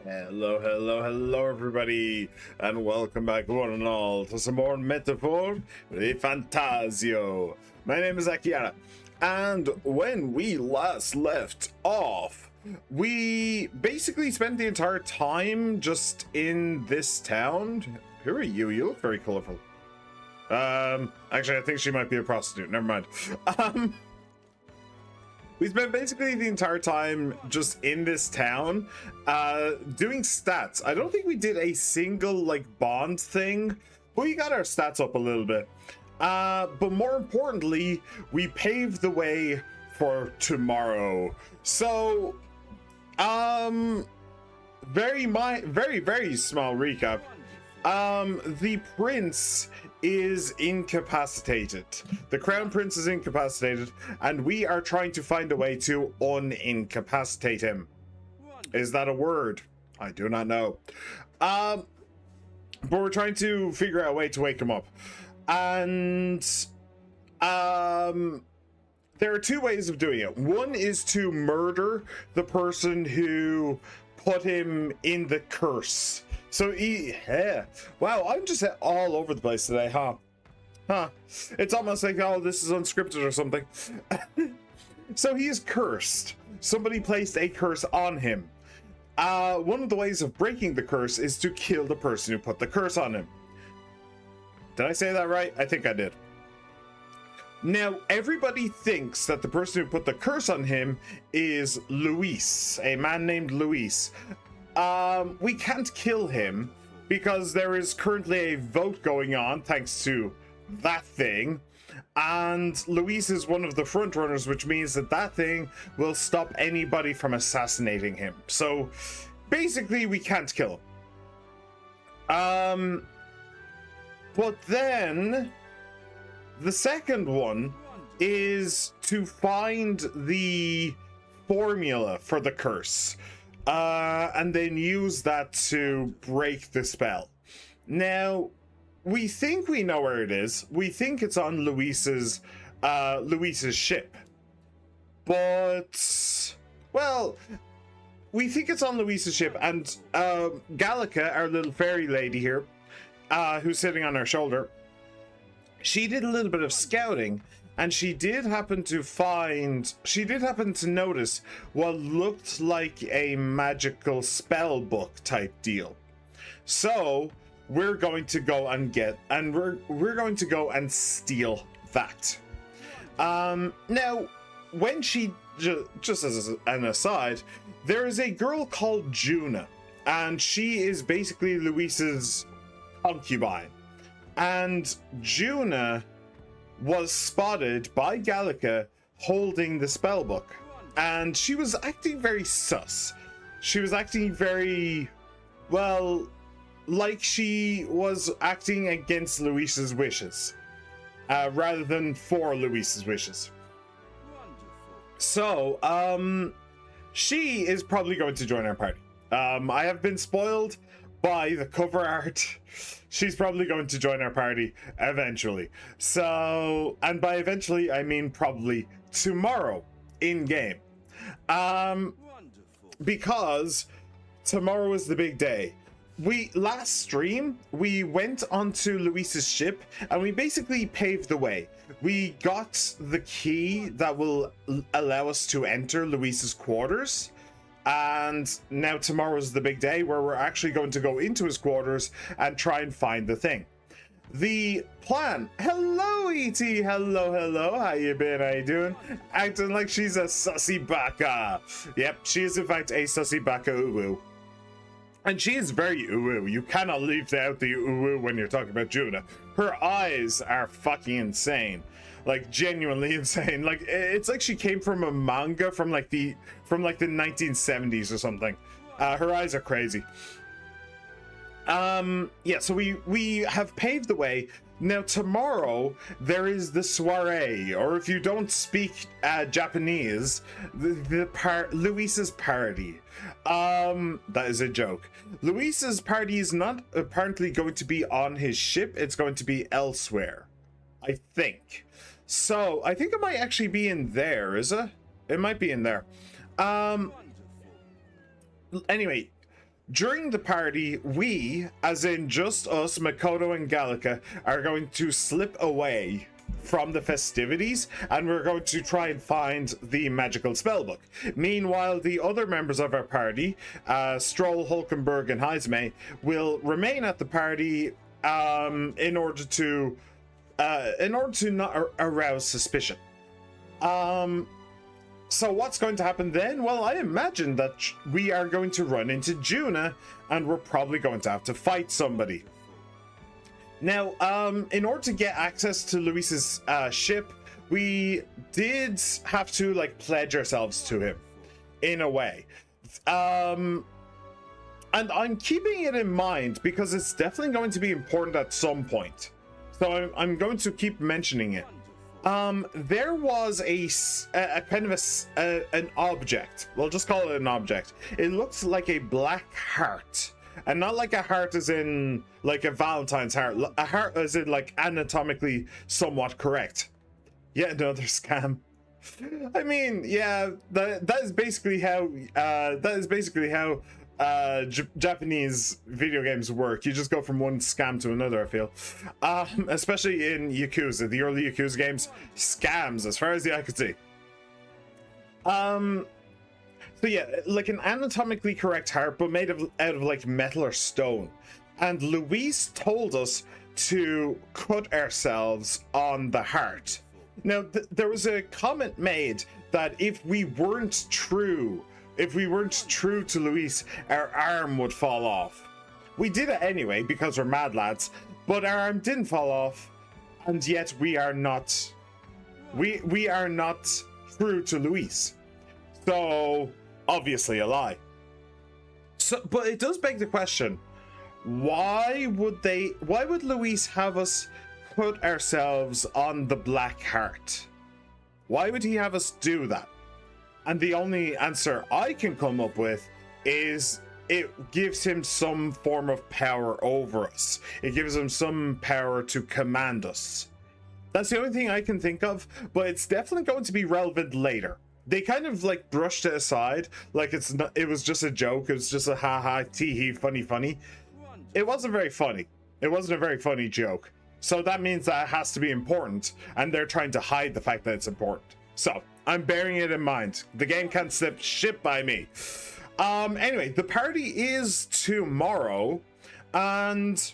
Hello, hello, hello, everybody, and welcome back, one and all, to some more Metaphor ReFantazio. My name is Akiara, and when we last left off, we basically spent the entire time just in this town. Who are you? You look very colorful. Actually, I think she might be a prostitute. Never mind. We spent basically the entire time just in this town, doing stats. I don't think we did a single, like, bond thing, but we got our stats up a little bit. But more importantly, we paved the way for tomorrow. So, very small recap. The prince is incapacitated. The crown prince is incapacitated, and we are trying to find a way to unincapacitate him. Is that a word? I do not know. But we're trying to figure out a way to wake him up. And there are two ways of doing it. One is to murder the person who put him in the curse. So wow, I'm just all over the place today, huh? It's almost like, oh, this is unscripted or something. So he is cursed. Somebody placed a curse on him. One of the ways of breaking the curse is to kill the person who put the curse on him. Did I say that right? I think I did. Now, everybody thinks that the person who put the curse on him is Luis, a man named Luis. We can't kill him because there is currently a vote going on thanks to that thing, and Luis is one of the front runners, which means that that thing will stop anybody from assassinating him. So basically we can't kill him. But then the second one is to find the formula for the curse. And then use that to break the spell. Now, we think we know where it is. We think it's on Luis's ship. But, well, we think it's on Luis's ship, and Gallica, our little fairy lady here, who's sitting on our shoulder, she did a little bit of scouting. And she did happen to notice what looked like a magical spell book type deal. So we're going to go and we're going to go and steal that. Now, when she, just as an aside, there is a girl called Juna, and she is basically Luis's concubine. And Juna was spotted by Gallica holding the spell book, and she was acting very sus. She was acting very, well, like she was acting against Luis's wishes, rather than for Luis's wishes. So, she is probably going to join our party. I have been spoiled by the cover art. She's probably going to join our party eventually. So, and by eventually, I mean probably tomorrow in game. Because tomorrow is the big day. Last stream, we went onto Luis's ship and we basically paved the way. We got the key that will allow us to enter Luis's quarters. And now tomorrow's the big day where we're actually going to go into his quarters and try and find the thing. The plan. Hello, E.T. Hello. How you been? How you doing? Acting like she's a sussy baka. Yep, she is in fact a sussy baka uwu. And she is very uwu. You cannot leave out the uwu when you're talking about Juna. Her eyes are fucking insane. Like, genuinely insane. Like, it's like she came from a manga from like the 1970s or something. Her eyes are crazy. Yeah, so we have paved the way. Now tomorrow there is the soiree, or if you don't speak Japanese, Luis's party. That is a joke. Luis's party is not apparently going to be on his ship. It's going to be elsewhere, I think. So I think it might actually be in there, is it? It might be in there. Anyway, During the party, we, as in just us, Makoto and Gallica, are going to slip away from the festivities, and we're going to try and find the magical spellbook. Meanwhile, the other members of our party, Stroll, Hulkenberg, and Heizme, will remain at the party in order to not arouse suspicion. So what's going to happen then? Well, I imagine that we are going to run into Juna, and we're probably going to have to fight somebody. Now, in order to get access to Luis's ship, we did have to like pledge ourselves to him, in a way. And I'm keeping it in mind because it's definitely going to be important at some point. So I'm going to keep mentioning it. There was a kind of an object. We'll just call it an object. It looks like a black heart. And not like a heart as in like a Valentine's heart. A heart as in like anatomically somewhat correct. Yet another scam. I mean, yeah, that is basically how Japanese video games work. You just go from one scam to another, I feel. Especially in Yakuza, the early Yakuza games, scams as far as the eye could see. So yeah, like an anatomically correct heart, but made out of like metal or stone. And Luis told us to cut ourselves on the heart. Now, there was a comment made that if we weren't true to Luis, our arm would fall off. We did it anyway because we're mad lads, but our arm didn't fall off, and yet we are not true to Luis. So obviously a lie. So, but it does beg the question: why would Luis have us put ourselves on the black heart? Why would he have us do that? And the only answer I can come up with is it gives him some form of power over us. It gives him some power to command us. That's the only thing I can think of, but it's definitely going to be relevant later. They kind of like brushed it aside, like it was just a joke. It was just a haha, tee-hee, funny. It wasn't very funny. It wasn't a very funny joke. So that means that it has to be important, and they're trying to hide the fact that it's important. So I'm bearing it in mind. The game can't slip shit by me. Anyway, the party is tomorrow, and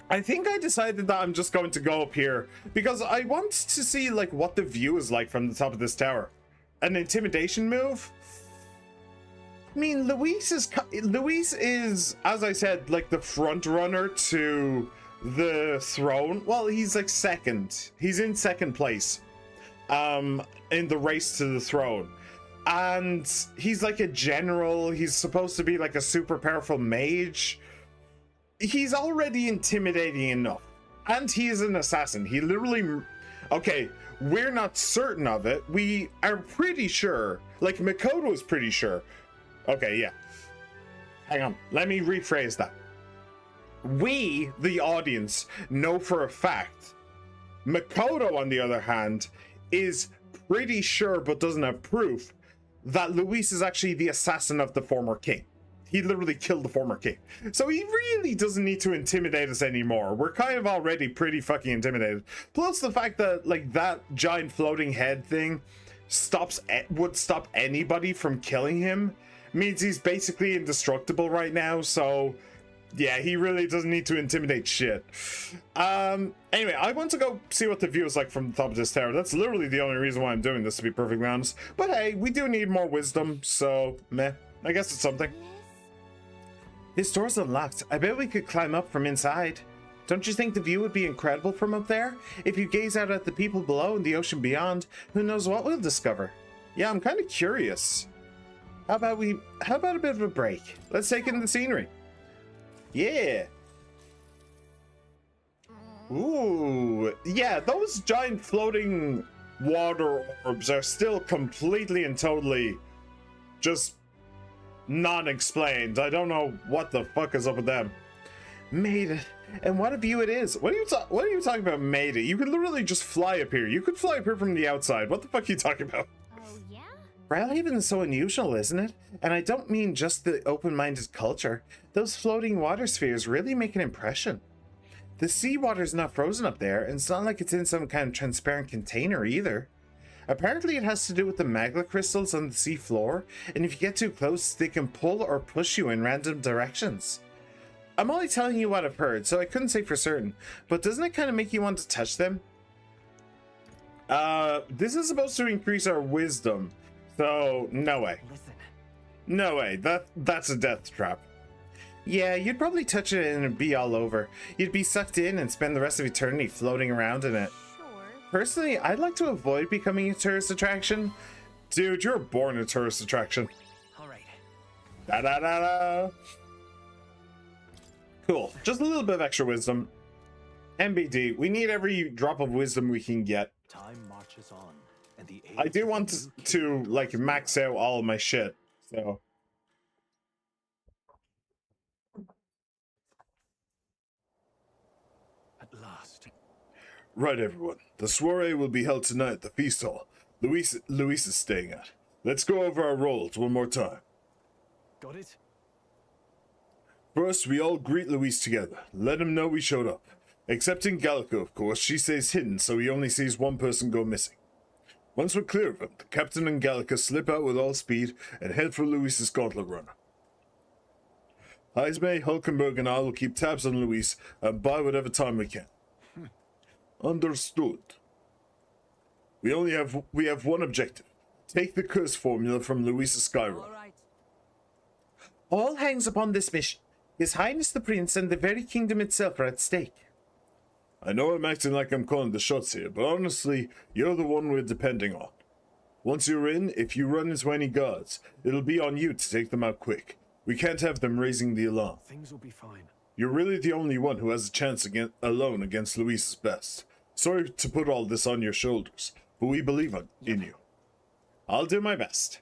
I think I decided that I'm just going to go up here because I want to see like what the view is like from the top of this tower. An intimidation move? I mean, Luis is, as I said, like the front runner to the throne. Well, he's like second. He's in second place in the race to the throne. And he's like a general. He's supposed to be like a super powerful mage. He's already intimidating enough. And he is an assassin. He literally... Okay, we're not certain of it. We are pretty sure. Like, Makoto is pretty sure. Okay, yeah. Hang on. Let me rephrase that. We, the audience, know for a fact. Makoto, on the other hand, is pretty sure, but doesn't have proof, that Luis is actually the assassin of the former king. He literally killed the former king. So he really doesn't need to intimidate us anymore. We're kind of already pretty fucking intimidated. Plus the fact that, like, that giant floating head thing would stop anybody from killing him means he's basically indestructible right now. So yeah, he really doesn't need to intimidate shit. Anyway, I want to go see what the view is like from the top of this tower. That's literally the only reason why I'm doing this, to be perfectly honest. But hey, we do need more wisdom, so meh. I guess it's something. This door's unlocked. I bet we could climb up from inside. Don't you think the view would be incredible from up there? If you gaze out at the people below and the ocean beyond, who knows what we'll discover? Yeah, I'm kind of curious. How about a bit of a break? Let's take in the scenery. Yeah. Ooh. Yeah, those giant floating water orbs are still completely and totally just non-explained. I don't know what the fuck is up with them. Made it. And what a view it is. What are you talking about, made it? You could literally just fly up here. You could fly up here from the outside. What the fuck are you talking about? Oh, yeah? Brylehaven is so unusual, isn't it? And I don't mean just the open-minded culture. Those floating water spheres really make an impression. The seawater's not frozen up there, and it's not like it's in some kind of transparent container either. Apparently it has to do with the magma crystals on the sea floor, and if you get too close, they can pull or push you in random directions. I'm only telling you what I've heard, so I couldn't say for certain, but doesn't it kind of make you want to touch them? This is supposed to increase our wisdom, so no way. Listen. No way, that's a death trap. Yeah, you'd probably touch it and it'd be all over. You'd be sucked in and spend the rest of eternity floating around in it. Personally, I'd like to avoid becoming a tourist attraction. Dude, you're born a tourist attraction. Alright. Da da da da. Cool. Just a little bit of extra wisdom. MBD, we need every drop of wisdom we can get. Time marches on, and the I do want to like max out all of my shit, so. At last. Right, everyone. The soiree will be held tonight at the feast hall Luis is staying at. Let's go over our roles one more time. Got it? First, we all greet Luis together. Let him know we showed up. Excepting Gallica, of course. She stays hidden, so he only sees one person go missing. Once we're clear of him, the captain and Gallica slip out with all speed and head for Luis's gauntlet runner. Heisme, Hulkenberg, and I will keep tabs on Luis and buy whatever time we can. Understood. We have one objective. Take the curse formula from Luis's Skyrim. All right. All hangs upon this mission. His Highness the Prince and the very kingdom itself are at stake. I know I'm acting like I'm calling the shots here, but honestly, you're the one we're depending on. Once you're in, if you run into any guards, it'll be on you to take them out quick. We can't have them raising the alarm. Things will be fine. You're really the only one who has a chance alone against Luis's best. Sorry to put all this on your shoulders, but we believe in you. I'll do my best.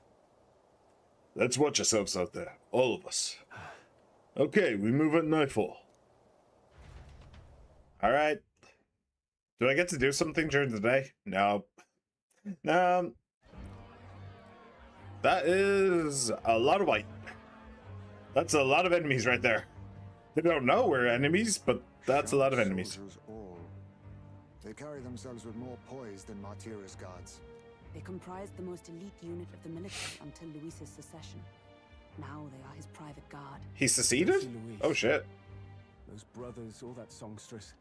Let's watch ourselves out there, all of us. Okay, we move at nightfall. Alright. Do I get to do something during the day? No. No. That is a lot of white. That's a lot of enemies right there. They don't know we're enemies, but that's a lot of enemies. All. They carry themselves with more poise than Martira's guards. They comprised the most elite unit of the military until Luis's secession. Now they are his private guard. He seceded? Oh shit. Those brothers, all that songstress.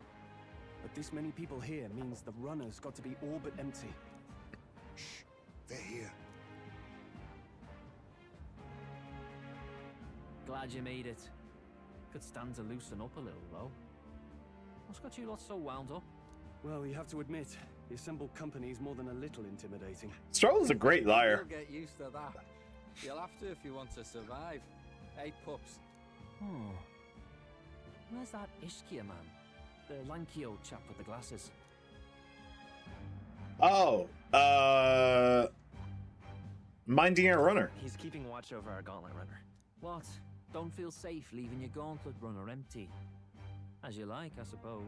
But this many people here means the runner's got to be all but empty. Shh, they're here. Glad you made it. Could stand to loosen up a little, though. What's got you lot so wound up? Well, you have to admit, the assembled company is more than a little intimidating. Stroll's a great liar. You'll get used to that. You'll have to if you want to survive. Hey, pups. Hmm. Where's that Ishkia man? The lanky old chap with the glasses. Oh, minding our runner. He's keeping watch over our gauntlet runner. What? Don't feel safe leaving your gauntlet runner empty? As you like, I suppose.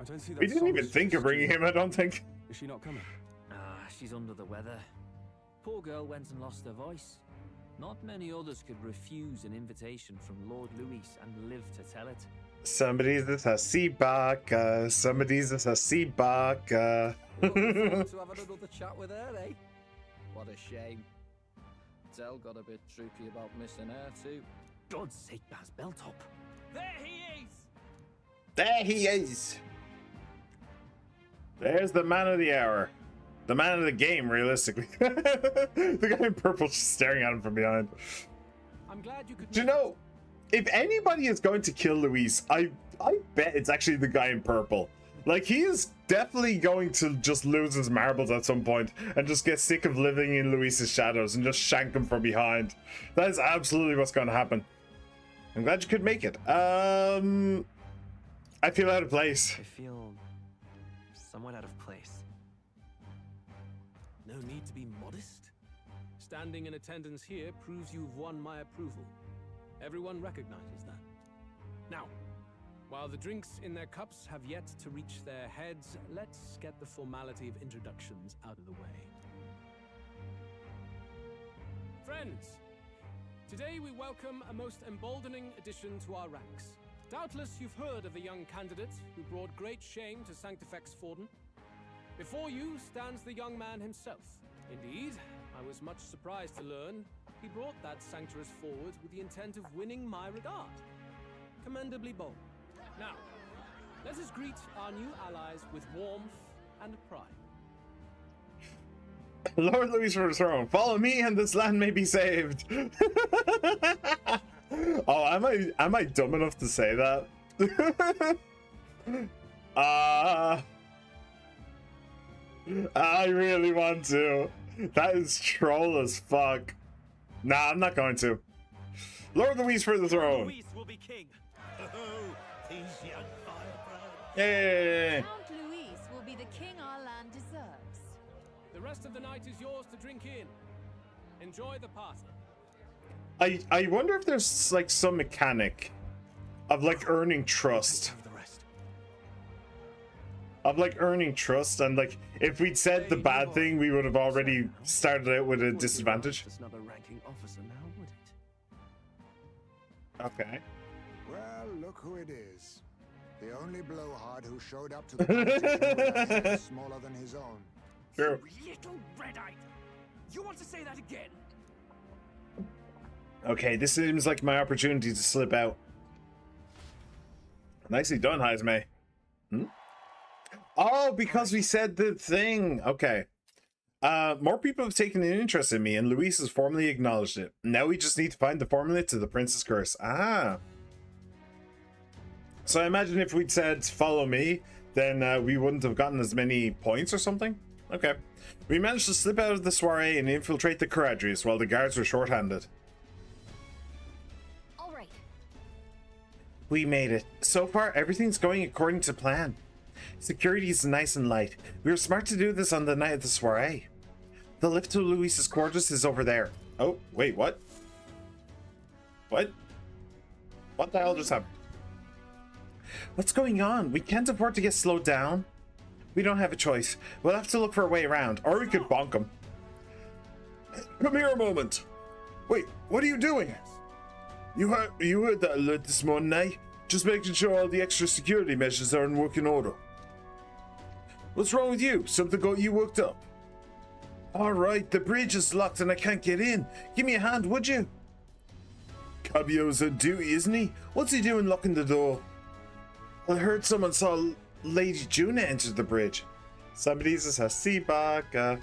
I don't see that. We didn't even think of bringing him, I don't think. Is she not coming? Ah, she's under the weather. Poor girl went and lost her voice. Not many others could refuse an invitation from Lord Louis and live to tell it. Somebody's a Sasibaka. Somebody's a Sasibaka. Looking forward to having another chat with her, eh? What a shame. Zell got a bit droopy about missing her too. God's sake, Baz, belt up. There he is! There he is. There's the man of the hour. The man of the game, realistically. The guy in purple just staring at him from behind. I'm glad you could. Do you know, if anybody is going to kill Luis, I bet it's actually the guy in purple. Like, he is definitely going to just lose his marbles at some point and just get sick of living in Luis's shadows and just shank him from behind. That is absolutely what's going to happen. I'm glad you could make it. I feel out of place. I feel somewhat out of place. No need to be modest. Standing in attendance here proves you've won my approval. Everyone recognizes that. Now, while the drinks in their cups have yet to reach their heads, let's get the formality of introductions out of the way. Friends, today we welcome a most emboldening addition to our ranks. Doubtless you've heard of a young candidate who brought great shame to Sanctifex Forden. Before you stands the young man himself. Indeed, I was much surprised to learn he brought that sanctuous forward with the intent of winning my regard. Commendably bold. Now, let us greet our new allies with warmth and pride. Lord Louis for his throne. Follow me and this land may be saved. Oh, am I dumb enough to say that? I really want to. That is troll as fuck. Nah, I'm not going to. Lord Louis for the throne. Louis will be king. Oh, these young firebrand. Yay! Count Louis will be the king our land deserves. The rest of the night is yours to drink in. Enjoy the party. I wonder if there's like some mechanic of like earning trust. Of like earning trust, and like if we'd said the bad thing, we would have already started out with a disadvantage. Another ranking officer now, would it? Okay. Well, look who it is. The only blowhard who showed up to the competition with a head smaller than his own. True. Little red-eyed. You want to say that again? Okay, this seems like my opportunity to slip out. Nicely done, Heismay. Hmm? Oh, because we said the thing. Okay. More people have taken an interest in me, and Luis has formally acknowledged it. Now we just need to find the formula to the Prince's Curse. Ah. So I imagine if we'd said, follow me, then we wouldn't have gotten as many points or something? Okay. We managed to slip out of the soiree and infiltrate the Caradrius while the guards were short-handed. All right. We made it. So far, everything's going according to plan. Security is nice and light. We were smart to do this on the night of the soiree. The lift to Luis's quarters is over there. Oh, wait, what? What? What the hell just happened? What's going on? We can't afford to get slowed down. We don't have a choice. We'll have to look for a way around, or we could bonk him. Come here a moment. Wait, what are you doing? You heard that alert this morning, eh? Just making sure all the extra security measures are in working order. What's wrong with you? Something got you worked up? Alright, the bridge is locked and I can't get in. Give me a hand, would you? Cabio's on duty, isn't he? What's he doing locking the door? I heard someone saw Lady Juna enter the bridge. Somebody's a Seabaka.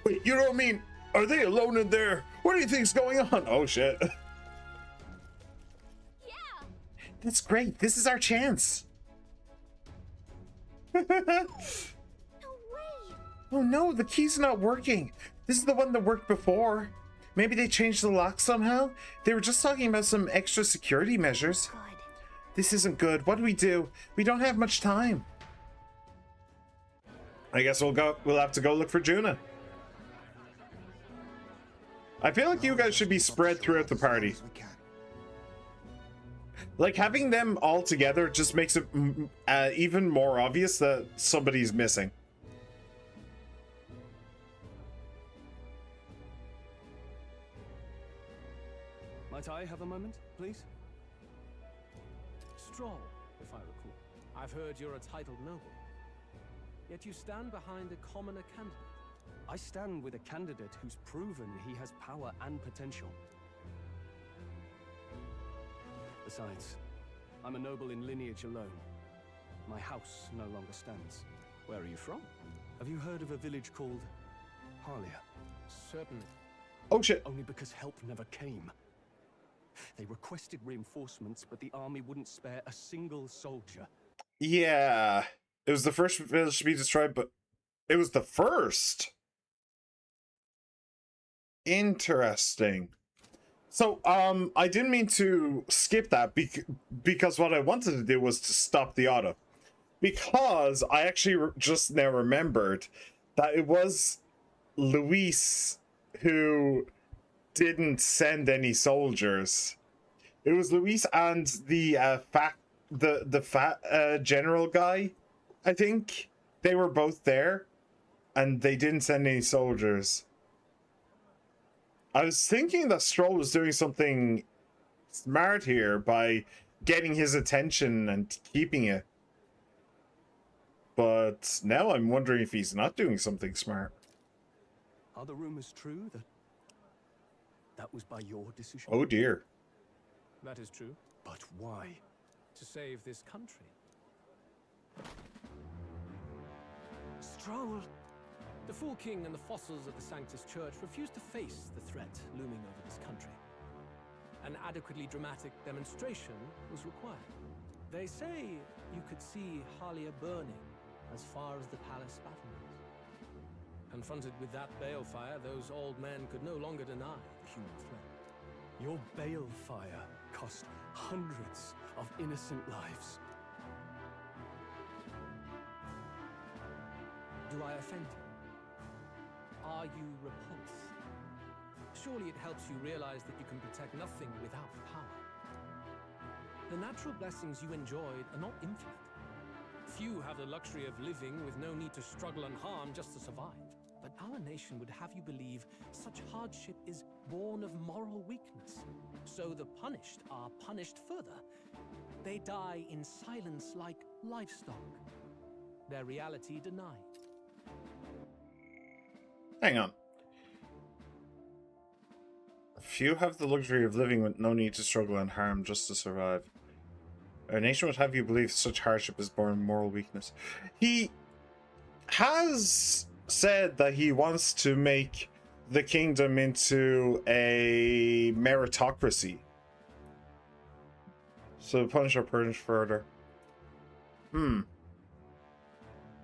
Wait, you don't mean... Are they alone in there? What do you think's going on? Oh, shit. Yeah. That's great. This is our chance. No way. Oh no, the key's not working. This is the one that worked before. Maybe they changed the lock somehow? They were just talking about some extra security measures. Good. This isn't good. What do? We don't have much time. I guess we'll have to go look for Juna. I feel like you guys should be spread throughout the party. Like, having them all together just makes it even more obvious that somebody's missing. Might I have a moment, please? Stroll, if I recall. I've heard you're a titled noble. Yet you stand behind a commoner candidate. I stand with a candidate who's proven he has power and potential. Besides, I'm a noble in lineage alone. My house no longer stands. Where are you from? Have you heard of a village called Harlia? Certainly. Oh shit. Only because help never came. They requested reinforcements, but the army wouldn't spare a single soldier. Yeah. It was the first village to be destroyed, but it was the first. Interesting. So, I didn't mean to skip that because what I wanted to do was to stop the auto. Because I actually just now remembered that it was Luis who didn't send any soldiers. It was Luis and the fat general guy, I think. They were both there, and they didn't send any soldiers. I was thinking that Stroll was doing something smart here by getting his attention and keeping it. But now I'm wondering if he's not doing something smart. Are the rumors true that that was by your decision? Oh dear. That is true. But why? To save this country. Stroll! The Fool King and the fossils of the Sanctus Church refused to face the threat looming over this country. An adequately dramatic demonstration was required. They say you could see Halia burning as far as the palace battlements. Confronted with that balefire, those old men could no longer deny the human threat. Your balefire cost hundreds of innocent lives. Do I offend you? Are you repulsed? Surely it helps you realize that you can protect nothing without power. The natural blessings you enjoyed are not infinite. Few have the luxury of living with no need to struggle and harm just to survive. But our nation would have you believe such hardship is born of moral weakness. So the punished are punished further. They die in silence like livestock. Their reality denied. Hang on. Few have the luxury of living with no need to struggle and harm just to survive. Our nation would have you believe such hardship is born of moral weakness. He has said that he wants to make the kingdom into a meritocracy. So punish or purge further.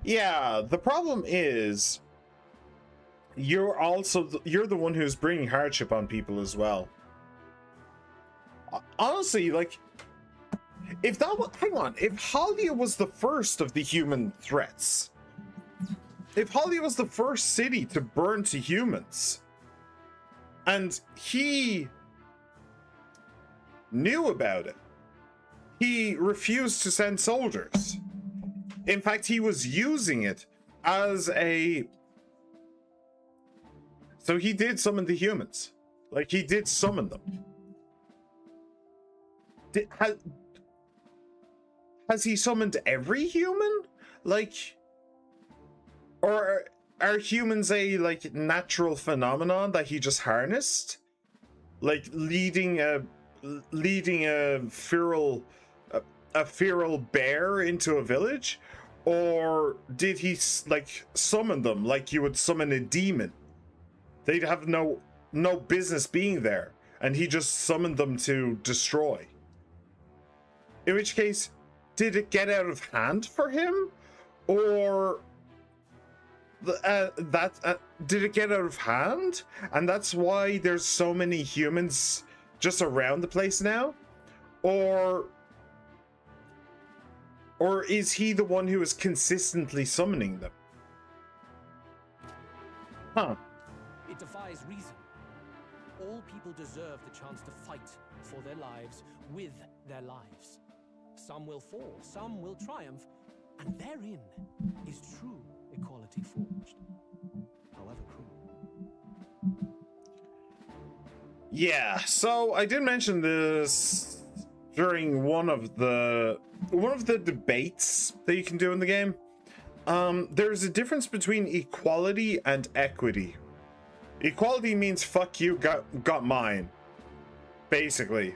Yeah, the problem is you're the one who's bringing hardship on people as well. Honestly, like, if that was, hang on, if Halia was the first of the human threats, if Halia was the first city to burn to humans, and he knew about it, he refused to send soldiers. In fact, he was using it as a... So he did summon the humans. Like, he did summon them. Has he summoned every human? Like... Or are humans a, like, natural phenomenon that he just harnessed? Like, leading a feral bear into a village? Or did he, like, summon them like you would summon a demon? They'd have no business being there, and he just summoned them to destroy. In which case, did it get out of hand for him? Or did it get out of hand? And that's why there's so many humans just around the place now? Or is he the one who is consistently summoning them? Huh. It defies reason. All people deserve the chance to fight for their lives with their lives. Some will fall, some will triumph, and therein is true equality forged, however cruel. Yeah, so I did mention this during one of the debates that you can do in the game. There's a difference between equality and equity. Equality means fuck you, got mine, basically.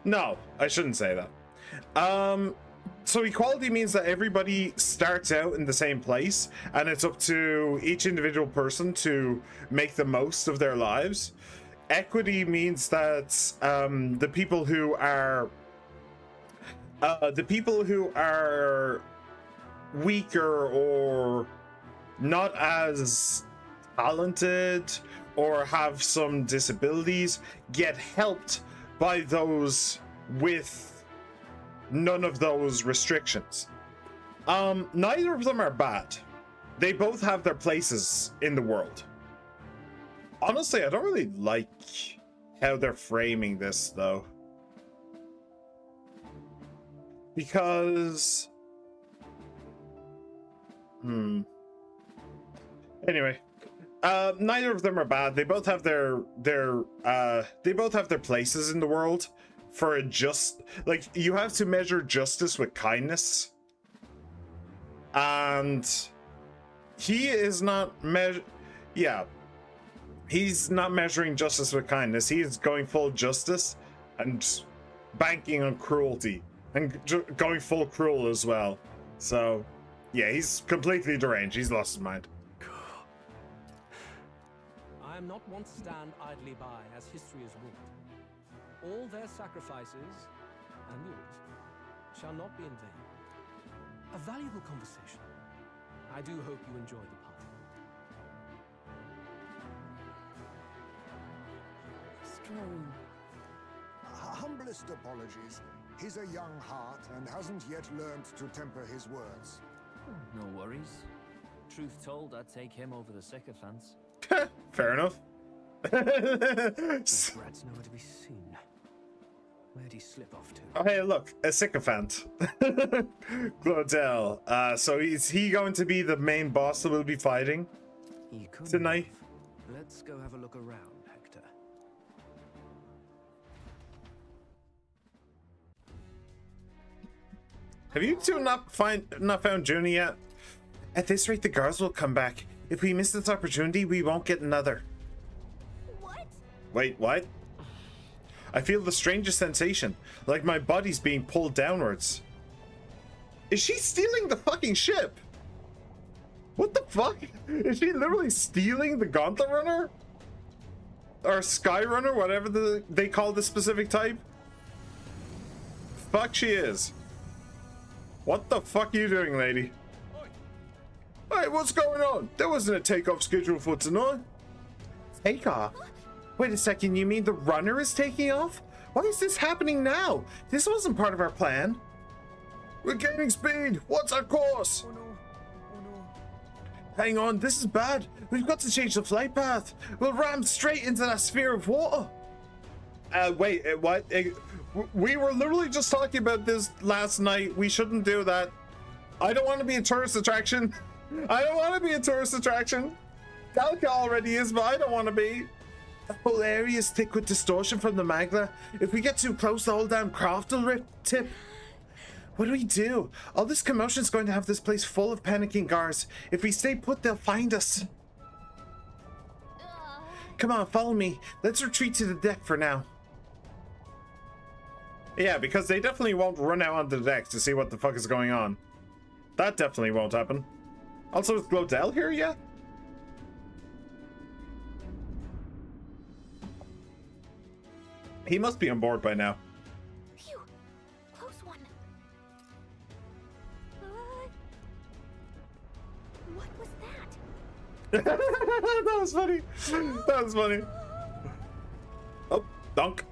No, I shouldn't say that. So equality means that everybody starts out in the same place, and it's up to each individual person to make the most of their lives. Equity means that the people who are weaker or not as talented or have some disabilities get helped by those with none of those restrictions. Neither of them are bad. They both have their places in the world. Honestly, I don't really like how they're framing this, though. Because... Anyway. Neither of them are bad. They both have their places in the world. For a just, like, you have to measure justice with kindness, and he is not he's not measuring justice with kindness. He is going full justice and banking on cruelty and going full cruel as well. So yeah, he's completely deranged. He's lost his mind. I am not one to stand idly by as history is wrought. All their sacrifices, and yours, shall not be in vain. A valuable conversation. I do hope you enjoy the party. Strong. Humblest apologies. He's a young heart and hasn't yet learned to temper his words. No worries. Truth told, I'd take him over the sycophants. Fair enough. These brats nowhere to be seen. Where'd he slip off to? Oh, hey, look, a sycophant. Glodell. So is he going to be the main boss that we'll be fighting He could tonight? have. Let's go have a look around, Hector. Have you two not found Junie yet? At this rate, the guards will come back. If we miss this opportunity, we won't get another. What? Wait, what? I feel the strangest sensation, like my body's being pulled downwards. Is she stealing the fucking ship? What the fuck? Is she literally stealing the Gauntlet Runner? Or Sky Runner, whatever they call the specific type? Fuck she is. What the fuck are you doing, lady? Hey, what's going on? There wasn't a takeoff schedule for tonight. Takeoff? Wait a second, you mean the runner is taking off? Why is this happening now? This wasn't part of our plan. We're gaining speed. What's our course? Oh no. Oh no. Hang on, this is bad. We've got to change the flight path. We'll ram straight into that sphere of water. Wait, what? We were literally just talking about this last night. We shouldn't do that. I don't want to be a tourist attraction. I don't want to be a tourist attraction. Dalka already is, but I don't want to be. The whole area is thick with distortion from the magma. If we get too close, the whole damn craft will tip. What do we do? All this commotion is going to have this place full of panicking guards. If we stay put, they'll find us. Come on, follow me. Let's retreat to the deck for now. Yeah, because they definitely won't run out onto the deck to see what the fuck is going on. That definitely won't happen. Also, is Glodell here yet? He must be on board by now. Phew. Close one. What was that? That was funny. That was funny. Oh, dunk.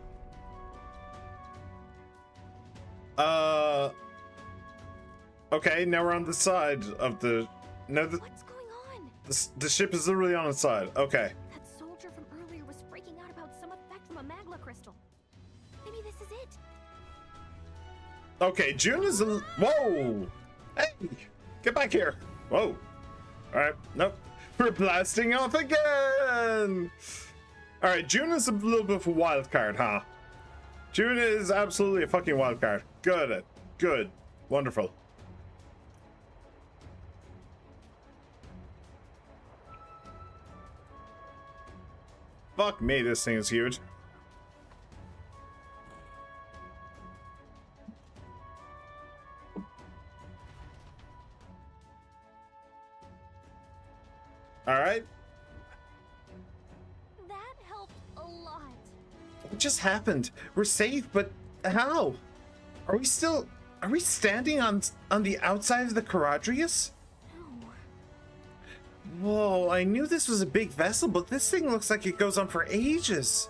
Okay, now we're on the side of the... No, What's going on? the ship is literally on its side. Okay. That soldier from earlier was freaking out about some effect from a magma crystal. Maybe this is it. Okay, June is a... Whoa! Hey! Get back here! Whoa. Alright, nope. We're blasting off again! Alright, June is a little bit of a wild card, huh? June is absolutely a fucking wild card. Good. Good. Wonderful. Fuck me, this thing is huge. Alright. That helped a lot. What just happened? We're safe, but how? Are we standing on the outside of the Caradrius? No. Whoa, I knew this was a big vessel, but this thing looks like it goes on for ages.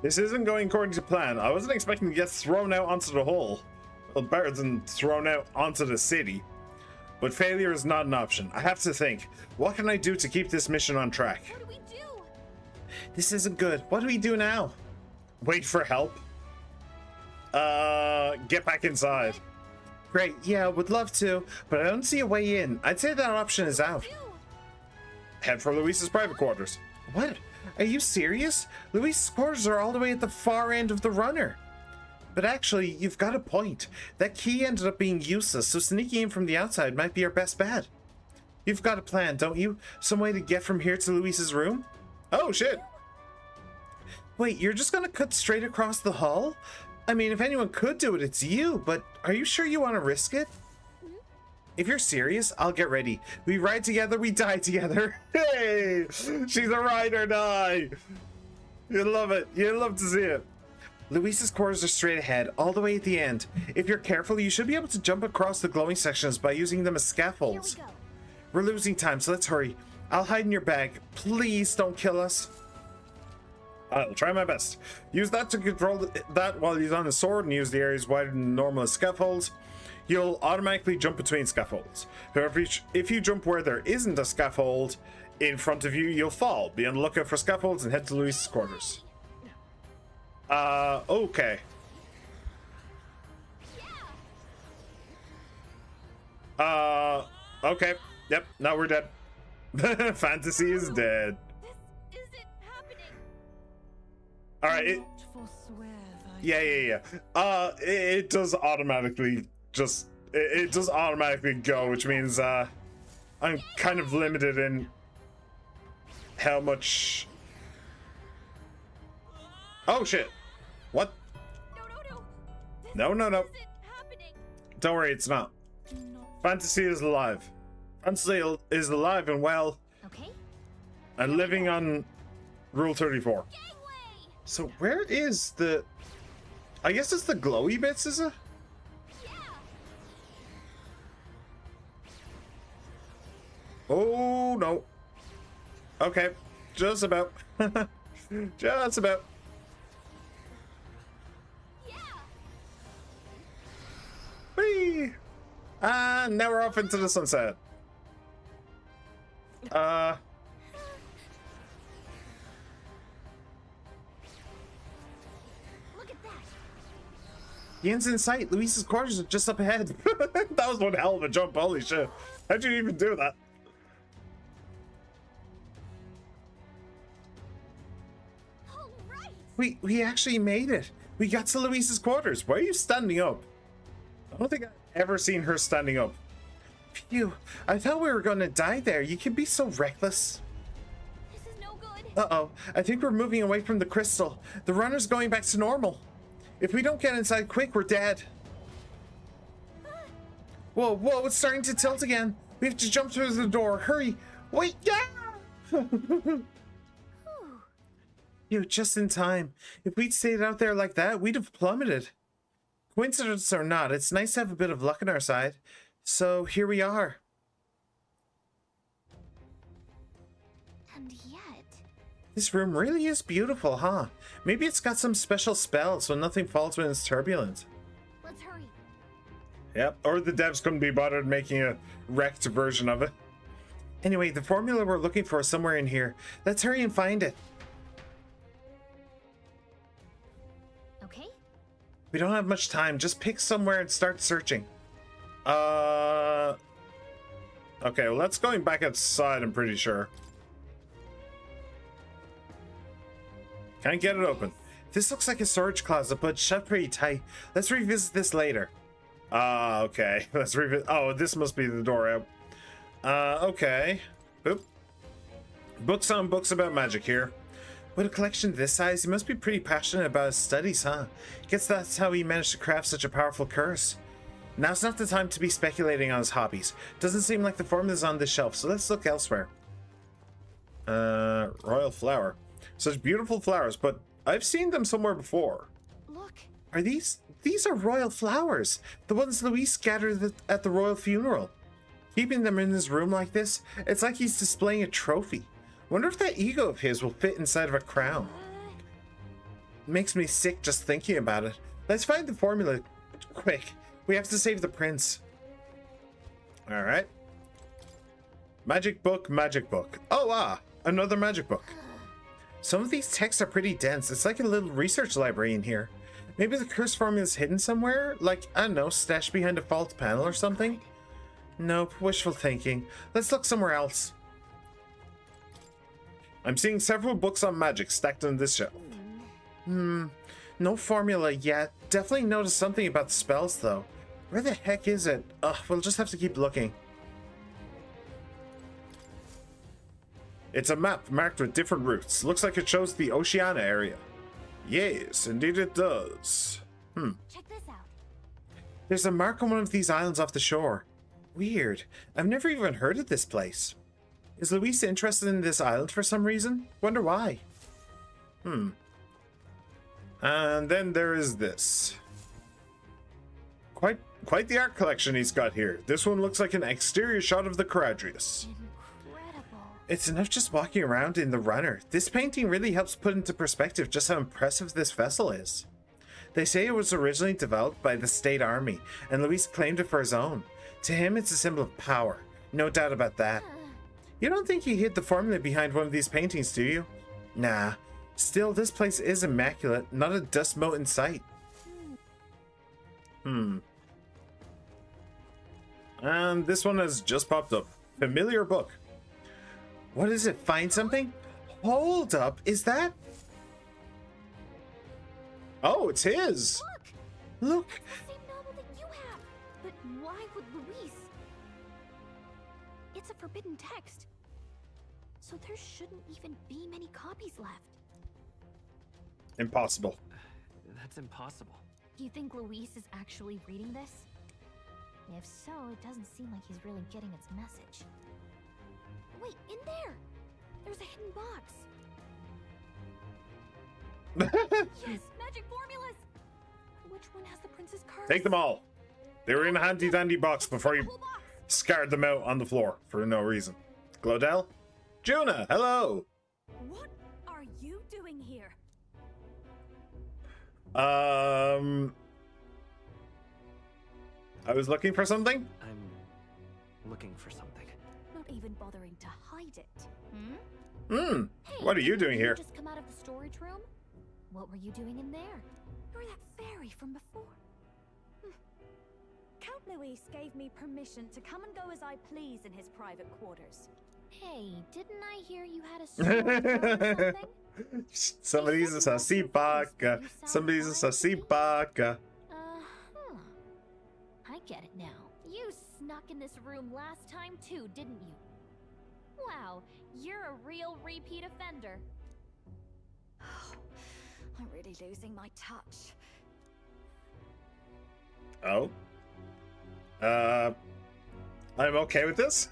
This isn't going according to plan. I wasn't expecting to get thrown out onto the hull. Well, better than thrown out onto the city. But failure is not an option. I have to think. What can I do to keep this mission on track? What do we do? This isn't good. What do we do now? Wait for help? Get back inside. Great, yeah, would love to, but I don't see a way in. I'd say that option is out. head for Luis's private quarters. What? Are you serious? Luis's quarters are all the way at the far end of the runner. But actually, you've got a point. That key ended up being useless, so sneaking in from the outside might be our best bet. You've got a plan, don't you? Some way to get from here to Luis's room? Oh, shit. Wait, you're just gonna cut straight across the hall? I mean, if anyone could do it, it's you, but are you sure you want to risk it? If you're serious, I'll get ready. We ride together, we die together. Hey! She's a ride or die! You love it. You love to see it. Luis's quarters are straight ahead, all the way at the end. If you're careful, you should be able to jump across the glowing sections by using them as scaffolds. Here we go. We're losing time, so let's hurry. I'll hide in your bag. Please don't kill us. I'll try my best. Use that to control that while he's on his sword, and use the areas wider than normal as scaffolds. You'll automatically jump between scaffolds. However, if you jump where there isn't a scaffold in front of you, you'll fall. Be on the lookout for scaffolds and head to Luis's quarters. Okay. Okay. Yep, now we're dead. Fantasy is dead. This isn't happening. Alright, yeah. It does automatically just it does automatically go, which means I'm kind of limited in how much. Oh shit. What? No. This isn't happening. Don't worry, it's not. Fantasy is alive. Fantasy is alive and well Okay. and living on Rule 34. Gangway. So where is the... I guess it's the glowy bits, is it? Yeah. Oh, no. Okay. Just about. Just about. Yeah. Whee! And now we're off into the sunset. Look at that. The end's in sight. Luis's quarters are just up ahead. That was one hell of a jump. Holy shit. How'd you even do that? All right. We actually made it. We got to Luis's quarters. Why are you standing up? I don't think I've ever seen her standing up. Phew. I thought we were going to die there. You can be so reckless. This is no good. Uh-oh. I think we're moving away from the crystal. The runner's going back to normal. If we don't get inside quick, we're dead. Whoa, it's starting to tilt again. We have to jump through the door. Hurry. Wait, yeah! You just in time. If we'd stayed out there like that, we'd have plummeted. Coincidence or not, it's nice to have a bit of luck on our side. So here we are. And yet, This room really is beautiful, huh? Maybe it's got some special spell so nothing falls when it's turbulent. let's hurry. Yep, or the devs couldn't be bothered making a wrecked version of it. Anyway, the formula we're looking for is somewhere in here. Let's hurry and find it. Okay. We don't have much time. Just pick somewhere and start searching. Okay, well, that's going back outside, I'm pretty sure. Can't get it open. This looks like a storage closet, but shut pretty tight. Let's revisit this later. Okay. Let's revisit. Oh, this must be the door out. Okay. Oop. Books on books about magic here. With a collection this size, he must be pretty passionate about his studies, huh? Guess that's how he managed to craft such a powerful curse. Now's not the time to be speculating on his hobbies. Doesn't seem like the formula's on this shelf, so let's look elsewhere. Royal flower. Such beautiful flowers, but I've seen them somewhere before. Look. Are these are royal flowers. The ones Luis gathered at the royal funeral. Keeping them in his room like this, it's like he's displaying a trophy. Wonder if that ego of his will fit inside of a crown. Makes me sick just thinking about it. Let's find the formula quick. We have to save the prince. All right. Magic book. Oh, another magic book. Some of these texts are pretty dense. It's like a little research library in here. Maybe the curse formula is hidden somewhere? Like, I don't know, stashed behind a false panel or something? Nope, wishful thinking. Let's look somewhere else. I'm seeing several books on magic stacked on this shelf. No formula yet. Definitely noticed something about the spells, though. Where the heck is it? Ugh, we'll just have to keep looking. It's a map marked with different routes. Looks like it shows the Oceania area. Yes, indeed it does. Check this out. There's a mark on one of these islands off the shore. Weird. I've never even heard of this place. Is Luis interested in this island for some reason? Wonder why. And then there is this. Quite the art collection he's got here. This one looks like an exterior shot of the Caradrius. Incredible. It's enough just walking around in the runner. This painting really helps put into perspective just how impressive this vessel is. They say it was originally developed by the state army, and Luis claimed it for his own. To him, it's a symbol of power. No doubt about that. You don't think he hid the formula behind one of these paintings, do you? Nah. Still, this place is immaculate. Not a dust mote in sight. And this one has just popped up. Familiar book. What is it? Find something? Hold up. Is that? Oh, it's his. Look. It's the same novel that you have. But why would Luis? It's a forbidden text. So there shouldn't even be many copies left. Impossible. That's impossible. Do you think Luis is actually reading this? If so, it doesn't seem like he's really getting its message. Wait, in there! There's a hidden box. Yes, magic formulas! Which one has the prince's curse? Take them all. They were in a handy dandy box before you Whole box. scarred them out on the floor for no reason. Glodell? Juna, hello! What are you doing here? I was looking for something? I'm looking for something. Not even bothering to hide it. Hey, What are you doing didn't here? just come out of the storage room? What were you doing in there? You're that fairy from before. Count Luis gave me permission to come and go as I please in his private quarters. Hey, didn't I hear you had a storage room or something? Somebody's a sasipaca. Somebody's a sasipaca. Uh-huh. I get it now. You snuck in this room last time too, didn't you? Wow, you're a real repeat offender. I'm really losing my touch. Oh. I'm okay with this.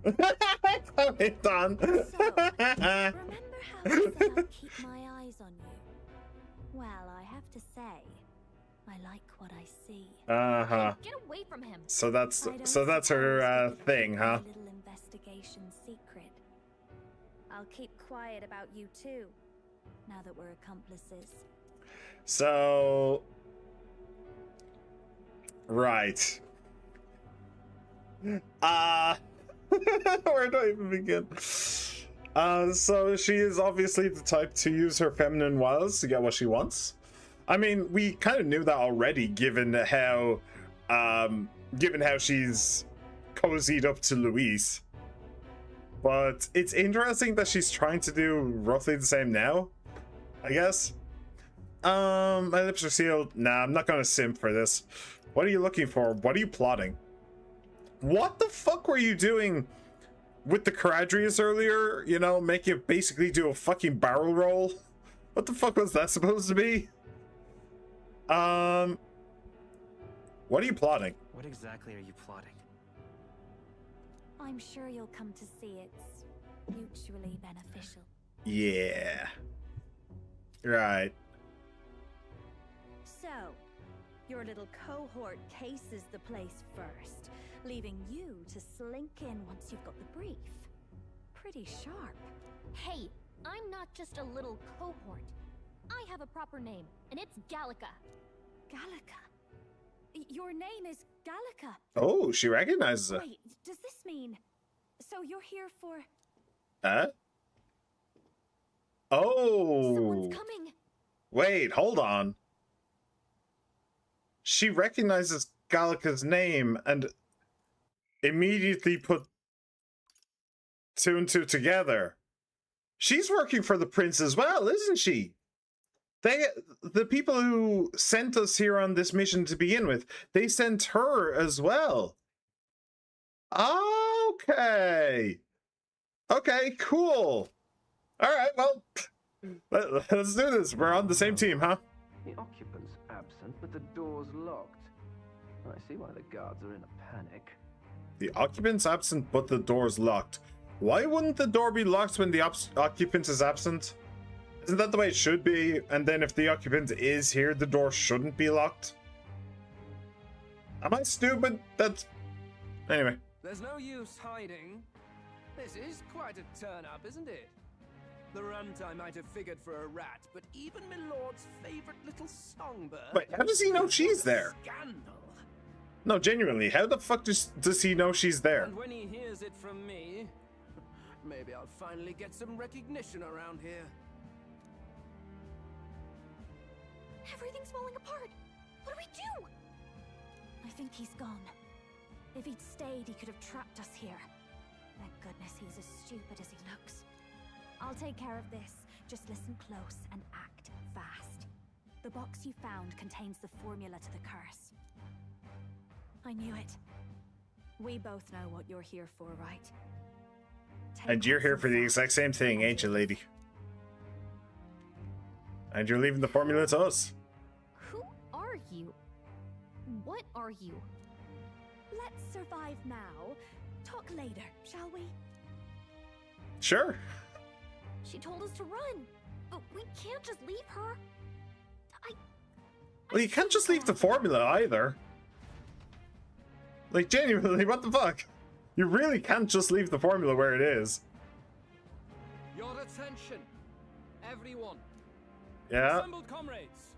It's done. Remember how I said I'd keep my eyes on you? Well, I have to say, I like what I see. Uh-huh. Get away from him. So that's I don't her suppose we could thing, keep huh? my little investigation secret. I'll keep quiet about you too, now that we're accomplices. So right. Where do I even begin? So she is obviously the type to use her feminine wiles to get what she wants. I mean, we kind of knew that already, given how she's cozied up to Luis. But it's interesting that she's trying to do roughly the same now, I guess. My lips are sealed. Nah, I'm not gonna simp for this. What are you looking for? What are you plotting? What the fuck were you doing with the Caradrius earlier? You know, make it basically do a fucking barrel roll? What the fuck was that supposed to be? What are you plotting? What exactly are you plotting? I'm sure you'll come to see it's mutually beneficial. Yeah. Right. So, your little cohort cases the place first, leaving you to slink in once you've got the brief. Pretty sharp. Hey, I'm not just a little cohort. I have a proper name, and it's Gallica. Gallica? Your name is Gallica. Oh, she recognizes it. Wait, does this mean... So you're here for... Oh. Someone's coming. Wait, hold on. She recognizes Gallica's name and immediately put two and two together. She's working for the prince as well, isn't she? The people who sent us here on this mission to begin with, they sent her as well. Okay. Okay, cool. All right, well, let's do this. We're on the same team, huh? The occupant's absent, but the door's locked. I see why the guards are in a panic. The occupant's absent, but the door's locked. Why wouldn't the door be locked when the occupant is absent? Isn't that the way it should be? And then if the occupant is here, the door shouldn't be locked? Am I stupid? That's... Anyway. There's no use hiding. This is quite a turn-up, isn't it? The runtime might have figured for a rat, but even my lord's favorite little songbird... Wait, how does he know she's there? Scandal. No, genuinely, how the fuck does he know she's there? And when he hears it from me, maybe I'll finally get some recognition around here. Everything's falling apart. What do we do? I think he's gone. If he'd stayed, he could have trapped us here. Thank goodness he's as stupid as he looks. I'll take care of this. Just listen close and act fast. The box you found contains the formula to the curse. I knew it. We both know what you're here for, right? And you're here for the exact same thing, ain't you, lady? And you're leaving the formula to us. Who are you? What are you? Let's survive now. Talk later, shall we? Sure. She told us to run, but we can't just leave her. Well, you can't just leave the formula either. Like, genuinely, what the fuck? You really can't just leave the formula where it is. Your attention, everyone. Yeah. Assembled comrades,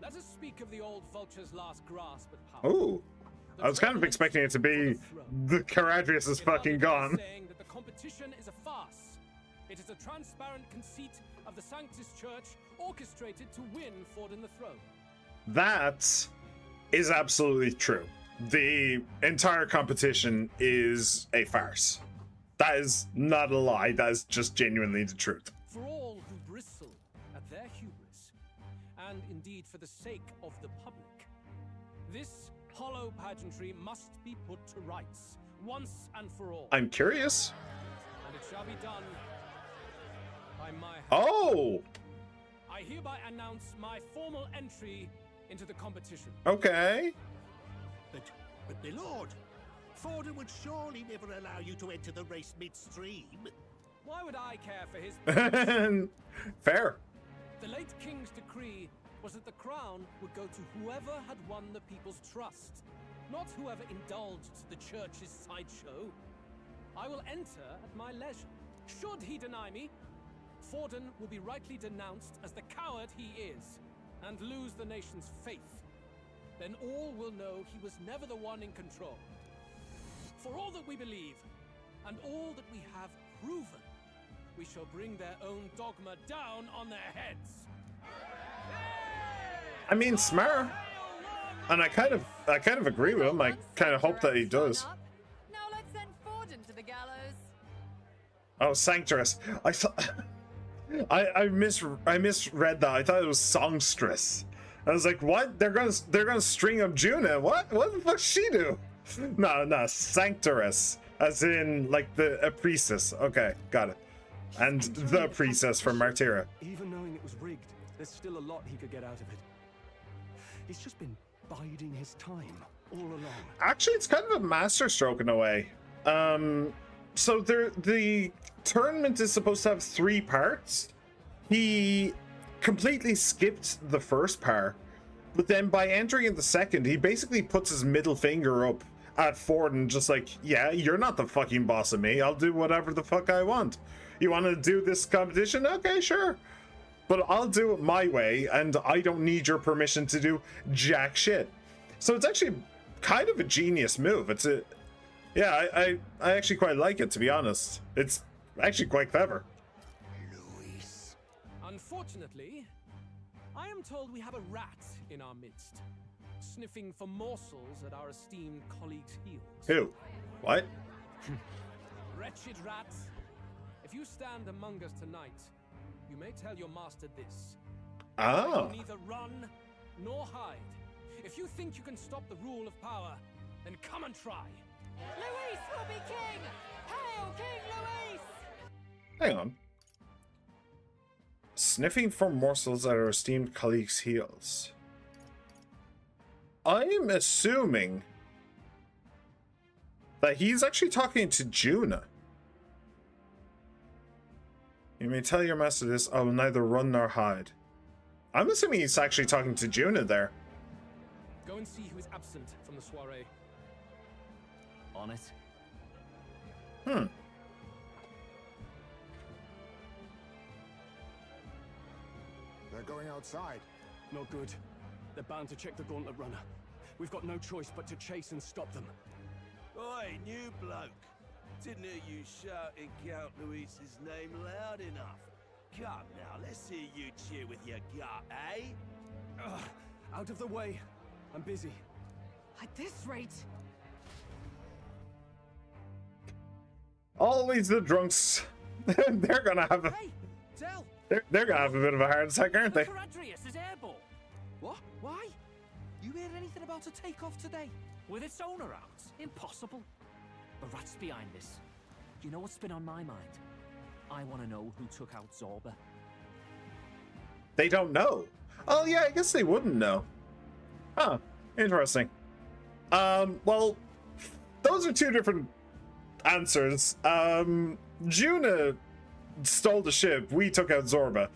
let us speak of the old vulture's last grasp at power. Ooh. I was kind of expecting it to be the Caradrius is fucking gone. Saying that the competition is a farce. It is a transparent conceit of the Sanctus Church orchestrated to win Forden the throne. That is absolutely true. The entire competition is a farce. That is not a lie. That is just genuinely the truth. For all who bristle at their hubris, and indeed for the sake of the public, this hollow pageantry must be put to rights, once and for all. I'm curious. And it shall be done by my hand. Oh! I hereby announce my formal entry into the competition. Okay. But my lord, Forden would surely never allow you to enter the race midstream. Why would I care for his... Fair. The late king's decree was that the crown would go to whoever had won the people's trust, not whoever indulged the church's sideshow. I will enter at my leisure. Should he deny me, Forden will be rightly denounced as the coward he is, and lose the nation's faith. Then all will know he was never the one in control. For all that we believe, and all that we have proven, we shall bring their own dogma down on their heads. I mean, smart. And I kind of agree with him. I kind of hope that he does. Now let's send Forden to the gallows. Oh, Sanctress. I thought I misread that. I thought it was songstress. I was like, what? They're gonna string up Juna. What the fuck does she do? No, Sanctress. As in like a priestess. Okay, got it. And the priestess from Martyra. Even knowing it was rigged, there's still a lot he could get out of it. He's just been biding his time all along. Actually, it's kind of a masterstroke in a way. So the tournament is supposed to have 3 parts. He completely skipped the first part, but then by entering in the second, he basically puts his middle finger up at Forden, just like, yeah, you're not the fucking boss of me. I'll do whatever the fuck I want. You want to do this competition? Okay, sure. But I'll do it my way, and I don't need your permission to do jack shit. So it's actually kind of a genius move. Yeah, I actually quite like it, to be honest. It's actually quite clever. Unfortunately, I am told we have a rat in our midst, sniffing for morsels at our esteemed colleague's heels. Who? What? Wretched rat. If you stand among us tonight, you may tell your master this. Oh. Neither run nor hide. If you think you can stop the rule of power, then come and try. Luis will be king! Hail King Luis! Hang on. Sniffing for morsels at our esteemed colleague's heels. I'm assuming that he's actually talking to Juna. You may tell your master this, I will neither run nor hide. I'm assuming he's actually talking to Juna there. Go and see who is absent from the soiree. On it. Hmm. They're going outside. Not good. They're bound to check the gauntlet runner. We've got no choice but to chase and stop them. Oi, new bloke. Didn't hear you shouting Count Luis's name loud enough. Come now, let's hear you cheer with your gut, eh? Ugh, out of the way. I'm busy. At this rate... Always the drunks. They're gonna have a... Hey, Del! They're gonna have a bit of a heart attack, aren't they? Caradrius is airborne. What? Why? You hear anything about a takeoff today? With its owner out? Impossible. The rat's behind this. Do you know what's been on my mind? I want to know who took out Zorba. They don't know. Oh yeah, I guess they wouldn't know. Huh. Interesting. Well, those are two different answers. Juna stole the ship. We took out Zorba.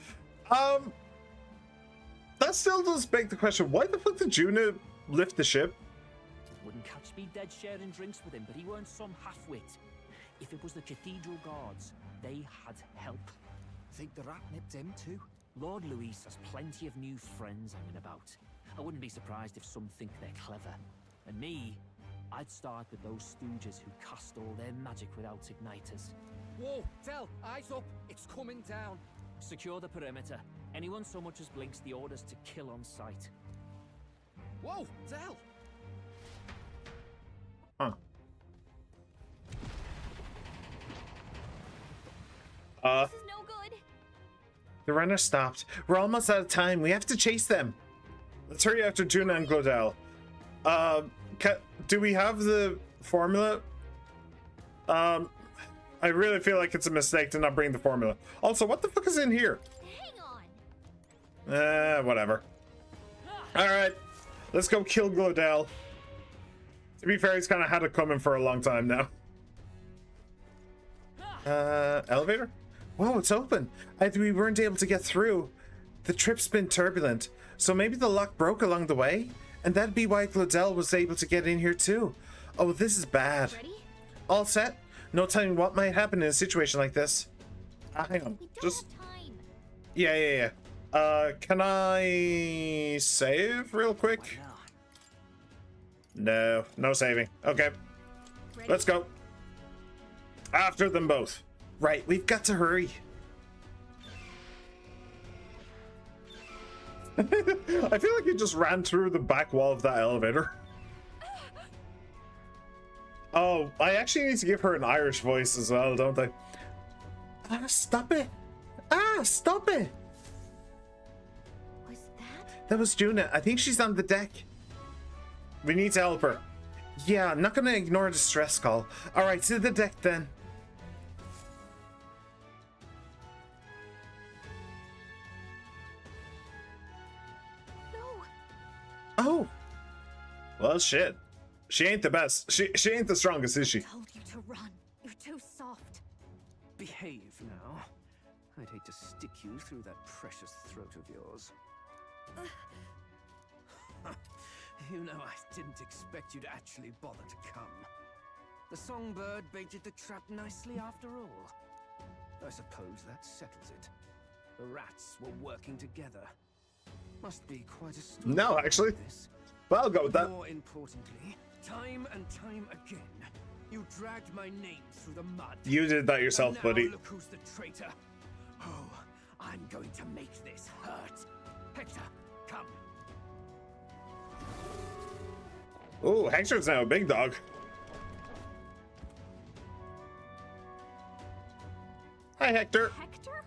That still does beg the question, why the fuck did Juna lift the ship? Wouldn't catch me dead sharing drinks with him, but he weren't some half-wit. If it was the cathedral guards, they had help. Think the rat nipped him too? Lord Luis has plenty of new friends hanging about. I wouldn't be surprised if some think they're clever. And me, I'd start with those stooges who cast all their magic without igniters. Whoa, Del, eyes up. It's coming down. Secure the perimeter. Anyone so much as blinks, the orders to kill on sight. Whoa, Del! Huh. This is no good. The runner stopped. We're almost out of time. We have to chase them. Let's hurry after Juna and Glodell. Do we have the formula? I really feel like it's a mistake to not bring the formula. Also, what the fuck is in here? Hang on. Whatever. Alright. Let's go kill Glodell. To be fair, he's kind of had it coming for a long time now. Elevator? Whoa, it's open. We weren't able to get through. The trip's been turbulent, so maybe the lock broke along the way? And that'd be why Glodell was able to get in here too. Oh, this is bad. Ready? All set? No telling what might happen in a situation like this. Hang on. We don't Just... have time. Yeah. Can I save real quick? No saving. Okay. Ready? Let's go. After them both. Right, we've got to hurry. I feel like he just ran through the back wall of that elevator. Oh, I actually need to give her an Irish voice as well, don't I? Stop it. Stop it. Was that? That was Juna. I think she's on the deck. We need to help her. Yeah, I'm not gonna ignore the stress call. Alright, to the deck then. No. Oh. Well, shit. She ain't the best. She ain't the strongest, is she? Told you to run. You're too soft. Behave now. I'd hate to stick you through that precious throat of yours. You know, I didn't expect you to actually bother to come. The songbird baited the trap nicely after all. I suppose that settles it. The rats were working together. Must be quite a story. No, actually. But I'll go with that. More importantly, time and time again, you dragged my name through the mud. You did that yourself, And now buddy. Look who's the traitor. Oh, I'm going to make this hurt. Hector, come. Oh, Hector's now a big dog. Hi, Hector. Hector?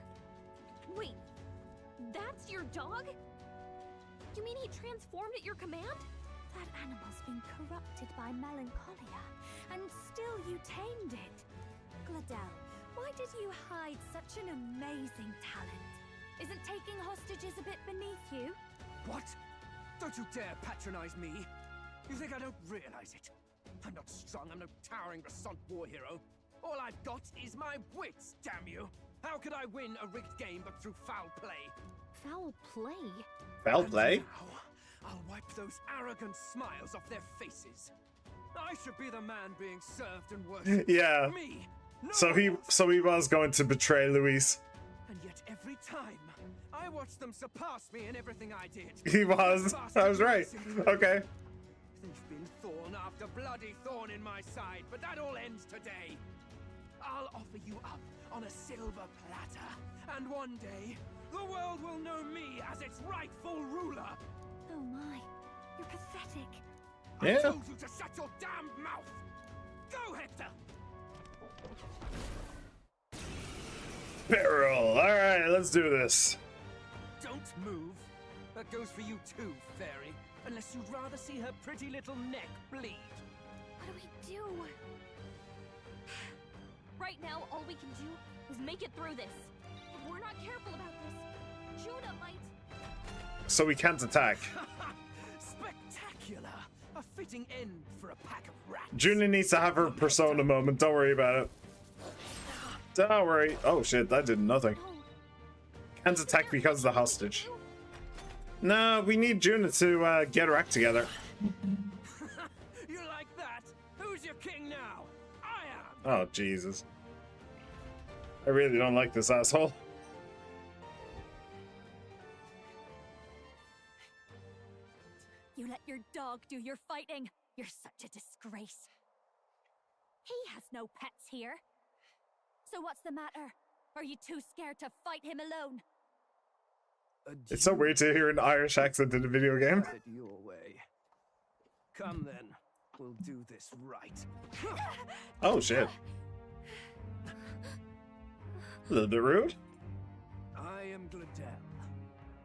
Wait, that's your dog? You mean he transformed at your command? That animal's been corrupted by melancholia, and still you tamed it. Gladel, why did you hide such an amazing talent? Isn't taking hostages a bit beneath you? What? Don't you dare patronize me! You think I don't realize it? I'm not strong, I'm no towering Resant war hero. All I've got is my wits, damn you! How could I win a rigged game but through foul play? Foul play? Foul play? Now, I'll wipe those arrogant smiles off their faces. I should be the man being served and worshipped. Yeah. Me! No So he was going to betray Luis. And yet every time, I watched them surpass me in everything I did. He was. I was right. Okay. They've been thorn after bloody thorn in my side, but that all ends today. I'll offer you up on a silver platter, and one day, the world will know me as its rightful ruler. Oh my, you're pathetic. Yeah. I told you to shut your damned mouth. Go, Hector. Peril. All right, let's do this. Don't move. That goes for you too, fairy. Unless you'd rather see her pretty little neck bleed. What do we do? Right now, all we can do is make it through this. If we're not careful about this, Judah might... So we can't attack. Spectacular! A fitting end for a pack of rats. Juna needs to have her persona moment. Don't worry about it. Don't worry. Oh shit, that did nothing. Can't attack because of the hostage. No, we need Juna to get her act together. You like that? Who's your king now? I am! Oh, Jesus. I really don't like this asshole. You let your dog do your fighting. You're such a disgrace. He has no pets here. So what's the matter? Are you too scared to fight him alone? It's so weird to hear an Irish accent in a video game. Have it your way. Come then, we'll do this right. Oh shit. A little bit rude. I am Gladel,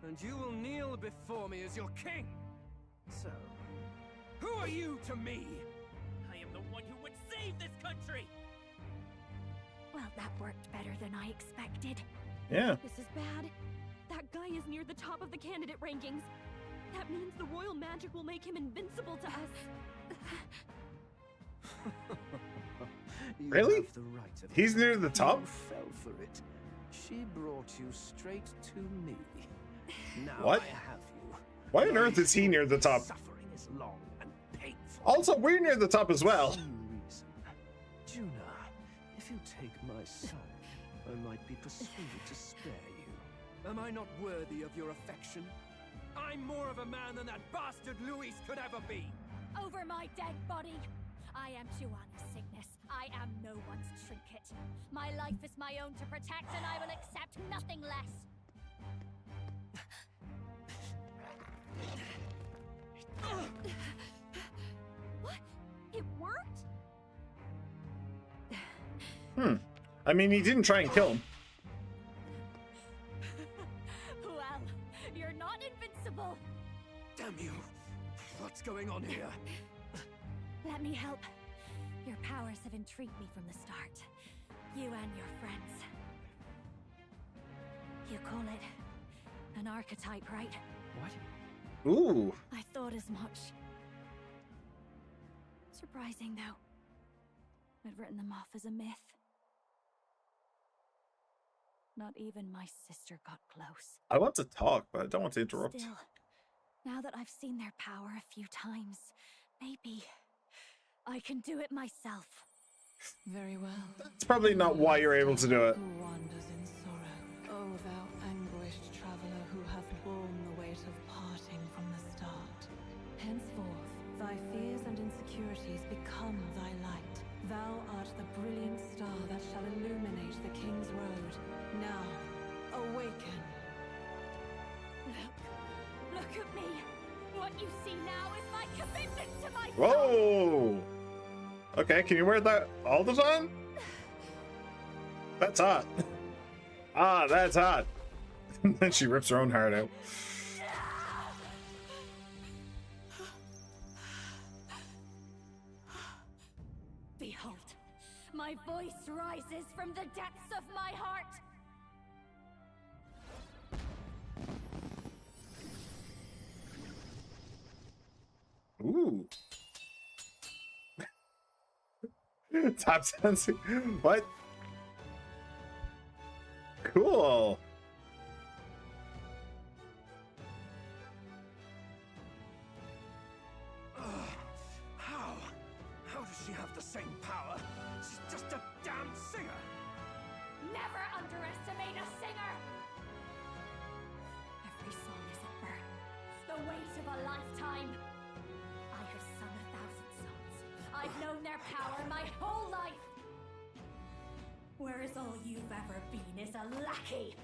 and you will kneel before me as your king. So, who are you to me? I am the one who would save this country! Well, that worked better than I expected. Yeah. This is bad. That guy is near the top of the candidate rankings. That means the royal magic will make him invincible to us. Really? The right of He's near the top? You fell for it. She brought you straight to me. Now What? I have you. Why on earth is he near the top? Suffering is long and painful. Also, we're near the top as well. For some reason. Juna, if you take my side, I might be persuaded to spare you. Am I not worthy of your affection? I'm more of a man than that bastard Luis could ever be. Over my dead body. I am Juana's sickness. I am no one's trinket. My life is my own to protect, and I will accept nothing less. What? It worked? I mean, he didn't try and kill him. Well, you're not invincible. Damn you. What's going on here? Let me help. Your powers have intrigued me from the start. You and your friends. You call it an archetype, right? What? Ooh. I thought as much. Surprising, though. I'd written them off as a myth. Not even my sister got close. I want to talk, but I don't want to interrupt. Still, now that I've seen their power a few times, maybe I can do it myself. Very well. It's probably not why you're able to do it. Who wanders in sorrow? Oh, thou anguished traveler who hath borne the weight of parting from the start. Henceforth, thy fears and insecurities become thy light. Thou art the brilliant star that shall illuminate the King's Road. Now, awaken. Look at me. What you see now is my commitment to my Whoa! Okay, can you wear that all the time? That's hot. Ah, that's hot. Then she rips her own heart out. Behold, my voice rises from the depths of my heart. Ooh. Tap dancing. What? Cool. How does she have the same power? She's just a damn singer. Never underestimate a singer. Every song is a burden, the weight of a lifetime. I have sung 1,000 songs. I've known their power my whole life. Whereas all you've ever been is a lackey.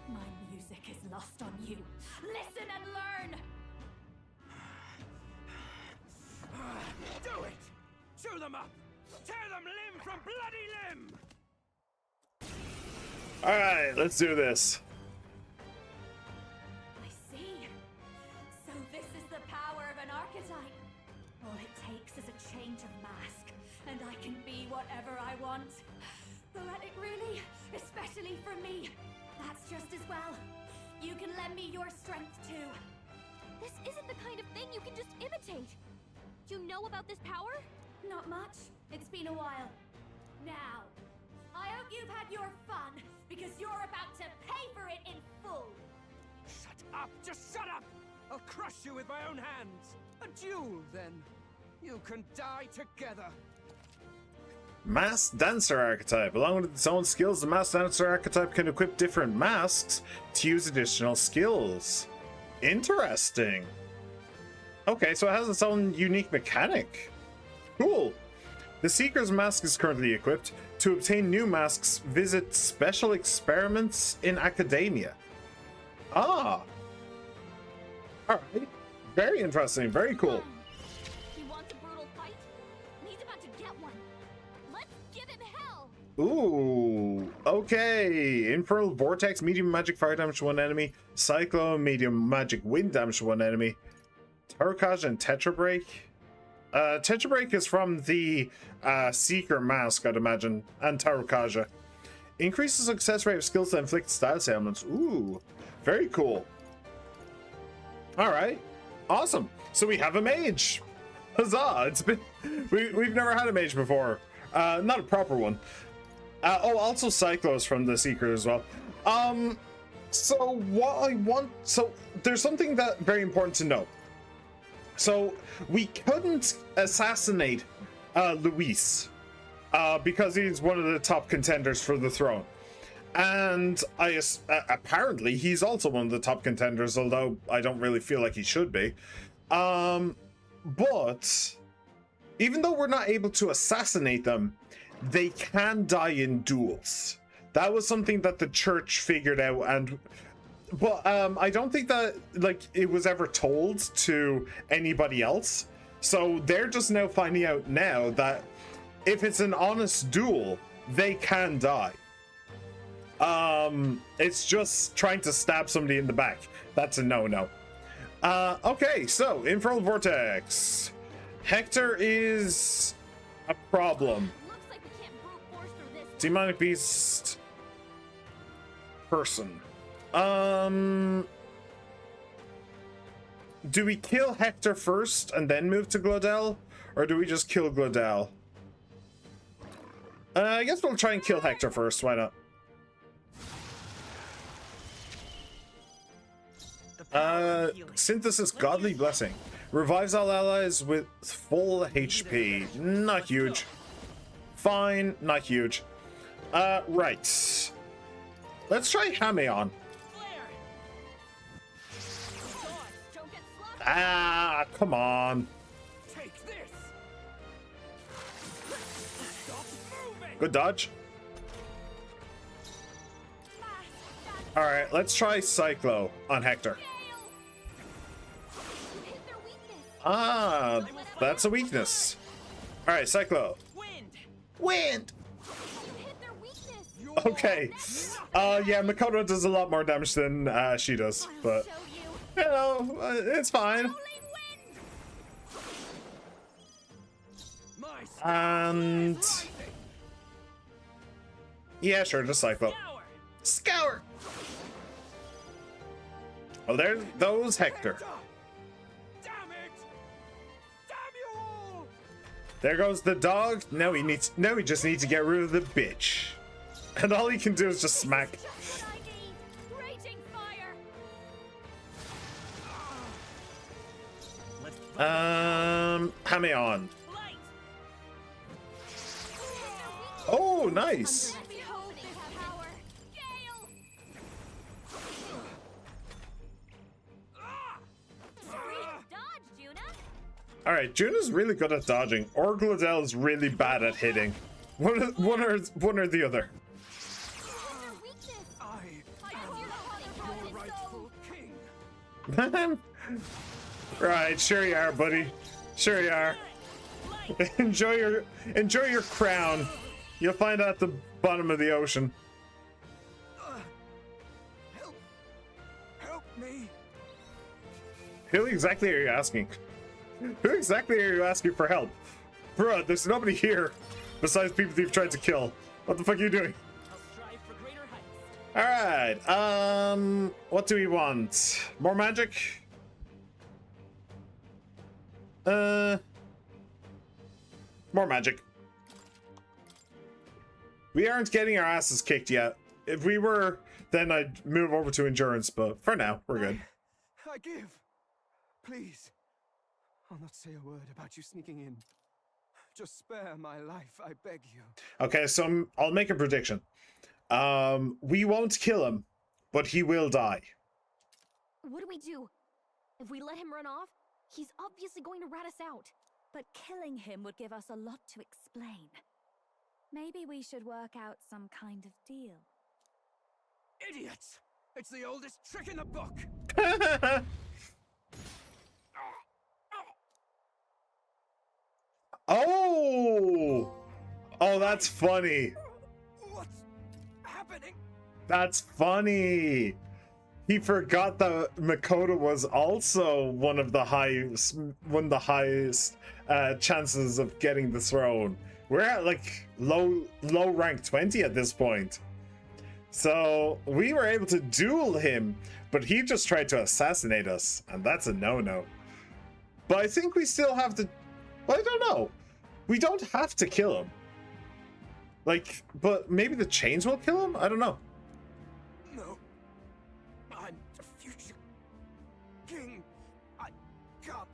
My music is lost on you. Listen and learn. Do it! Chew them up! Tear them limb from bloody limb! Alright, let's do this. I see. So this is the power of an archetype. All it takes is a change of mask, and I can be whatever I want. Poetic, really? Especially for me. That's just as well. You can lend me your strength too. This isn't the kind of thing you can just imitate. You know about this power? Not much. It's been a while. Now, I hope you've had your fun, because you're about to pay for it in full. Shut up! Just shut up! I'll crush you with my own hands. A duel, then. You can die together. Masked Dancer archetype. Along with its own skills, the Masked Dancer archetype can equip different masks to use additional skills. Interesting. Okay, so it has its own unique mechanic. Cool. The Seeker's mask is currently equipped. To obtain new masks, visit special experiments in academia. Ah. Alright. Very interesting. Very cool. He wants a brutal fight, and he's about to get one. Let's give him hell. Ooh. Okay. Infernal Vortex, medium magic fire damage to one enemy. Cyclone, medium magic wind damage to one enemy. Tarokage and Tetra Break. Tetra Break is from the Seeker mask, I'd imagine, and Tarokage. Increases success rate of skills that inflict status ailments. Ooh, very cool. All right, awesome. So we have a mage. Huzzah! It's been we've never had a mage before. Not a proper one. Oh, also Cyclos from the Seeker as well. So what I want. So there's something that very important to know. So we couldn't assassinate Luis because he's one of the top contenders for the throne, and apparently he's also one of the top contenders, although I don't really feel like he should be. But even though we're not able to assassinate them, they can die in duels. That was something that the church figured out, but I don't think that it was ever told to anybody else. So they're just now finding out now that if it's an honest duel, they can die. It's just trying to stab somebody in the back. That's a no-no. Okay, so Infernal Vortex. Hector is a problem. Looks like we can't brute force through this. Demonic Beast. Person. Do we kill Hector first and then move to Glodell? Or do we just kill Glodell? I guess we'll try and kill Hector first, why not? Synthesis Godly Blessing. Revives all allies with full HP. Not huge. Fine, not huge. Right. Let's try Hameon. Ah, come on. Take this. Stop moving. Good dodge. Alright, let's try Cyclo on Hector. Ah, that's a weakness. Alright, Cyclo. Wind! Okay. Yeah, Makoto does a lot more damage than she does, but you know, it's fine. And yeah, sure, just Cyclo. Scour. Well, there's those Hector. There goes the dog. Now he just needs to get rid of the bitch. And all he can do is just smack. Hammy on. Oh, nice. All right, Juna's really good at dodging. Or Gladell is really bad at hitting. One or the other. Right, sure you are, buddy. Sure you are. enjoy your crown. You'll find out at the bottom of the ocean. Help me. Who exactly are you asking? Who exactly are you asking for help? Bruh, there's nobody here besides people you've tried to kill. What the fuck are you doing? Alright, what do we want? More magic? More magic. We aren't getting our asses kicked yet. If we were, then I'd move over to endurance, but for now, we're good. I give. Please. I'll not say a word about you sneaking in. Just spare my life, I beg you. Okay, so I'll make a prediction. We won't kill him, but he will die. What do we do? If we let him run off, he's obviously going to rat us out. But killing him would give us a lot to explain. Maybe we should work out some kind of deal. Idiots! It's the oldest trick in the book! Oh! Oh, that's funny. What's happening? That's funny. He forgot that Makoto was also one of the highest chances of getting the throne. We're at like low rank 20 at this point. So we were able to duel him, but he just tried to assassinate us, and that's a no-no. But I think we still have to, well, I don't know. We don't have to kill him. Like, but maybe the chains will kill him? I don't know. No. I'm the future king. I can't.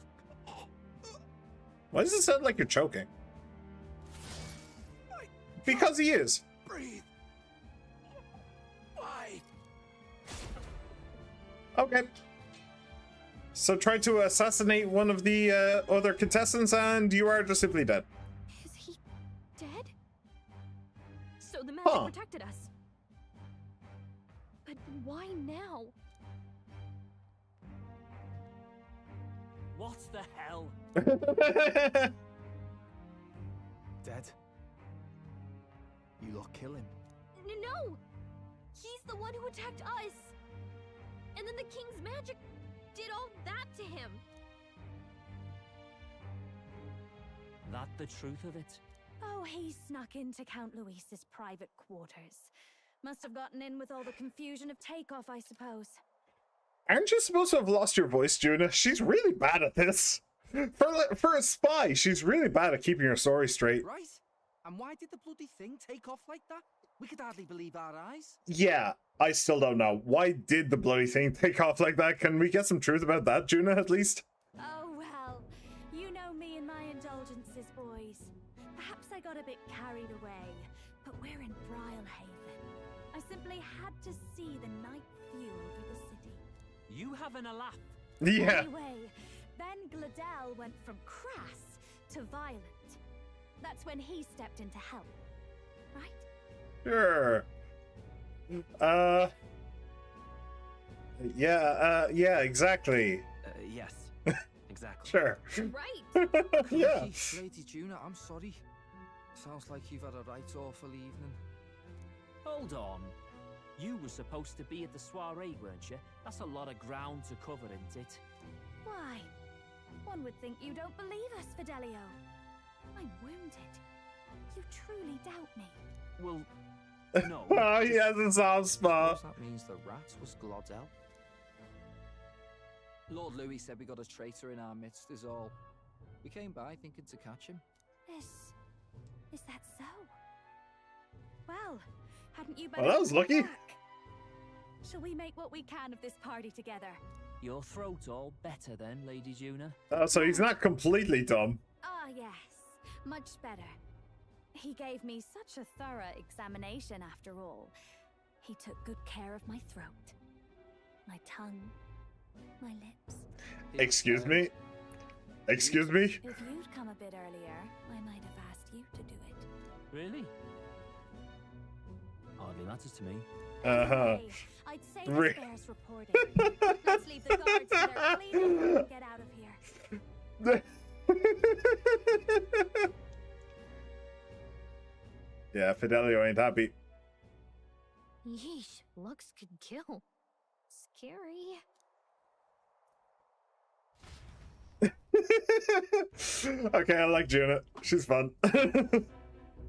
Why does it sound like you're choking? Because he is. Breathe. Why? Okay. So try to assassinate one of the other contestants and you are just simply dead. Is he dead? So the magic protected us. But why now? What the hell? Dead? You lot kill him. No! He's the one who attacked us! And then the king's magic did all that to him! That the truth of it? Oh, he snuck into Count Luis's private quarters. Must have gotten in with all the confusion of takeoff, I suppose. Aren't you supposed to have lost your voice, Juna? She's really bad at this. For a spy, she's really bad at keeping her story straight. Right? And why did the bloody thing take off like that? We could hardly believe our eyes. Yeah, I still don't know. Why did the bloody thing take off like that? Can we get some truth about that, Juna, at least? Oh, well. You know me and my indulgences, boys. Perhaps I got a bit carried away, but we're in Brilehaven. I simply had to see the night view over the city. You having a laugh? Yeah. Anyway, then Gladell went from crass to violent. That's when he stepped in to help, right? Sure. Yeah, exactly. Yes, exactly. Sure. Right. Yeah. Lady Juna, I'm sorry. Sounds like you've had a right awful evening. hold on. You were supposed to be at the soiree, weren't you? That's a lot of ground to cover, isn't it? Why? One would think you don't believe us, Fidelio. I'm wounded. You truly doubt me. Well, no. Oh, he has a soft spot. That means the rat was Glodell. Lord Louis said we got a traitor in our midst is all. We came by thinking to catch him. Is that so? Well, hadn't you better... Well, that was lucky. back? Shall we make what we can of this party together? Your throat all better then, Lady Juna? Oh, so he's not completely dumb. Ah, yes. Much better. He gave me such a thorough examination after all. He took good care of my throat, my tongue, my lips. Excuse me? Excuse me? If you'd come a bit earlier, I might have asked you to do it. Really? Hardly matters to me. Uh-huh. Hey, I'd say this bears reporting. Let's leave the guards to their cleaning and get out of here. Yeah, Fidelio ain't happy. Yeesh, looks could kill. Scary. Okay, I like Juna. She's fun.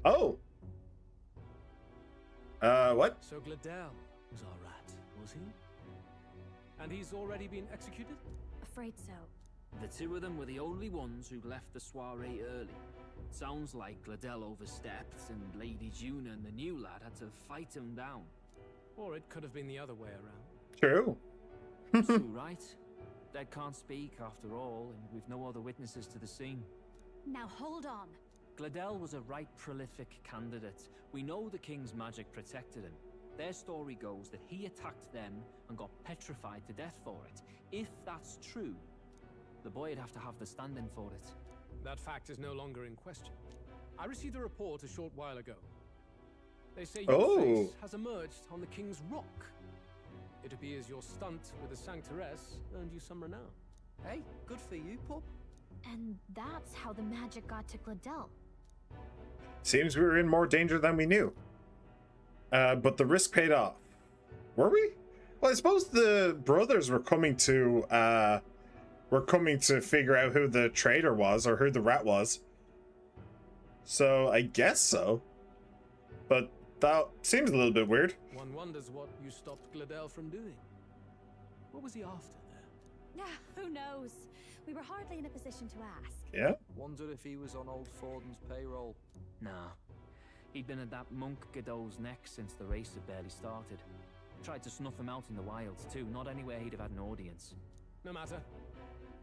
Oh. What? So Gladel was our rat, was he? And he's already been executed? Afraid so. The two of them were the only ones who left the soiree early. Sounds like Gladel overstepped, and Lady Juna and the new lad had to fight him down. Or it could have been the other way around. True. So right. Dead can't speak after all, and we've no other witnesses to the scene. Now hold on. Gladel was a right prolific candidate. We know the king's magic protected him. Their story goes that he attacked them and got petrified to death for it. If that's true, the boy'd have to have the stand-in for it. That fact is no longer in question. I received a report a short while ago. They say your face has emerged on the king's rock. It appears your stunt with the Sanctoress earned you some renown. Hey, good for you, pup. And that's how the magic got to Gladel. Seems we were in more danger than we knew. But the risk paid off. Were we? Well, I suppose the brothers were coming to figure out who the traitor was or who the rat was. So I guess so. But that seems a little bit weird. One wonders what you stopped Gladel from doing. What was he after there? Who knows? We were hardly in a position to ask. Yeah? Wonder if he was on old Forden's payroll. Nah. He'd been at that monk Godot's neck since the race had barely started. Tried to snuff him out in the wilds too, not anywhere he'd have had an audience. No matter.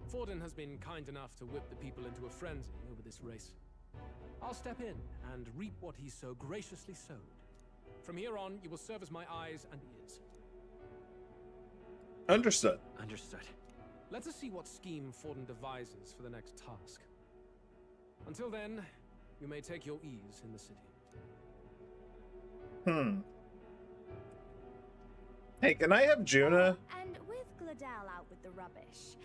Forden has been kind enough to whip the people into a frenzy over this race. I'll step in and reap what he so graciously sowed. From here on, you will serve as my eyes and ears. Understood. Understood. Let us see what scheme Forden devises for the next task. Until then, you may take your ease in the city. Hey, can I have Juna? And with Gladel out with the rubbish,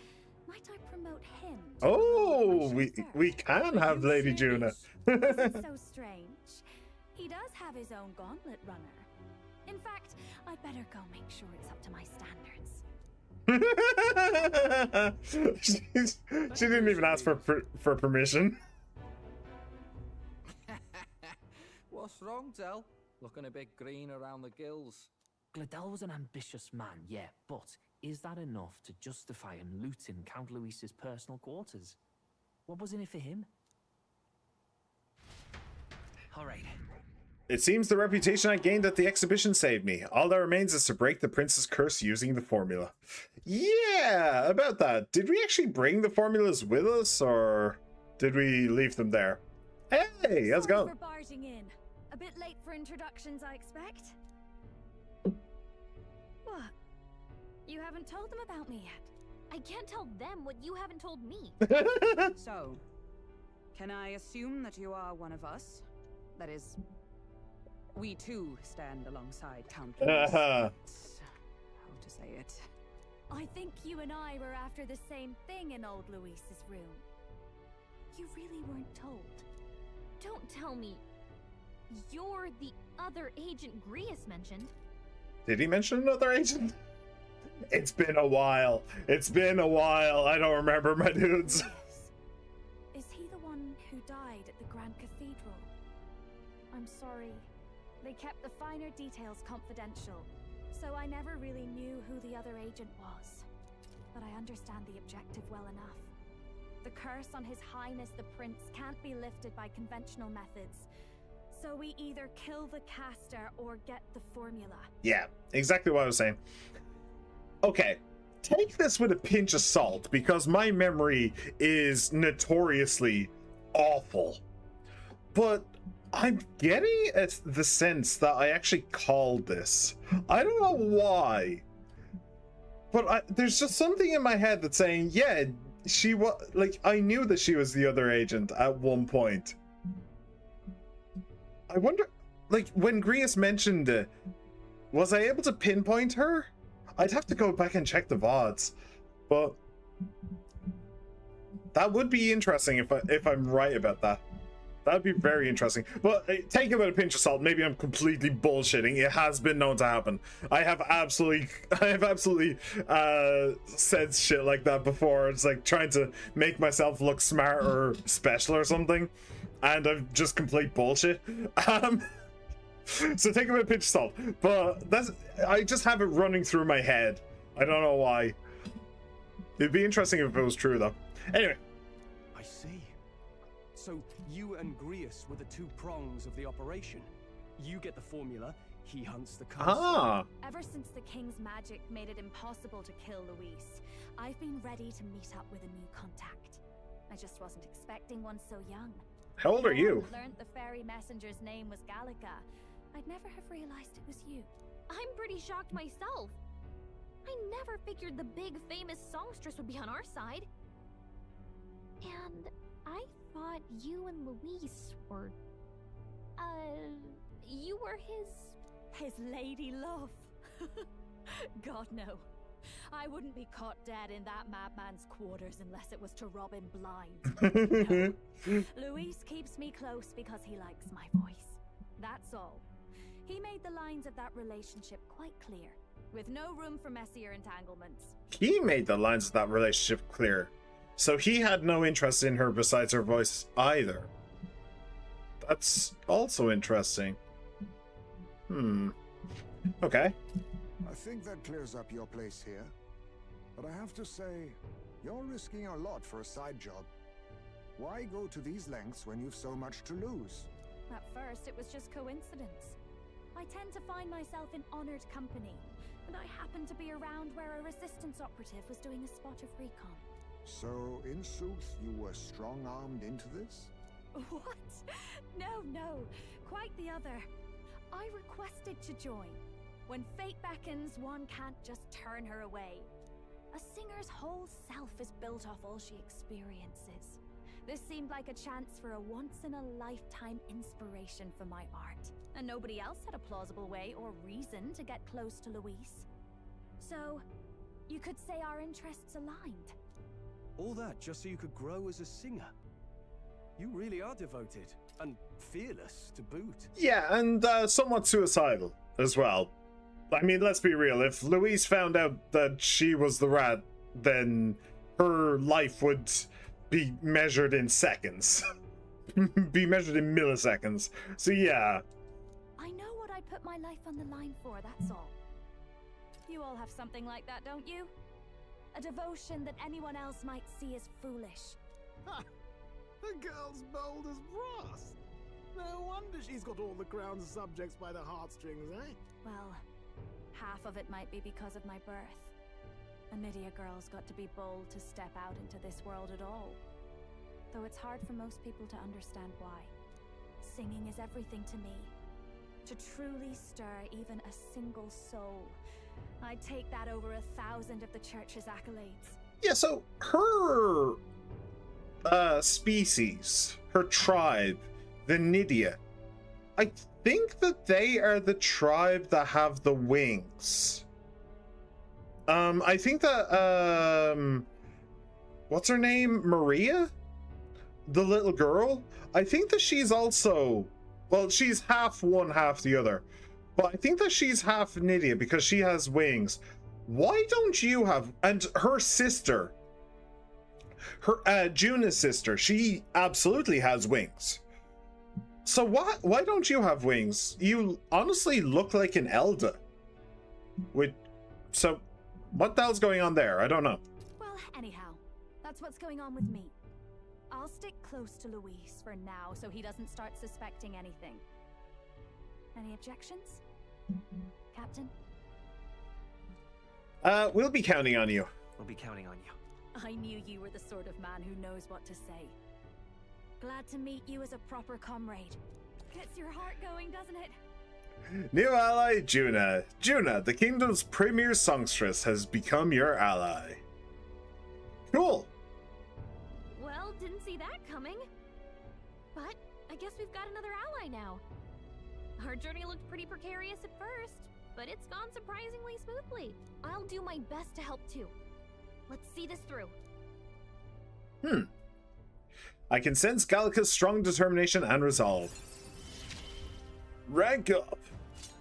might I promote him? Oh, we can have Lady Juna. Isn't so strange? He does have his own gauntlet runner. In fact, I'd better go make sure it's up to my standards. She didn't even ask for permission. What's wrong, Del? Looking a bit green around the gills. Gladel was an ambitious man, yeah, but is that enough to justify him looting Count Luis's personal quarters? What was in it for him? All right. It seems the reputation I gained at the exhibition saved me. All that remains is to break the prince's curse using the formula. Yeah, about that. Did we actually bring the formulas with us, or did we leave them there? Hey, how's it going? For barging in. A bit late for introductions, I expect. What? You haven't told them about me yet. I can't tell them what you haven't told me. So, can I assume that you are one of us? That is, we too stand alongside Count Louis. How to say it? I think you and I were after the same thing in old Luis's room. You really weren't told. Don't tell me you're the other agent Grius mentioned. Did he mention another agent? It's been a while. It's been a while. I don't remember, my dudes. Is he the one who died at the Grand Cathedral? I'm sorry. They kept the finer details confidential, so I never really knew who the other agent was. But I understand the objective well enough. The curse on His Highness the Prince can't be lifted by conventional methods. So we either kill the caster or get the formula. Yeah, exactly what I was saying. Okay, take this with a pinch of salt, because my memory is notoriously awful. But I'm getting the sense that I actually called this. I don't know why. But there's just something in my head that's saying, yeah, she was, like, I knew that she was the other agent at one point. I wonder, like, when Grius mentioned it, was I able to pinpoint her? I'd have to go back and check the VODs, but that would be interesting if I'm right about that. That'd be very interesting. But take it with a pinch of salt. Maybe I'm completely bullshitting. It has been known to happen. I have absolutely said shit like that before. It's like trying to make myself look smart or special or something, and I'm just complete bullshit. So take it with a pinch of salt. But I just have it running through my head. I don't know why. It'd be interesting if it was true though. Anyway. I see. So you and Grius were the two prongs of the operation. You get the formula, he hunts the curse. Ah. Ever since the King's magic made it impossible to kill Luis, I've been ready to meet up with a new contact. I just wasn't expecting one so young. How old are you? I learned the fairy messenger's name was Gallica. I'd never have realized it was you. I'm pretty shocked myself. I never figured the big famous songstress would be on our side. And I thought you and Luis were... you were his lady love. God, no. I wouldn't be caught dead in that madman's quarters unless it was to rob him blind. No. Luis keeps me close because he likes my voice. That's all. He made the lines of that relationship quite clear, with no room for messier entanglements. He made the lines of that relationship clear. So he had no interest in her besides her voice either. That's also interesting. Okay. I think that clears up your place here. But I have to say, you're risking a lot for a side job. Why go to these lengths when you've so much to lose? At first, it was just coincidence. I tend to find myself in honored company, and I happened to be around where a resistance operative was doing a spot of recon. So, in sooth, you were strong-armed into this? What? No. Quite the other. I requested to join. When fate beckons, one can't just turn her away. A singer's whole self is built off all she experiences. This seemed like a chance for a once-in-a-lifetime inspiration for my art. And nobody else had a plausible way or reason to get close to Luis. So, you could say our interests aligned. All that just so you could grow as a singer. You really are devoted, and fearless to boot. Yeah, and somewhat suicidal as well. I mean, let's be real. If Luis found out that she was the rat, then her life would be measured in seconds. Be measured in milliseconds. So yeah. I know what I put my life on the line for, that's all. You all have something like that, don't you? A devotion that anyone else might see as foolish. Ha! The girl's bold as brass. No wonder she's got all the crown's subjects by the heartstrings, eh? Well, half of it might be because of my birth. A Midia girl's got to be bold to step out into this world at all. Though it's hard for most people to understand why. Singing is everything to me. To truly stir even a single soul, I'd take that over 1,000 of the church's accolades. Yeah, so her species, her tribe, the Nydia, I think that they are the tribe that have the wings. I think that what's her name? Maria? The little girl? I think that she's also Well, she's half one, half the other. But I think that she's half an idiot because she has wings. Why don't you have... And her sister, her Juna's sister, she absolutely has wings. So why don't you have wings? You honestly look like an Elda. So what the hell's going on there? I don't know. Well, anyhow, that's what's going on with me. I'll stick close to Luis for now so he doesn't start suspecting anything. Any objections, Captain? We'll be counting on you. We'll be counting on you. I knew you were the sort of man who knows what to say. Glad to meet you as a proper comrade. Gets your heart going, doesn't it? New ally, Juna. Juna, the kingdom's premier songstress, has become your ally. Cool. Well, didn't see that coming. But I guess we've got another ally now. Our journey looked pretty precarious at first, but it's gone surprisingly smoothly. I'll do my best to help too. Let's see this through. I can sense Gallica's strong determination and resolve. Rank up.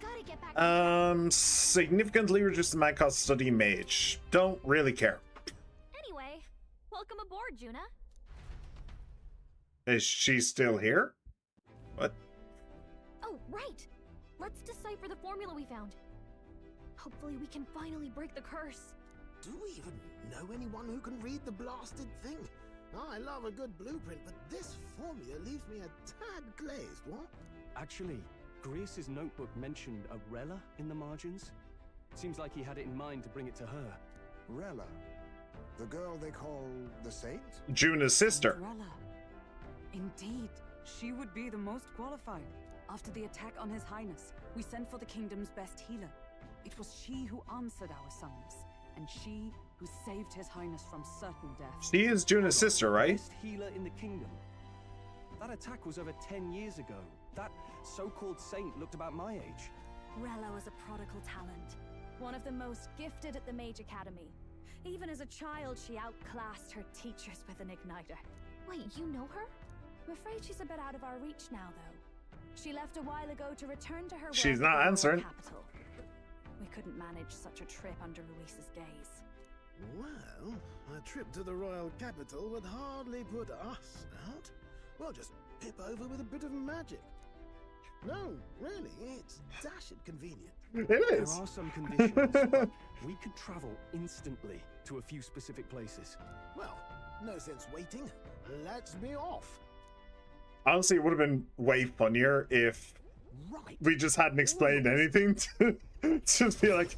Gotta get back. Significantly reduce the mag cost study mage. Don't really care. Anyway, welcome aboard, Juna. Is she still here? What? Oh, right. Let's decipher the formula we found. Hopefully we can finally break the curse. Do we even know anyone who can read the blasted thing? I love a good blueprint, but this formula leaves me a tad glazed, what? Actually, Grace's notebook mentioned a Rella in the margins. Seems like he had it in mind to bring it to her. Rella? The girl they call the Saint? Juna's sister. Rella. Indeed, she would be the most qualified. After the attack on His Highness, we sent for the kingdom's best healer. It was she who answered our summons, and she who saved His Highness from certain death. She is Juna's sister, right? Best healer in the kingdom. That attack was over 10 years ago. That so-called saint looked about my age. Rella was a prodigal talent, one of the most gifted at the Mage Academy. Even as a child, she outclassed her teachers with an igniter. Wait, you know her? I'm afraid she's a bit out of our reach now, though. She left a while ago to return to her She's work not at the answering. Royal Capital. We couldn't manage such a trip under Luis's gaze. Well, a trip to the royal capital would hardly put us out. We'll just pip over with a bit of magic. No, really, it's dashed convenient. It is. There are some conditions, but we could travel instantly to a few specific places. Well, no sense waiting. Let's be off. Honestly, it would have been way funnier if we just hadn't explained anything to just be like,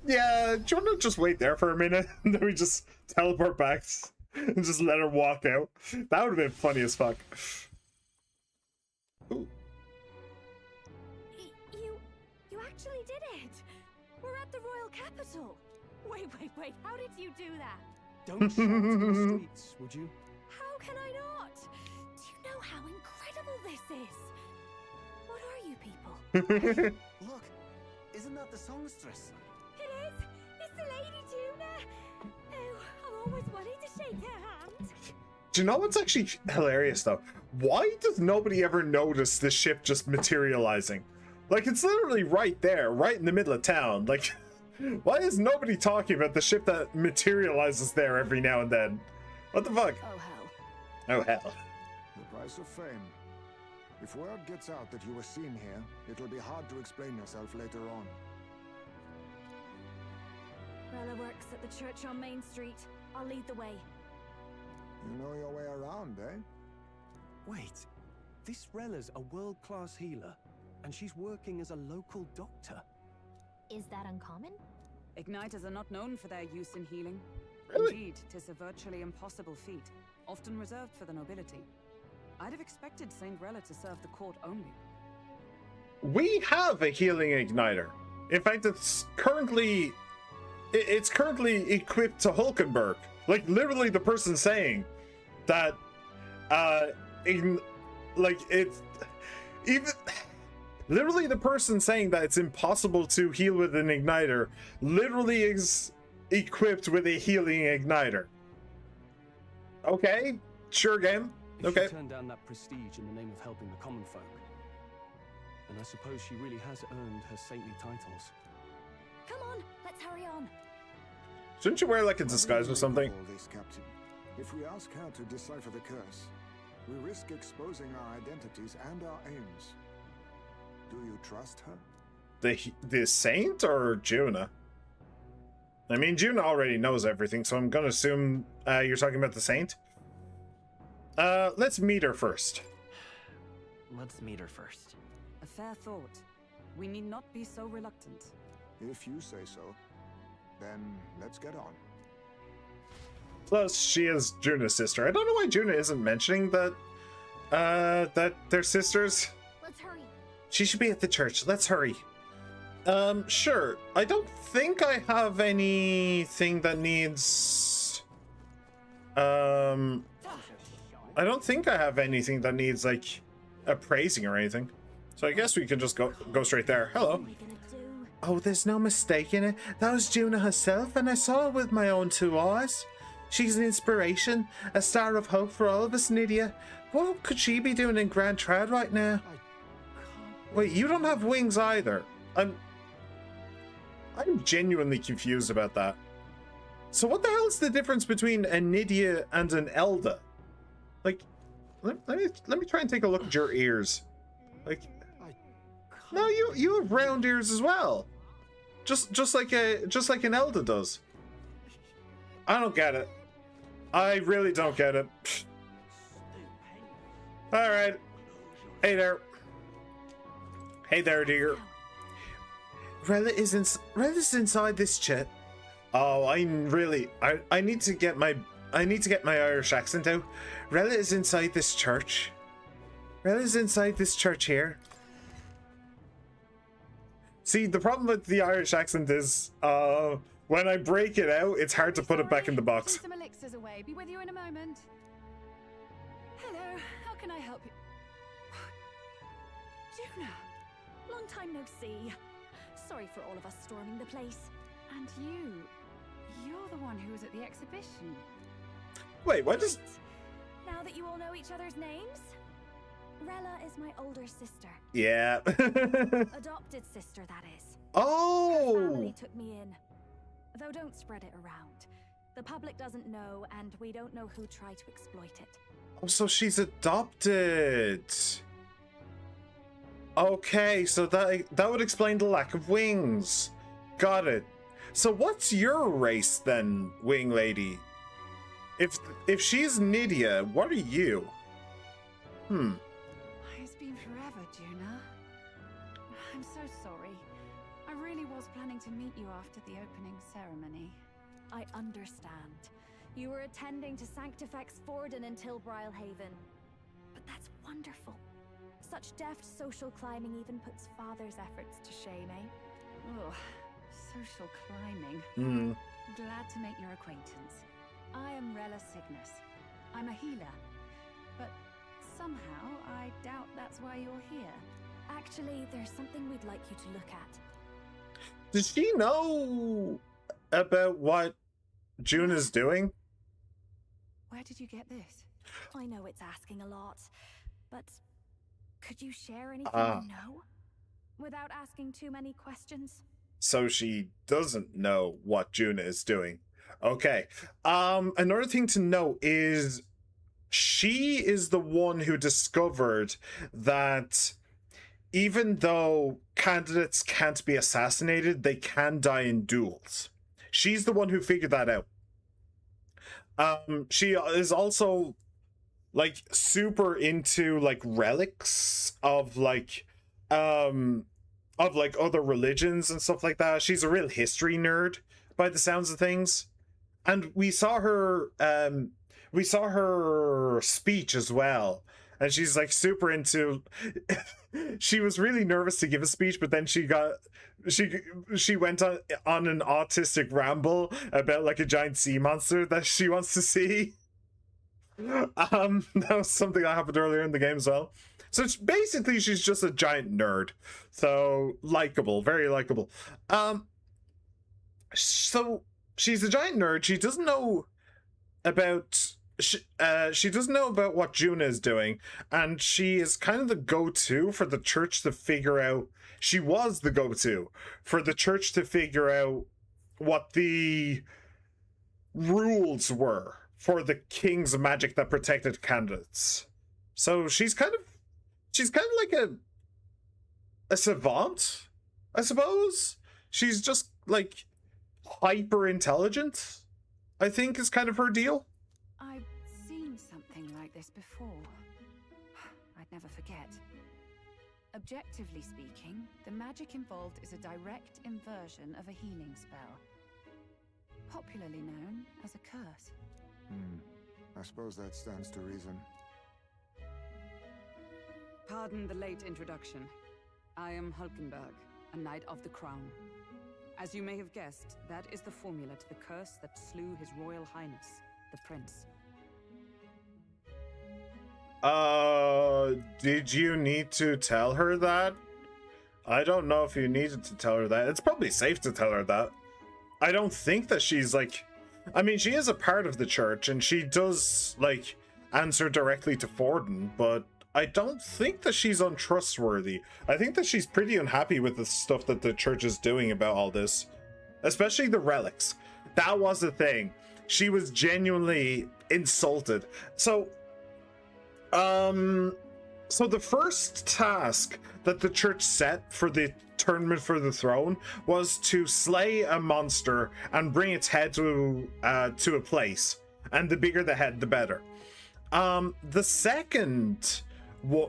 yeah, do you want to just wait there for a minute? And then we just teleport back and just let her walk out. That would have been funny as fuck. Ooh. You actually did it! We're at the royal capital! Wait, how did you do that? Don't shout in the streets, would you? How can I not? Do you know how incredible this is? What are you people? Look, isn't that the songstress? It is! It's the Lady Juna! Oh, I've always wanted to shake her hand. Do you know what's actually hilarious though? Why does nobody ever notice this ship just materializing? Like, it's literally right there, right in the middle of town. Like, why is nobody talking about the ship that materializes there every now and then? What the fuck? Oh, hell. Oh, hell. The price of fame. If word gets out that you were seen here, it'll be hard to explain yourself later on. Rella works at the church on Main Street. I'll lead the way. You know your way around, eh? Wait, this Rella's a world-class healer, and she's working as a local doctor. Is that uncommon? Igniters are not known for their use in healing. Really? Indeed, 'tis a virtually impossible feat, often reserved for the nobility. I'd have expected Saint Rella to serve the court only. We have a healing igniter. In fact, it's currently equipped to Hulkenberg. Like, literally the person saying that literally the person saying that it's impossible to heal with an igniter literally is equipped with a healing igniter. Okay, sure game. If Okay. she turned down that prestige in the name of helping the common folk, and I suppose she really has earned her saintly titles. Come on, let's hurry on. Shouldn't you wear like a disguise or something? All this, Captain. If we ask her to decipher the curse, we risk exposing our identities and our aims. Do you trust her? The saint or Juna? I mean, Juna already knows everything, so I'm gonna assume you're talking about the saint. Let's meet her first. Let's meet her first. A fair thought. We need not be so reluctant. If you say so, then let's get on. Plus, she is Juna's sister. I don't know why Juna isn't mentioning that that they're sisters. Let's hurry. She should be at the church. Let's hurry. Sure. I don't think I have anything that needs I don't think I have anything that needs like appraising or anything. So I guess we can just go straight there. Hello. Oh, there's no mistaking it. That was Juna herself, and I saw it with my own 2 eyes. She's an inspiration, a star of hope for all of us, Nydia. What could she be doing in Grand Trad right now? Wait, you don't have wings either. I'm genuinely confused about that. So what the hell is the difference between a Nydia and an Elda? Like, let me try and take a look at your ears. Like, no, you have round ears as well. Just like an Elda does. I don't get it. I really don't get it. All right. Hey there. Hey there, dear. Rella's inside this chit. Oh, I need to get my Irish accent out. Rella is inside this church. Rella's inside this church here. See, the problem with the Irish accent is, when I break it out, it's hard to put it back in the box. Some elixirs away. Be with you in a moment. Hello, how can I help you? Juna, long time no see. Sorry for all of us storming the place. And you're the one who was at the exhibition. Wait, what does... Now that you all know each other's names? Rella is my older sister. Yeah. Adopted sister, that is. Oh! Her family took me in. Though don't spread it around. The public doesn't know, and we don't know who tried to exploit it. Oh, so she's adopted. Okay, so that would explain the lack of wings. Got it. So what's your race then, wing lady? If she's Nydia, what are you? It's been forever, Juna. I'm so sorry. I really was planning to meet you after the opening ceremony. I understand. You were attending to Sanctifex Forden until Brylehaven. But that's wonderful. Such deft social climbing even puts Father's efforts to shame, eh? Oh, social climbing. Glad to make your acquaintance. I am Rella Cygnus. I'm a healer. But somehow, I doubt that's why you're here. Actually, there's something we'd like you to look at. Does she know about what Juna's doing? Where did you get this? I know it's asking a lot, but could you share anything you know? Without asking too many questions? So she doesn't know what Juna is doing. Okay. Another thing to note is she is the one who discovered that even though candidates can't be assassinated, they can die in duels. She's the one who figured that out. She is also like super into like relics of like other religions and stuff like that. She's a real history nerd by the sounds of things. And we saw her speech as well. And she's like super into she was really nervous to give a speech, but then she went on an autistic ramble about like a giant sea monster that she wants to see. That was something that happened earlier in the game as well. So basically she's just a giant nerd. So likable, very likable. So she's a giant nerd. She doesn't know about she doesn't know about what Juna is doing, and she is kind of the go-to for the church to figure out. She was the go-to for the church to figure out what the rules were for the king's magic that protected candidates. So she's kind of like a savant, I suppose. She's just like hyper intelligent, I think, is kind of her deal. I've seen something like this before. I'd never forget. Objectively speaking, the magic involved is a direct inversion of a healing spell, popularly known as a curse. I suppose that stands to reason. Pardon the late introduction. I am Hulkenberg, a Knight of the Crown. As you may have guessed, that is the formula to the curse that slew His Royal Highness, the Prince. Did you need to tell her that? I don't know if you needed to tell her that. It's probably safe to tell her that. I don't think that she's like... I mean, she is a part of the church, and she does, like, answer directly to Forden, but I don't think that she's untrustworthy. I think that she's pretty unhappy with the stuff that the church is doing about all this. Especially the relics. That was the thing. She was genuinely insulted. So the first task that the church set for the tournament for the throne was to slay a monster and bring its head to a place. And the bigger the head, the better. The second...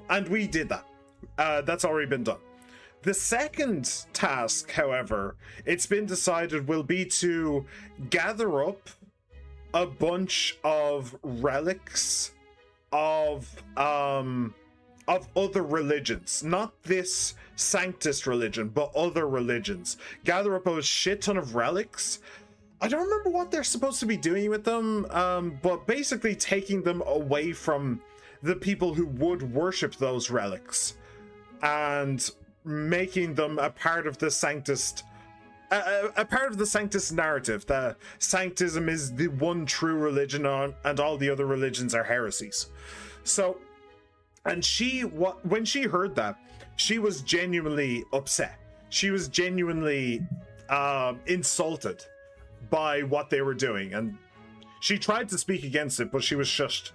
and we did that. That's already been done. The second task, however, it's been decided will be to gather up a bunch of relics of other religions, not this Sanctus religion, but other religions. Gather up a shit ton of relics. I don't remember what they're supposed to be doing with them, but basically taking them away from the people who would worship those relics and making them a part of the Sanctus, a part of the Sanctus narrative, that Sanctism is the one true religion and all the other religions are heresies. So, and when she heard that, she was genuinely upset. She was genuinely insulted by what they were doing, and she tried to speak against it, but she was shushed.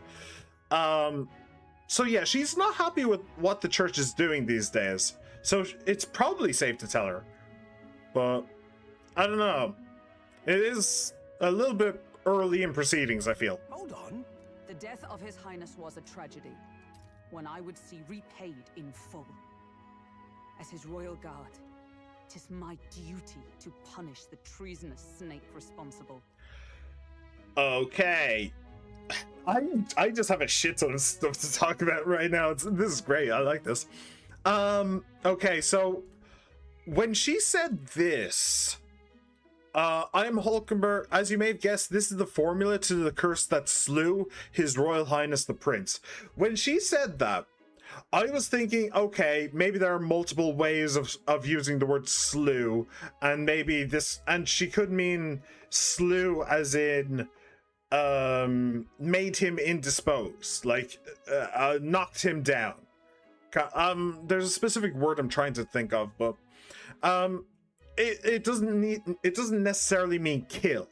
So yeah, she's not happy with what the church is doing these days. So it's probably safe to tell her. But I don't know. It is a little bit early in proceedings, I feel. Hold on. The death of His Highness was a tragedy, one I would see repaid in full. As His Royal Guard, 'tis my duty to punish the treasonous snake responsible. Okay. I just have a shit ton of stuff to talk about right now. This is great. I like this. Okay, so when she said this, I'm Hulkenberg. As you may have guessed, this is the formula to the curse that slew His Royal Highness the Prince. When she said that, I was thinking, okay, maybe there are multiple ways of using the word slew, and maybe this, and she could mean slew as in made him indisposed, like knocked him down. There's a specific word I'm trying to think of, but it doesn't necessarily mean kill.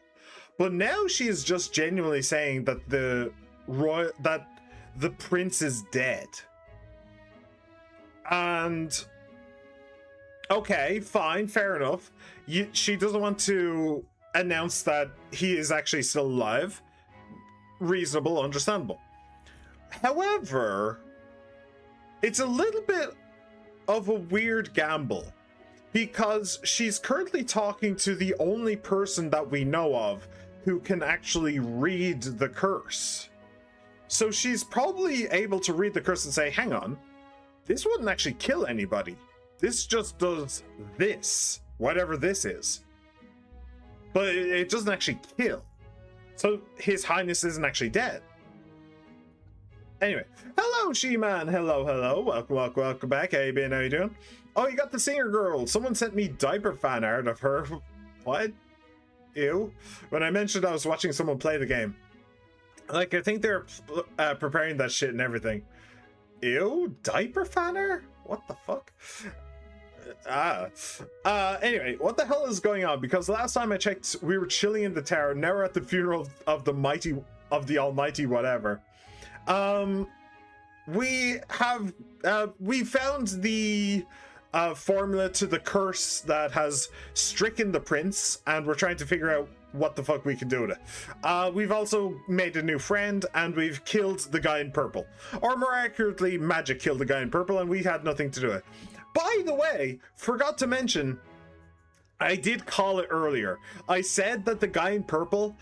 But now she is just genuinely saying that the prince is dead. And okay, fine, fair enough. She doesn't want to announce that he is actually still alive. Reasonable, understandable. However, it's a little bit of a weird gamble, because she's currently talking to the only person that we know of who can actually read the curse. So she's probably able to read the curse and say, hang on, this wouldn't actually kill anybody. This just does this, whatever this is. But it doesn't actually kill. So His Highness isn't actually dead. Anyway, hello, She-Man. Hello. Welcome back. How you been? How you doing? Oh, you got the singer girl. Someone sent me diaper fan art of her. What? Ew. When I mentioned I was watching someone play the game. Like, I think they're preparing that shit and everything. Ew, diaper fanner? What the fuck? Anyway, what the hell is going on? Because last time I checked, we were chilling in the tower. Now we're at the funeral of the almighty whatever. We found the formula to the curse that has stricken the prince, and we're trying to figure out what the fuck we can do with it. We've also made a new friend, and we've killed the guy in purple. Or more accurately, magic killed the guy in purple, and we had nothing to do with it. By the way, forgot to mention, I did call it earlier. I said that the guy in purple,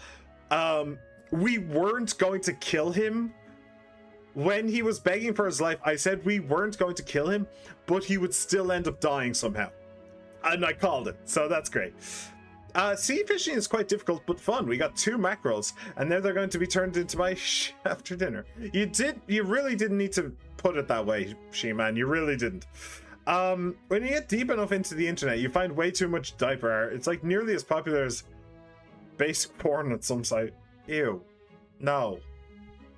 we weren't going to kill him. When he was begging for his life, I said we weren't going to kill him, but he would still end up dying somehow. And I called it, so that's great. Sea fishing is quite difficult but fun. We got 2 mackerels, and now they're going to be turned into my after dinner. You really didn't need to put it that way, She-Man. You really didn't. When you get deep enough into the internet, you find way too much diaper art. It's like nearly as popular as basic porn at some site. Ew. No.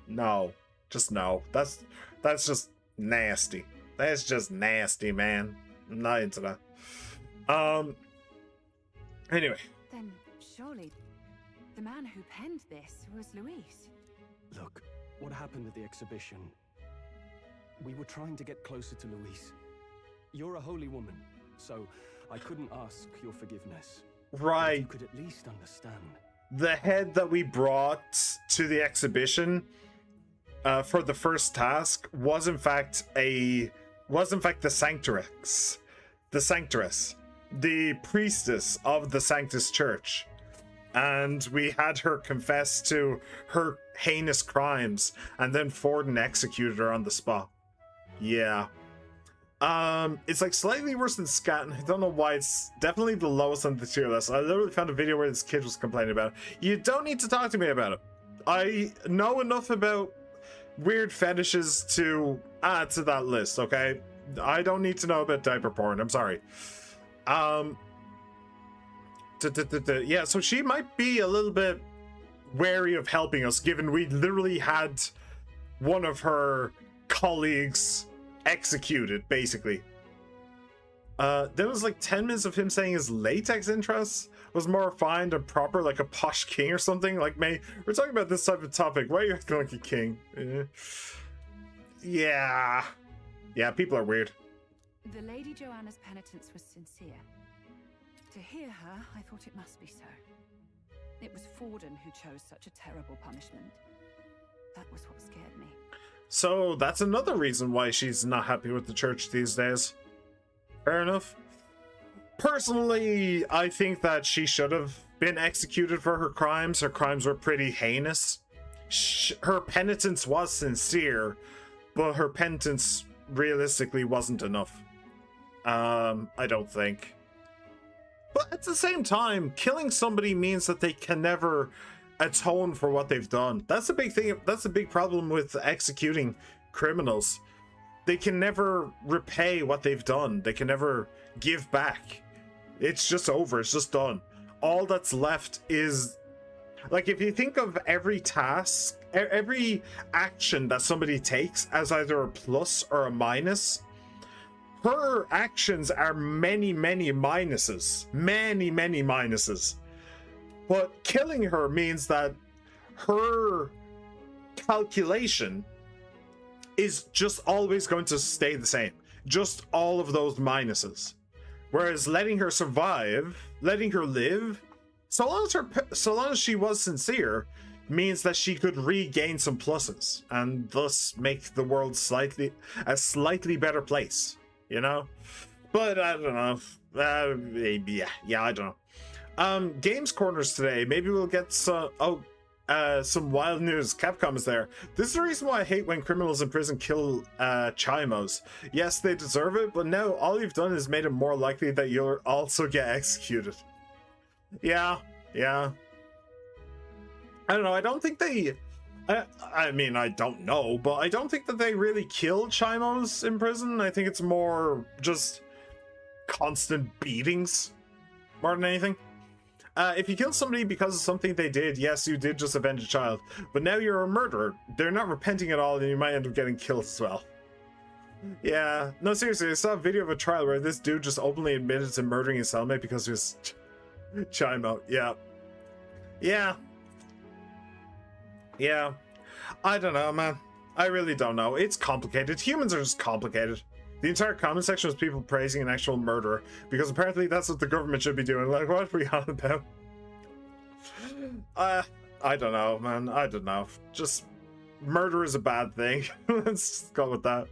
No. Just no. That's just nasty. That's just nasty, man. I'm not into that. Anyway. Then surely the man who penned this was Luis. Look, what happened at the exhibition? We were trying to get closer to Luis. You're a holy woman, so I couldn't ask your forgiveness. Right. You could at least understand. The head that we brought to the exhibition for the first task was in fact the Sanctress. The Sanctress. The priestess of the Sanctus Church. And we had her confess to her heinous crimes, and then Forden executed her on the spot. Yeah. It's like slightly worse than Scatton. I don't know why. It's definitely the lowest on the tier list. I literally found a video where this kid was complaining about it. You don't need to talk to me about it. I know enough about weird fetishes to add to that list, okay? I don't need to know about diaper porn. I'm sorry. Yeah, so she might be a little bit wary of helping us, given we literally had one of her colleagues executed, basically. There was like 10 minutes of him saying his latex interests was more refined and proper, like a posh king or something. Like, May, we're talking about this type of topic. Why are you acting like a king? Yeah, people are weird. The Lady Joanna's penitence was sincere. To hear her, I thought it must be so. It was Forden who chose such a terrible punishment. That was what scared me. So that's another reason why she's not happy with the church these days. Fair enough. Personally, I think that she should have been executed for her crimes. Her crimes were pretty heinous. Her penitence was sincere, but her penitence realistically wasn't enough. I don't think. But at the same time, killing somebody means that they can never atone for what they've done. That's a big thing. That's a big problem with executing criminals. They can never repay what they've done. They can never give back. It's just over. It's just done. All that's left is, like, if you think of every task, every action that somebody takes as either a plus or a minus, her actions are many, many minuses. Many, many minuses. But killing her means that her calculation is just always going to stay the same. Just all of those minuses. Whereas letting her survive, letting her live, so long as she was sincere, means that she could regain some pluses and thus make the world a slightly better place, you know? But I don't know. Yeah, I don't know. Games corners today. Maybe we'll get some wild news. Capcom is there. This is the reason why I hate when criminals in prison kill Chimos. Yes, they deserve it, but now all you've done is made it more likely that you'll also get executed. Yeah. I don't know. I don't think they... I mean, I don't know, but I don't think that they really kill Chimos in prison. I think it's more just constant beatings more than anything. If you kill somebody because of something they did, yes, you did just avenge a child. But now you're a murderer. They're not repenting at all, and you might end up getting killed as well. Yeah. No, seriously, I saw a video of a trial where this dude just openly admitted to murdering his cellmate because he was chime out. Yeah. Yeah. Yeah. I don't know, man. I really don't know. It's complicated. Humans are just complicated. The entire comment section was people praising an actual murderer because apparently that's what the government should be doing. Like, what are we on about? I don't know, man. I don't know. Just murder is a bad thing. Let's go with that.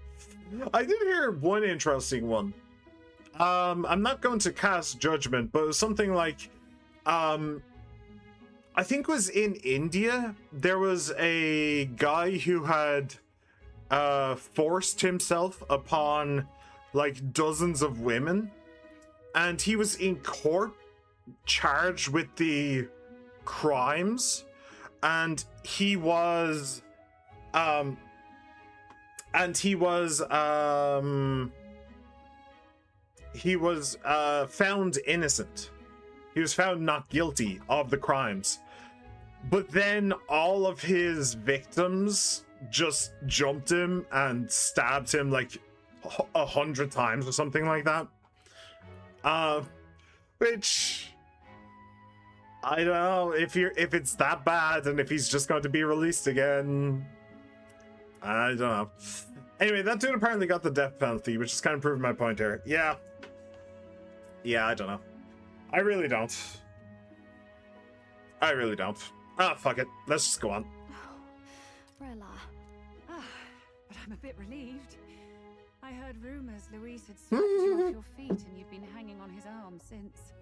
I did hear one interesting one. I'm not going to cast judgment, but it was something like, I think it was in India. There was a guy who had forced himself upon like dozens of women, and he was in court charged with the crimes, and he was found innocent. He was found not guilty of the crimes, but then all of his victims just jumped him and stabbed him like 100 times or something like that. Which I don't know if it's that bad and if he's just going to be released again. I don't know. Anyway, that dude apparently got the death penalty, which is kind of proving my point here. Yeah, I don't know. I really don't. Ah, fuck it. Let's just go on. Rella. Ah, but I'm a bit relieved. I heard rumors Luis had swept you off your feet and you've been hanging on his arm since.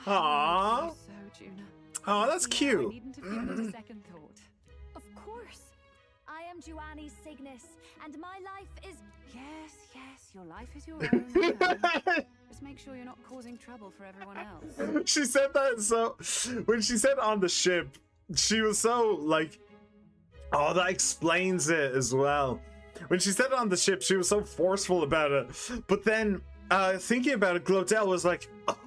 Aww. So, Juna. Oh, that's cute. I needn't have given it a second thought. Of course. I am Juani's Cygnus, and my life is... Yes, your life is your own. Just make sure you're not causing trouble for everyone else. She said that so... When she said on the ship, she was so, like... Oh, that explains it as well. When she said it on the ship, she was so forceful about it. But then, thinking about it, Glodell was like... Oh.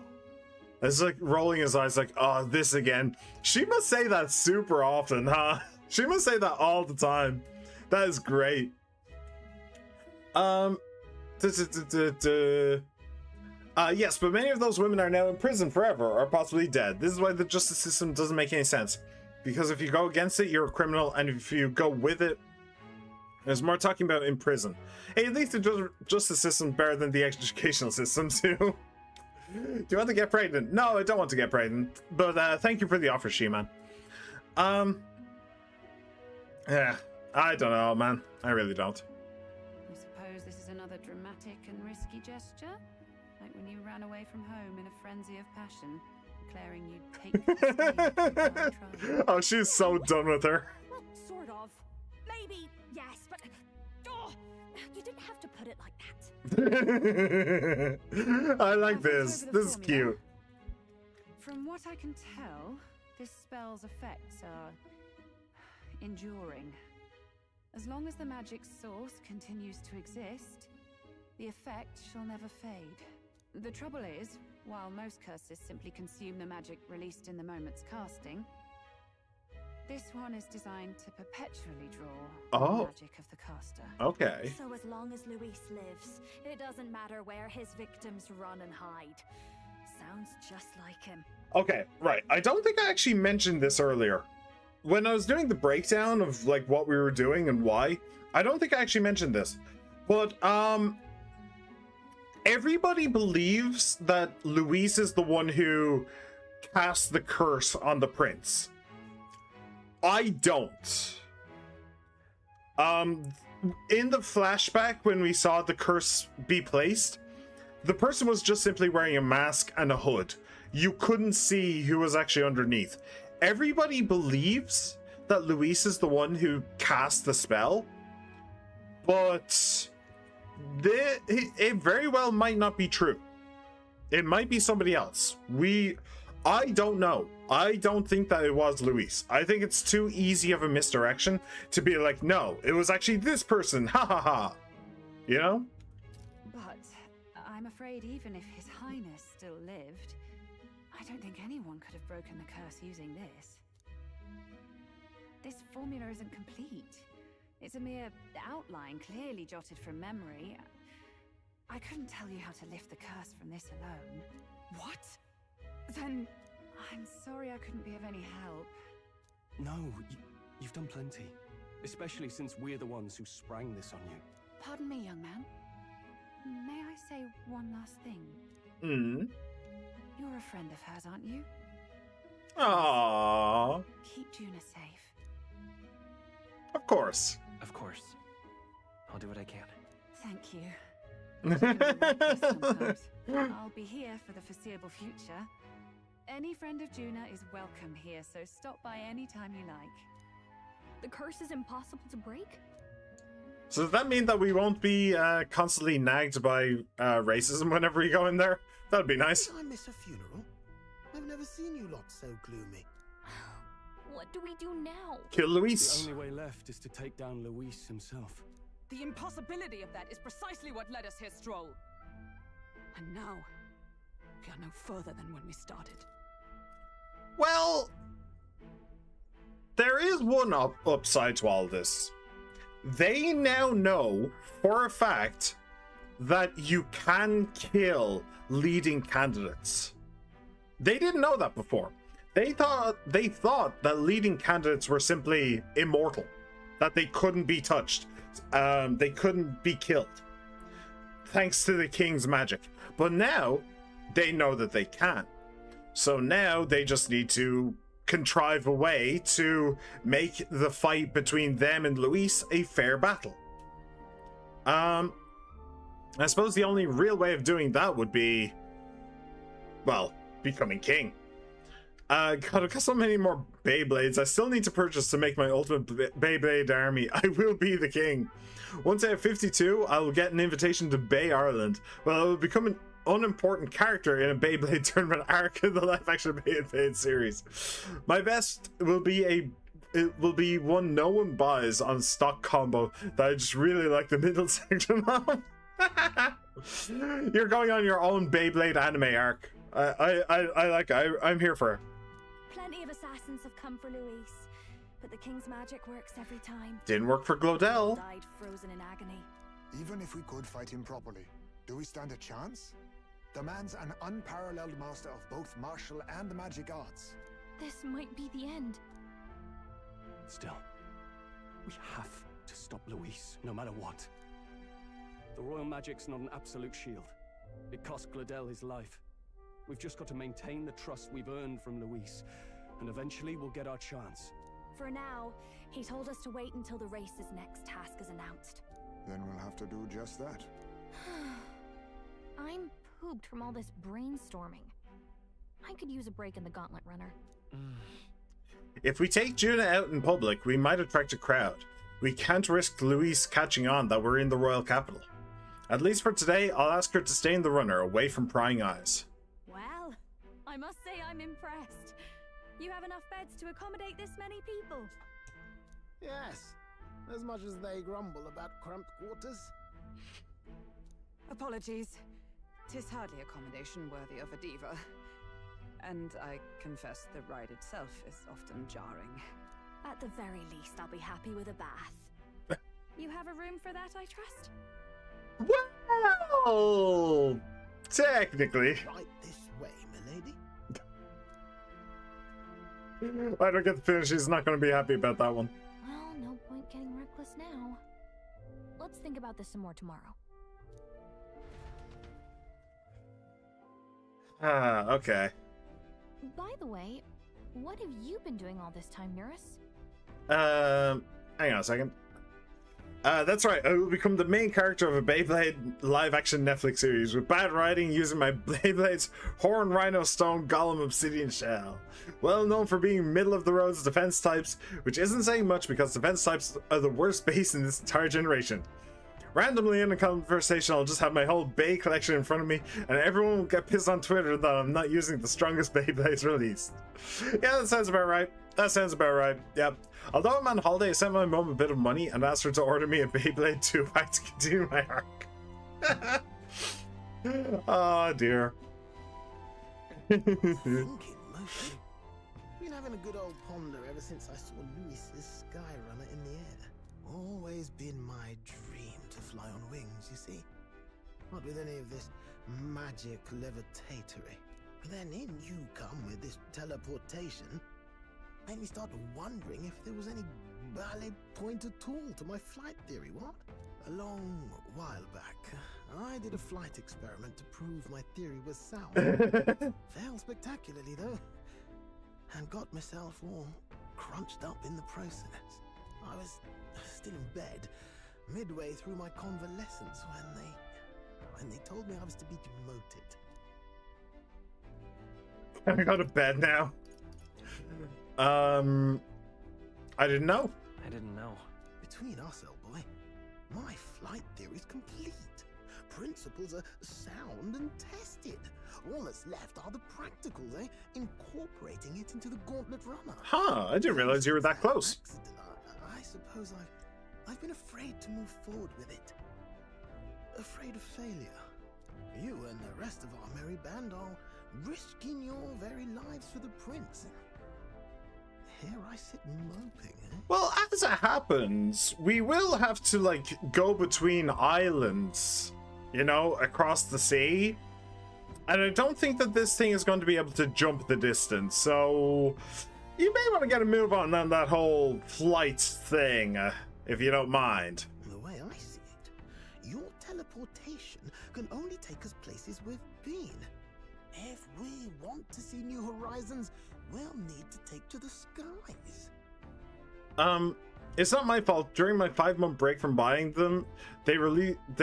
It's like rolling his eyes like, oh, this again. She must say that super often, huh? She must say that all the time. That is great. Yes, but many of those women are now in prison forever or possibly dead. This is why the justice system doesn't make any sense. Because if you go against it, you're a criminal, and if you go with it, there's more talking about in prison. Hey, at least the justice system better than the educational system too. Do you want to get pregnant? No, I don't want to get pregnant. But thank you for the offer, She-Man. Yeah, I don't know, man. I really don't. I suppose this is another dramatic and risky gesture? Like when you ran away from home in a frenzy of passion, declaring you'd take the stage. Oh, she's so done with her. Well, sort of. Maybe, yes, but... Oh, you didn't have to put it like that. I like this. This is cute. From what I can tell, this spell's effects are enduring. As long as the magic source continues to exist, the effect shall never fade. The trouble is, while most curses simply consume the magic released in the moment's casting, this one is designed to perpetually draw the magic of the caster. Okay. So as long as Luis lives, it doesn't matter where his victims run and hide. Sounds just like him. Okay, right. I don't think I actually mentioned this earlier. When I was doing the breakdown of like what we were doing and why, I don't think I actually mentioned this. But everybody believes that Luis is the one who cast the curse on the prince. I don't. In the flashback when we saw the curse be placed, the person was just simply wearing a mask and a hood. You couldn't see who was actually underneath. Everybody believes that Luis is the one who cast the spell, but it very well might not be true. It might be somebody else. I don't know. I don't think that it was Luis. I think it's too easy of a misdirection to be like, no, it was actually this person. Ha ha ha. You know? But I'm afraid even if His Highness still lived, I I don't think anyone could have broken the curse using this. This formula isn't complete. It's a mere outline, clearly jotted from memory. I couldn't tell you how to lift the curse from this alone. What? Then... I'm sorry I couldn't be of any help. No, you've done plenty. Especially since we're the ones who sprang this on you. Pardon me, young man. May I say one last thing? You're a friend of hers, aren't you? Aww. Keep Juna safe. Of course. Of course. I'll do what I can. Thank you. I'll be here for the foreseeable future. Any friend of Juna is welcome here, so stop by any time you like. The curse is impossible to break? So does that mean that we won't be constantly nagged by racism whenever we go in there? That'd be nice. Did I miss a funeral? I've never seen you lot so gloomy. What do we do now? Kill Luis. The only way left is to take down Luis himself. The impossibility of that is precisely what led us here, Stroll. And now, we are no further than when we started. Well, there is one upside to all this. They now know for a fact that you can kill leading candidates. They didn't know that before. They thought that leading candidates were simply immortal, that they couldn't be touched, they couldn't be killed, thanks to the king's magic. But now they know that they can. So now they just need to contrive a way to make the fight between them and Luis a fair battle. I suppose the only real way of doing that would be, well, becoming king. God, I've got so many more Beyblades I still need to purchase to make my ultimate Beyblade army. I will be the king. Once I have 52, I will get an invitation to Bay Ireland. Well, I will become an unimportant character in a Beyblade tournament arc in the live-action Beyblade series. My best will be one no one buys on stock combo that I just really like the middle section of. You're going on your own Beyblade anime arc. I like it. I'm here for it. Plenty of assassins have come for Luis, but the king's magic works every time. Didn't work for Glodell. Died frozen in agony. Even if we could fight him properly, do we stand a chance? The man's an unparalleled master of both martial and magic arts. This might be the end. Still, we have to stop Luis, no matter what. The royal magic's not an absolute shield. It cost Glodell his life. We've just got to maintain the trust we've earned from Luis, and eventually we'll get our chance. For now, he told us to wait until the race's next task is announced. Then we'll have to do just that. I'm pooped from all this brainstorming. I could use a break in the gauntlet runner. If we take Juna out in public, we might attract a crowd. We can't risk Luis catching on that we're in the royal capital. At least for today, I'll ask her to stay in the runner, away from prying eyes. Well, I must say I'm impressed. You have enough beds to accommodate this many people. Yes, as much as they grumble about cramped quarters. Apologies. 'Tis hardly accommodation worthy of a diva. And I confess the ride itself is often jarring. At the very least, I'll be happy with a bath. You have a room for that, I trust? Well, technically. Right this way, milady. I don't get the finish. He's not going to be happy about that one. Well, no point getting reckless now. Let's think about this some more tomorrow. Okay. By the way, what have you been doing all this time, Eurus? Hang on a second. That's right, I will become the main character of a Beyblade live-action Netflix series with bad writing using my Beyblade's Horn, Rhino, Stone, Golem, Obsidian Shell. Well known for being middle-of-the-road defense types, which isn't saying much because defense types are the worst base in this entire generation. Randomly in a conversation, I'll just have my whole Bey collection in front of me, and everyone will get pissed on Twitter that I'm not using the strongest Beyblades released. Yeah, that sounds about right. That sounds about right. Yep. Although I'm on holiday, I sent my mom a bit of money and asked her to order me a Beyblade 2-pack to continue my arc. Oh dear. Thinking motion. Been having a good old ponder ever since I saw Luis's Skyrunner in the air. Always been my dream to fly on wings, you see. Not with any of this magic levitatory. But then in you come with this teleportation. Made me start wondering if there was any ballet point at all to my flight theory, what? A long while back, I did a flight experiment to prove my theory was sound. Failed spectacularly, though. And got myself all crunched up in the process. I was still in bed, midway through my convalescence, when they told me I was to be demoted. I go to bed now. I didn't know. I didn't know. Between us, old boy, my flight theory's complete. Principles are sound and tested. All that's left are the practicals, eh? Incorporating it into the Gauntlet Runner. Huh, I didn't realize you were that close. I suppose I've been afraid to move forward with it. Afraid of failure. You and the rest of our merry band are risking your very lives for the prince. Here I sit moping, eh? Well, as it happens, we will have to, like, go between islands, you know, across the sea. And I don't think that this thing is going to be able to jump the distance, so you may want to get a move on that whole flight thing, if you don't mind. The way I see it, your teleportation can only take us places we've been. If we want to see new horizons, we'll need to take to the skies. It's not my fault. During my 5-month break from buying them, they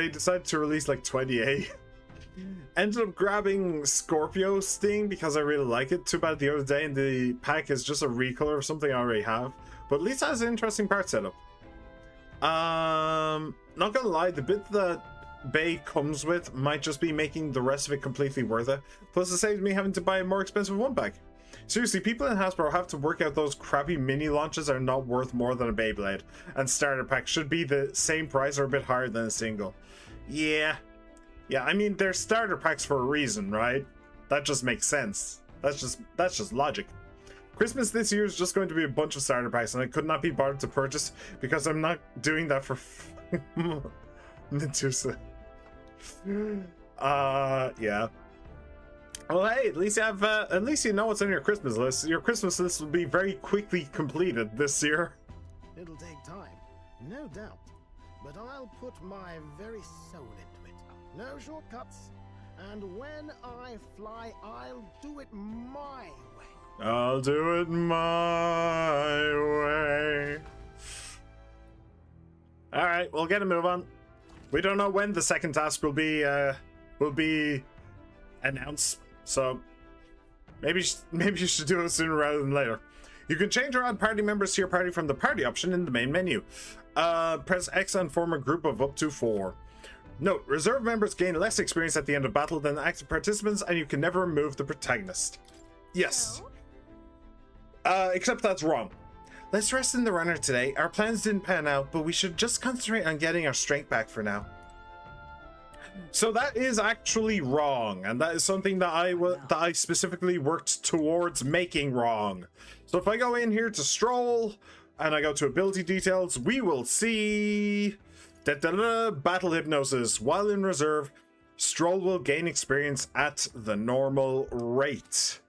decided to release like 28. Ended up grabbing Scorpio Sting because I really like it. Too bad the other day in the pack is just a recolor of something I already have. But at least it has an interesting part setup. Not gonna lie, the bit that Bay comes with might just be making the rest of it completely worth it. Plus it saves me having to buy a more expensive one pack. Seriously, people in Hasbro have to work out those crappy mini launches are not worth more than a Beyblade, and starter pack should be the same price or a bit higher than a single. Yeah, I mean, they're starter packs for a reason, right? That just makes sense. That's just logic. Christmas this year is just going to be a bunch of starter packs, and I could not be bothered to purchase because I'm not doing that for Medusa. Yeah. Well, hey, at least you know what's on your Christmas list. Your Christmas list will be very quickly completed this year. It'll take time, no doubt, but I'll put my very soul into it. No shortcuts, and when I fly, I'll do it my way. I'll do it my way. All right, we'll get a move on. We don't know when the second task will be announced. So maybe you should do it sooner rather than later. You can change or add party members to your party from the party option in the main menu. Press X and form a group of up to 4. Note, reserve members gain less experience at the end of battle than active participants, and you can never remove the protagonist. Yes. Except that's wrong. Let's rest in the runner today. Our plans didn't pan out, but we should just concentrate on getting our strength back for now. So that is actually wrong, and that is something that I specifically worked towards making wrong. So if I go in here to Stroll, and I go to ability details, we will see battle hypnosis. While in reserve, Stroll will gain experience at the normal rate,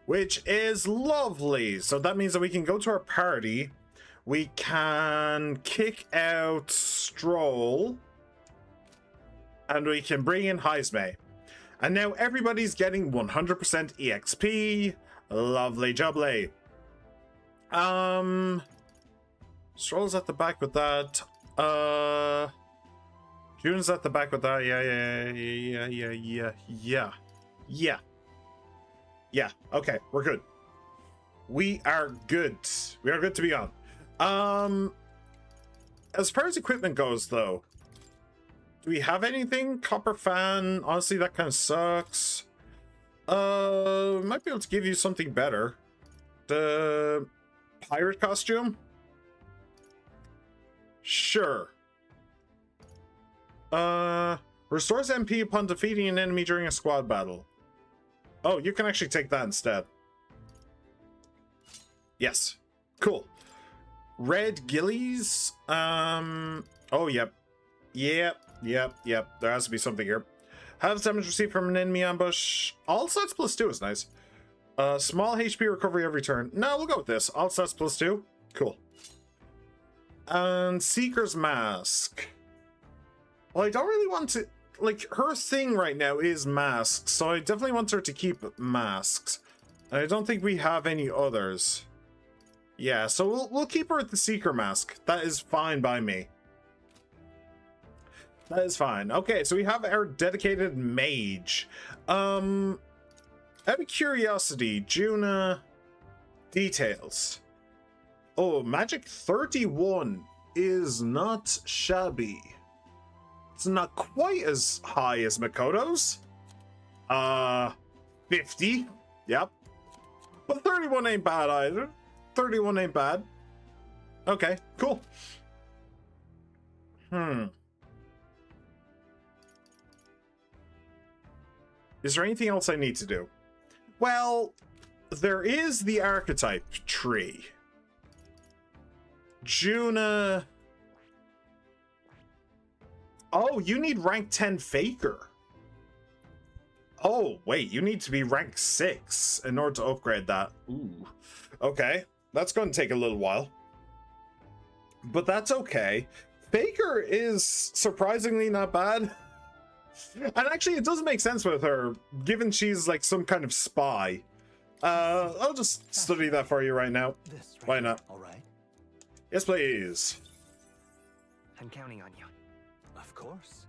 which is lovely. So that means that we can go to our party, we can kick out Stroll, and we can bring in Heisme. And now everybody's getting 100% EXP. Lovely jubbly. Stroll's at the back with that. June's at the back with that. Yeah. Okay, we're good. We are good. We are good to be on. As far as equipment goes, though, do we have anything? Copper fan. Honestly, that kind of sucks. Might be able to give you something better. The pirate costume? Sure. Restores MP upon defeating an enemy during a squad battle. Oh, you can actually take that instead. Yes. Cool. Red gillies. Oh, yep. Yep. There has to be something here. Have damage received from an enemy ambush. All stats +2 is nice. Small HP recovery every turn. No, we'll go with this. All stats +2. Cool. And Seeker's Mask. Well, I don't really want to... Like, her thing right now is masks, so I definitely want her to keep masks. And I don't think we have any others. Yeah, so we'll keep her at the Seeker Mask. That is fine by me. That is fine. Okay, so we have our dedicated mage. Out of curiosity, Juna details. Oh, magic 31 is not shabby. It's not quite as high as Makoto's. 50. Yep. But 31 ain't bad either. 31 ain't bad. Okay, cool. Is there anything else I need to do? Well, there is the archetype tree. Juna. Oh, you need rank 10 Faker. Oh, wait, you need to be rank 6 in order to upgrade that. Ooh. Okay, that's going to take a little while. But that's okay. Faker is surprisingly not bad. And actually, it does make sense with her, given she's like some kind of spy. I'll just study that for you right now. Why not? All right. Yes, please. I'm counting on you. Of course.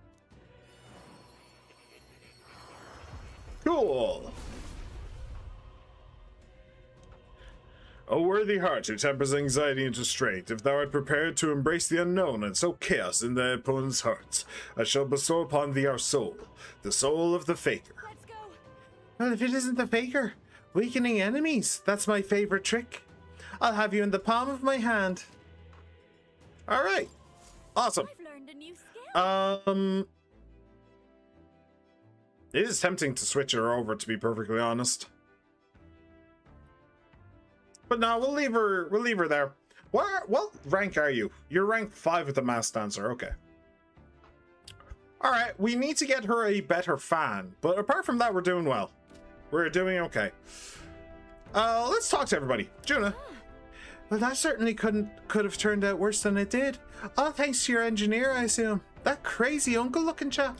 Cool. O worthy heart who tempers anxiety into strength, if thou art prepared to embrace the unknown and sow chaos in thy opponent's hearts, I shall bestow upon thee our soul, the soul of the Faker. Let's go. Well, if it isn't the Faker, weakening enemies, that's my favorite trick. I'll have you in the palm of my hand. All right, awesome. I've learned a new skill. It is tempting to switch her over, to be perfectly honest. But no, we'll leave her there. What rank are you? You're rank 5 with the Masked Dancer, okay. Alright, we need to get her a better fan, but apart from that, we're doing well. We're doing okay. Let's talk to everybody. Juna. Well, that certainly could have turned out worse than it did. All thanks to your engineer, I assume. That crazy uncle-looking chap.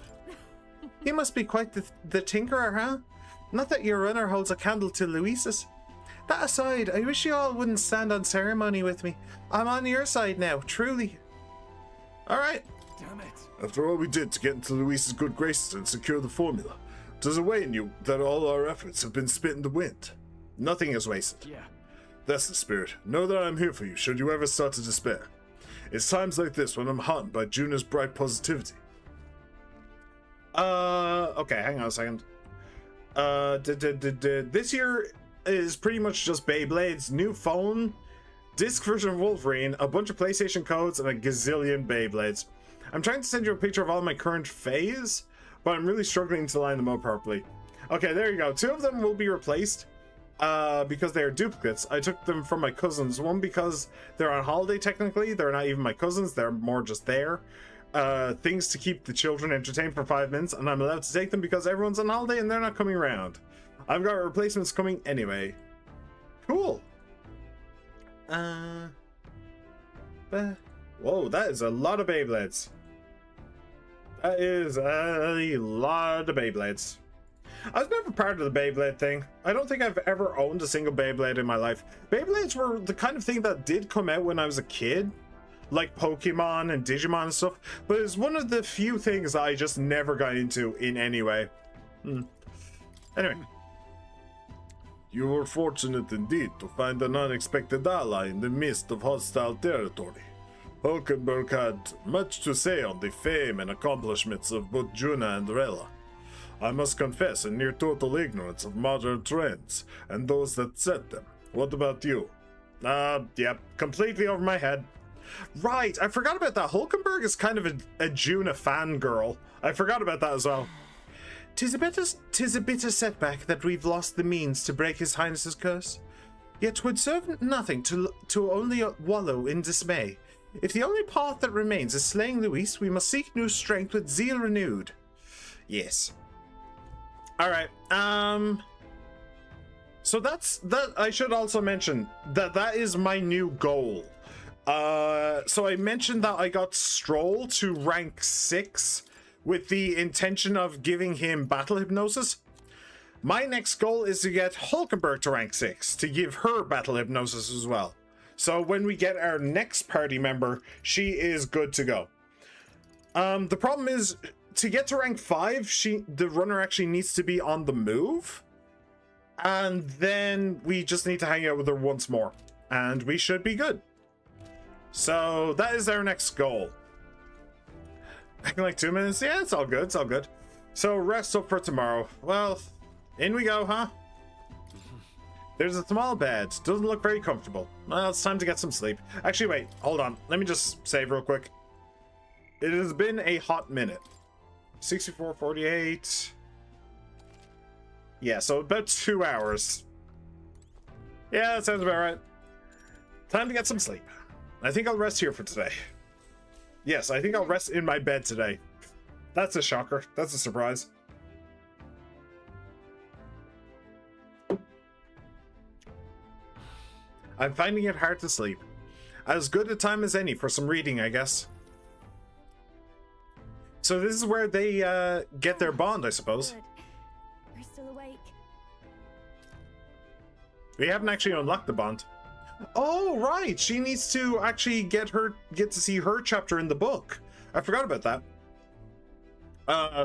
He must be quite the tinkerer, huh? Not that your runner holds a candle to Luis's. That aside, I wish you all wouldn't stand on ceremony with me. I'm on your side now, truly. Alright. Damn it. After all we did to get into Luis's good graces and secure the formula, does it weigh in you that all our efforts have been spit in the wind? Nothing is wasted. Yeah. That's the spirit. Know that I'm here for you should you ever start to despair. It's times like this when I'm haunted by Juna's bright positivity. Okay, hang on a second. This year is pretty much just Beyblades, new phone, disc version of Wolverine, a bunch of PlayStation codes, and a gazillion Beyblades. I'm trying to send you a picture of all my current phase, but I'm really struggling to line them up properly. Okay, there you go. 2 of them will be replaced because they are duplicates. I took them from my cousins. One because they're on holiday technically. They're not even my cousins. They're more just there. Things to keep the children entertained for 5 minutes, and I'm allowed to take them because everyone's on holiday and they're not coming around. I've got replacements coming anyway. Cool. Whoa, that is a lot of Beyblades. That is a lot of Beyblades. I was never part of the Beyblade thing. I don't think I've ever owned a single Beyblade in my life. Beyblades were the kind of thing that did come out when I was a kid. Like Pokemon and Digimon and stuff. But it's one of the few things I just never got into in any way. Anyway. You were fortunate indeed to find an unexpected ally in the midst of hostile territory. Hulkenberg had much to say on the fame and accomplishments of both Juna and Rella. I must confess a near total ignorance of modern trends and those that set them. What about you? Yep, completely over my head. Right, I forgot about that. Hulkenberg is kind of a Juna fangirl. I forgot about that as well. 'Tis a bitter setback that we've lost the means to break His Highness's curse. Yet 'twould serve nothing to only wallow in dismay. If the only path that remains is slaying Luis, we must seek new strength with zeal renewed. Yes. Alright, so that I should also mention that is my new goal. So I mentioned that I got Stroll to rank 6 with the intention of giving him battle hypnosis. My next goal is to get Hulkenberg to rank 6 to give her battle hypnosis as well. So when we get our next party member, she is good to go. The problem is, to get to rank 5, the runner actually needs to be on the move. And then we just need to hang out with her once more. And we should be good. So that is our next goal. Acting like 2 minutes? Yeah, it's all good, it's all good. So rest up for tomorrow. Well, in we go, huh? There's a small bed. Doesn't look very comfortable. Well, it's time to get some sleep. Actually, wait, hold on. Let me just save real quick. It has been a hot minute. 64:48. Yeah, so about 2 hours. Yeah, that sounds about right. Time to get some sleep. I think I'll rest here for today. Yes, I think I'll rest in my bed today. That's a shocker. That's a surprise. I'm finding it hard to sleep. As good a time as any for some reading, I guess. So this is where they get their bond, I suppose. Good. You're still awake. We haven't actually unlocked the bond. Oh, right. She needs to actually get to see her chapter in the book. I forgot about that.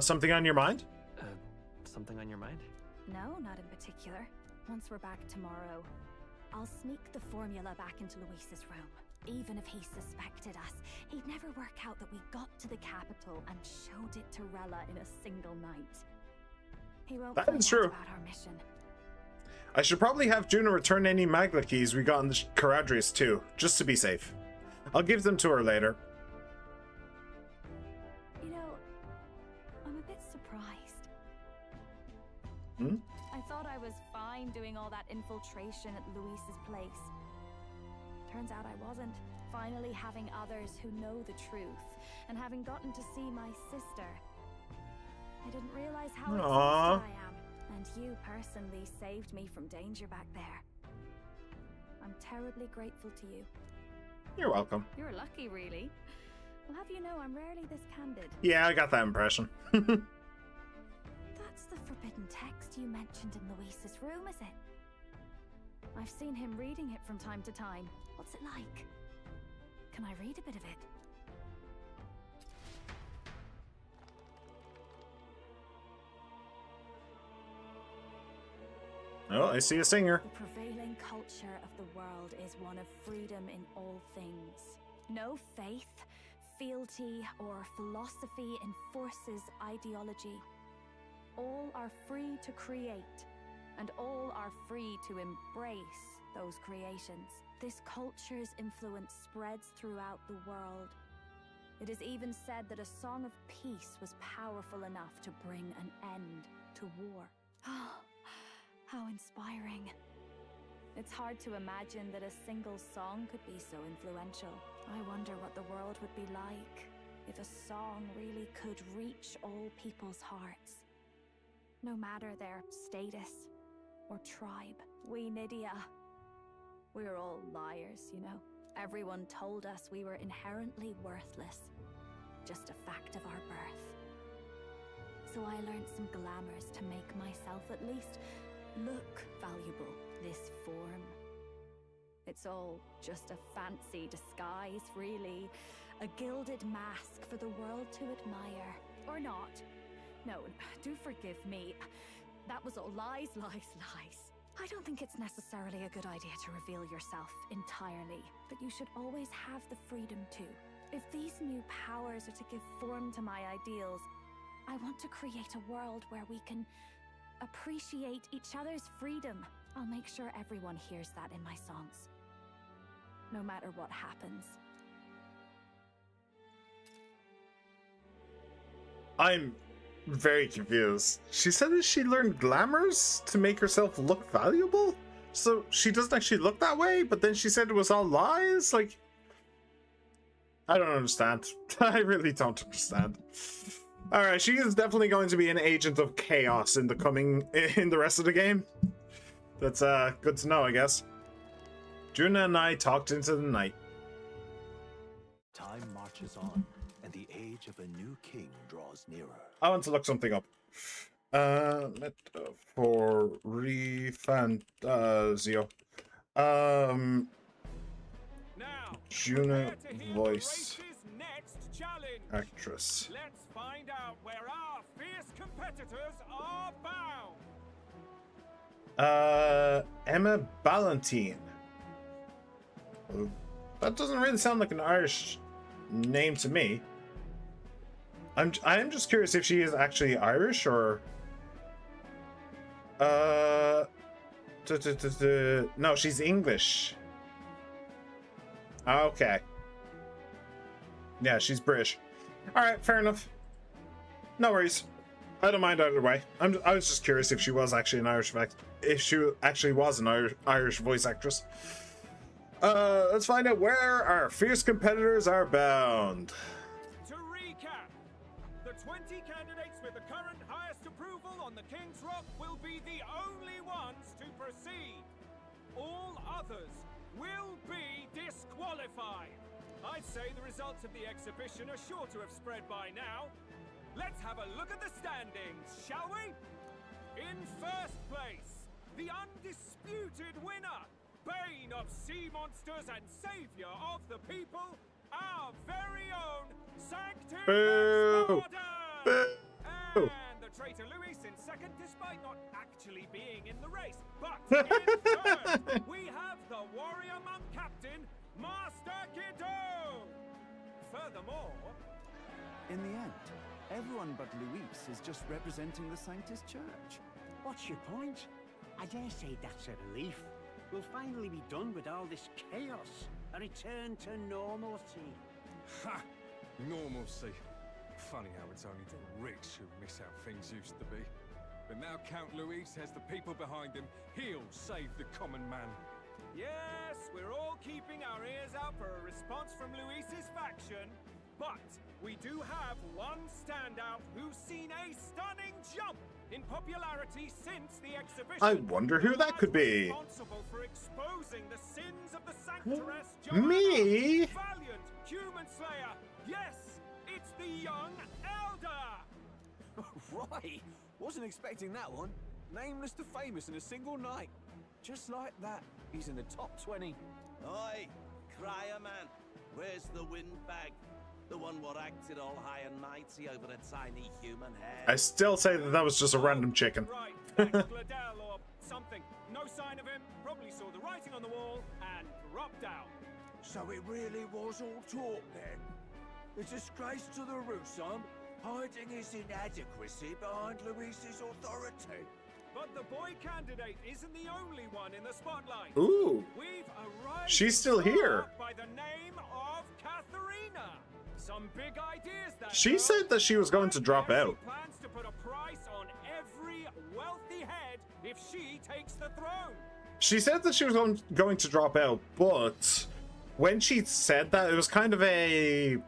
Something on your mind? Something on your mind? No, not in particular. Once we're back tomorrow, I'll sneak the formula back into Luis's room. Even if he suspected us, he'd never work out that we got to the capital and showed it to Rella in a single night. He won't That find is out true. about our mission. I should probably have Juno return any Magla keys we got in the Caradrius too, just to be safe. I'll give them to her later. You know, I'm a bit surprised. Hmm? I thought I was fine doing all that infiltration at Luis's place. Turns out I wasn't. Finally having others who know the truth, and having gotten to see my sister. I didn't realize how Aww. exhausted I am. And you personally saved me from danger back there. I'm terribly grateful to you. You're welcome. You're lucky, really. Well, have you know, I'm rarely this candid. Yeah, I got that impression. That's the forbidden text you mentioned in Luis's room, is it? I've seen him reading it from time to time. What's it like? Can I read a bit of it? Oh, I see a singer. The prevailing culture of the world is one of freedom in all things. No faith, fealty, or philosophy enforces ideology. All are free to create, and all are free to embrace those creations. This culture's influence spreads throughout the world. It is even said that a song of peace was powerful enough to bring an end to war. How inspiring. It's hard to imagine that a single song could be so influential. I wonder what the world would be like if a song really could reach all people's hearts. No matter their status or tribe. We Nydia, we're all liars, you know. Everyone told us we were inherently worthless. Just a fact of our birth. So I learned some glamours to make myself at least look valuable. This form. It's all just a fancy disguise, really. A gilded mask for the world to admire. Or not. No, do forgive me. That was all lies, lies, lies. I don't think it's necessarily a good idea to reveal yourself entirely, but you should always have the freedom to. If these new powers are to give form to my ideals, I want to create a world where we can appreciate each other's freedom. I'll make sure everyone hears that in my songs. No matter what happens. I'm very confused. She said that she learned glamours to make herself look valuable? So she doesn't actually look that way, but then she said it was all lies? Like, I don't understand. I really don't understand. Alright, she is definitely going to be an agent of chaos in the rest of the game. That's good to know, I guess. Juna and I talked into the night. Time marches on, and the age of a new king draws nearer. I want to look something up. For ReFantazio. Juna voice actress. Let's find out where our fierce competitors are bound. Emma Ballantine. That doesn't really sound like an Irish name to me. I am just curious if she is actually Irish or no, she's English. Okay. Yeah, she's British. All right, fair enough. No worries. I don't mind either way. I was just curious if she was actually an Irish if she actually was an Irish voice actress. Let's find out where our fierce competitors are bound. To recap, the 20 candidates with the current highest approval on the King's Rock will be the only ones to proceed. All others will be disqualified. I'd say the results of the exhibition are sure to have spread by now. Let's have a look at the standings, shall we? In first place, the undisputed winner, bane of sea monsters and savior of the people, our very own Sanctimonious Gordon! And the traitor Luis in second, despite not actually being in the race. But in third, we have the warrior monk captain, Master Kiddo! Furthermore... In the end, everyone but Luis is just representing the Sanctus Church. What's your point? I dare say that's a relief. We'll finally be done with all this chaos. A return to normalcy. Ha! Normalcy. Funny how it's only the rich who miss how things used to be. But now Count Luis has the people behind him. He'll save the common man. Yes, we're all keeping our ears out for a response from Luis's faction. But we do have one standout who's seen a stunning jump in popularity since the exhibition. I wonder who that could be. Responsible for exposing the sins of the Sanctoress Me? Valiant human slayer. Yes, it's the young elder. Right, wasn't expecting that one. Nameless to famous in a single night. Just like that, he's in the top 20. Oi, crier man, where's the windbag? The one what acted all high and mighty over a tiny human head. I still say that was just a random chicken. Right, Gladel or something. No sign of him. Probably saw the writing on the wall and dropped out. So it really was all talk then? A disgrace to the Rusum, hiding his inadequacy behind Luis's authority. But the boy candidate isn't the only one in the spotlight. Ooh. We've arrived She's still here. by the name of Katharina. Some big ideas that She said that she was going to drop out. She plans to put a price on every wealthy head if she takes the throne. She said that she was going to drop out, but when she said that, it was kind of it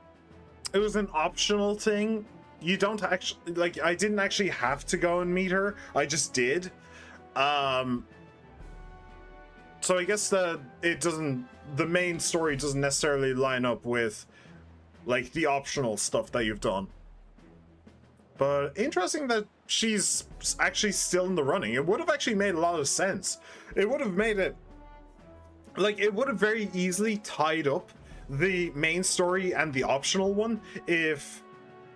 was an optional thing. You don't actually, like, I didn't actually have to go and meet her. I just did. So I guess that the main story doesn't necessarily line up with, like, the optional stuff that you've done. But interesting that she's actually still in the running. It would have actually made a lot of sense. It would have made it, like, it would have very easily tied up the main story and the optional one if,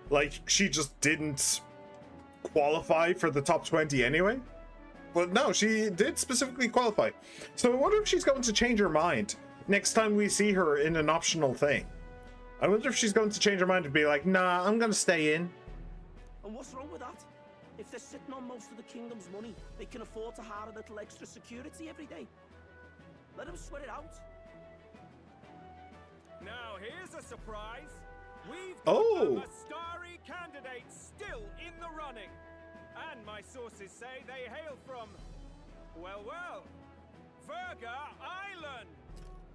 like, she just didn't qualify for the top 20 anyway. But no, she did specifically qualify. So I wonder if she's going to change her mind next time we see her in an optional thing. I wonder if she's going to change her mind and be like, nah, I'm going to stay in. And what's wrong with that? If they're sitting on most of the kingdom's money, they can afford to hire a little extra security every day. Let them sweat it out. Now here's a surprise. We've got Oh. a Mastari candidate still in the running. And my sources say they hail from, well, Verga Island.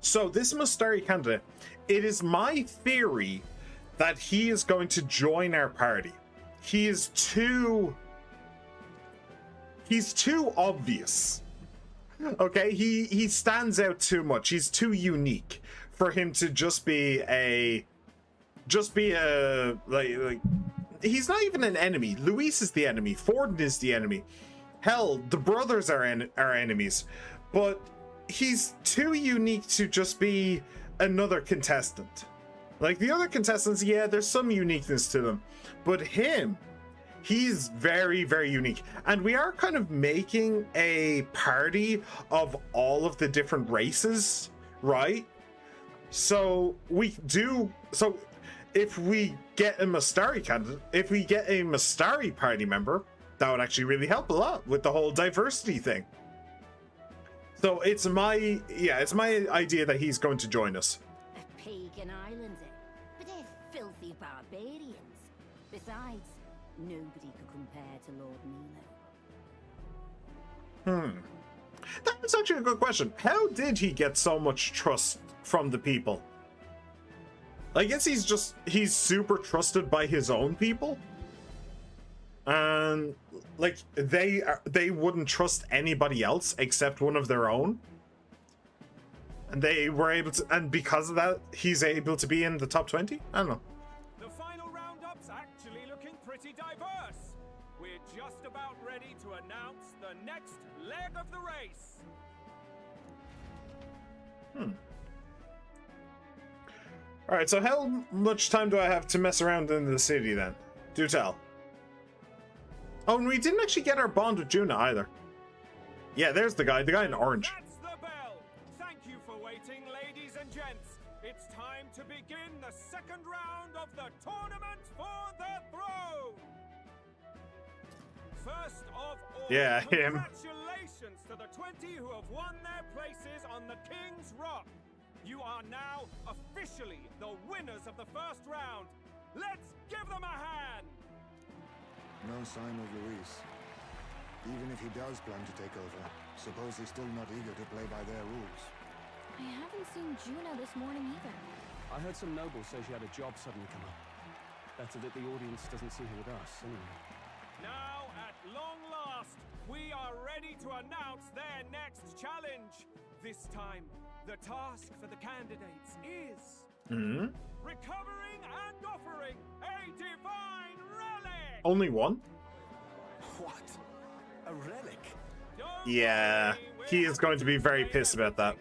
So this Mastari candidate, it is my theory that he is going to join our party. He's too obvious. Okay, he stands out too much. He's too unique for him to just be a like he's not even an enemy. Luis is the enemy. Forden is the enemy. Hell, the brothers are enemies. But he's too unique to just be another contestant. Like the other contestants, yeah, there's some uniqueness to them. But him, he's very, very unique. And we are kind of making a party of all of the different races, right? So if we get a Mastari candidate, if we get a Mastari party member, that would actually really help a lot with the whole diversity thing. So it's my idea that he's going to join us. A pagan island, but they're filthy barbarians. Besides, nobody could compare to Lord Milo. That's actually a good question. How did he get so much trust from the people? I guess he's super trusted by his own people. And like they wouldn't trust anybody else except one of their own. And they were able to, and because of that, he's able to be in the top 20? I don't know. The final roundup's actually looking pretty diverse. We're just about ready to announce the next leg of the race. Alright, so how much time do I have to mess around in the city then? Do tell. Oh, and we didn't actually get our bond with Juna either. Yeah, there's the guy in orange. That's the bell. Thank you for waiting, ladies and gents. It's time to begin the second round of the tournament for the throne. First of all, yeah, him. Congratulations to the 20 who have won their places on the King's Rock. You are now officially the winners of the first round. Let's give them a hand. No sign of Luis. Even if he does plan to take over, suppose he's still not eager to play by their rules. I haven't seen Juna this morning either. I heard some nobles say she had a job suddenly come up. Better that the audience doesn't see her with us, anyway. Now, at long last, we are ready to announce their next challenge. This time, the task for the candidates is recovering and offering a divine relic. Only one? What? A relic? Yeah, he is going to be very pissed about that.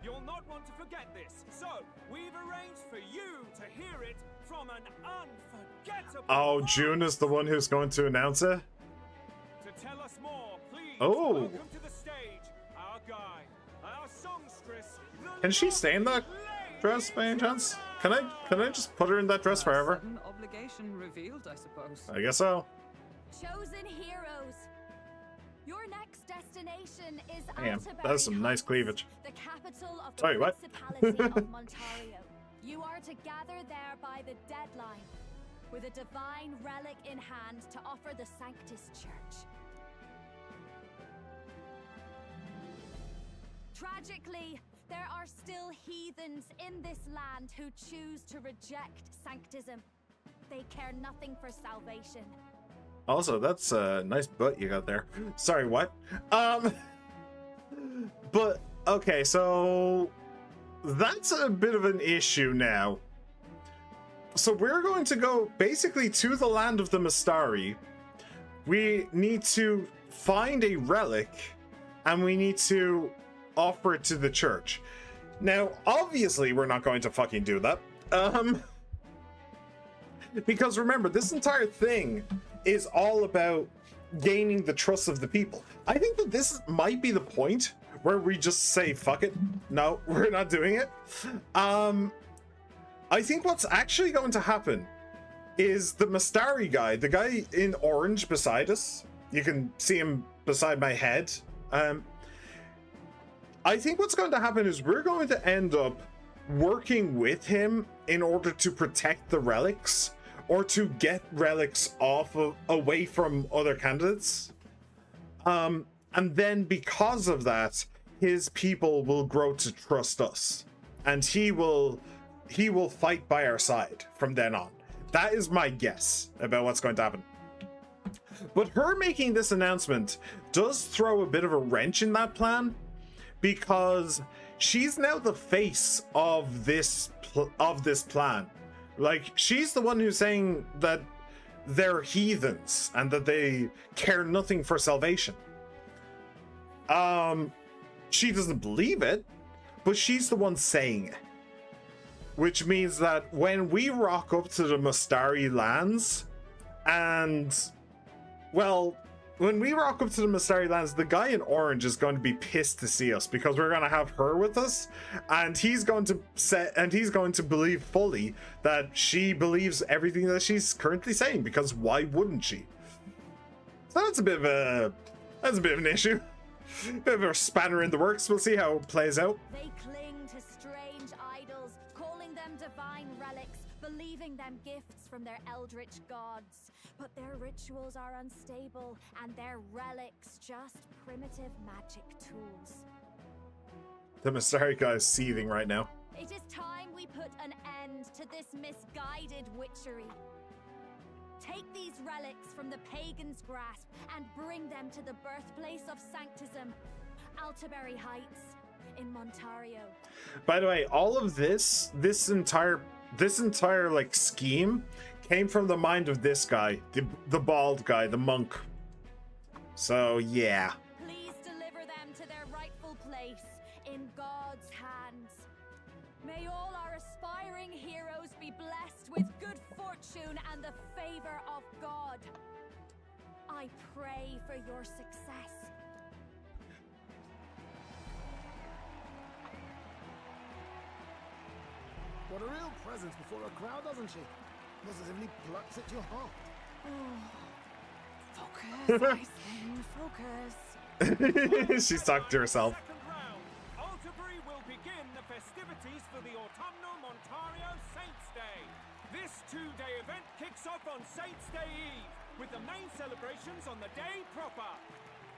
You'll not want to forget this, so we've arranged for you to hear it from an unforgettable. Oh, June is the one who's going to announce it? To tell us more, please welcome to the stage, our guide, our songstress. Can she stay in that dress by any chance? Can I just put her in that dress forever? Sudden obligation revealed, I suppose. I guess so. Chosen heroes. Your next destination is Damn, Altaberry that's some nice Heights, cleavage. the capital of the Sorry, what? Principality of Montario. You are to gather there by the deadline, with a divine relic in hand to offer the Sanctus Church. Tragically, there are still heathens in this land who choose to reject Sanctism. They care nothing for salvation. Also, that's a nice butt you got there. Sorry, what? But, okay, so that's a bit of an issue now. So we're going to go basically to the land of the Mastari. We need to find a relic, and we need to offer it to the church. Now, obviously, we're not going to fucking do that. Because remember, this entire thing is all about gaining the trust of the people. I think that this might be the point where we just say, fuck it. No, we're not doing it. I think what's actually going to happen is the Mastari guy, the guy in orange beside us. You can see him beside my head. I think what's going to happen is we're going to end up working with him in order to protect the relics or to get relics away from other candidates. And then because of that, his people will grow to trust us, and he will fight by our side from then on. That is my guess about what's going to happen. But her making this announcement does throw a bit of a wrench in that plan, because she's now the face of this plan. Like, she's the one who's saying that they're heathens and that they care nothing for salvation. She doesn't believe it, but she's the one saying it. Which means that when we rock up to the Mustari lands, and, well, when we rock up to the Mustari lands, the guy in orange is going to be pissed to see us because we're going to have her with us, and he's going to believe fully that she believes everything that she's currently saying, because why wouldn't she? So that's a bit of an issue. Bit of a spanner in the works. We'll see how it plays out. They cling to strange idols, calling them divine relics, believing them gifts from their eldritch gods. But their rituals are unstable, and their relics just primitive magic tools. The Mustari guy is seething right now. It is time we put an end to this misguided witchery. Take these relics from the pagan's grasp and bring them to the birthplace of Sanctism, Altaberry Heights in Montario. By the way, all of this entire like scheme came from the mind of this guy, the bald guy, the monk. So yeah. Please deliver them to their rightful place in God's hands. May all our aspiring heroes be blessed with good fortune and the favor of God. I pray for your success. What a real presence before a crowd, doesn't she? Positively plucks at your heart. Focus, I say, focus. She's talking to herself. Altaberry will begin the festivities for the autumnal Montario Saints' Day. This two-day event kicks off on Saints' Day Eve, with the main celebrations on the day proper.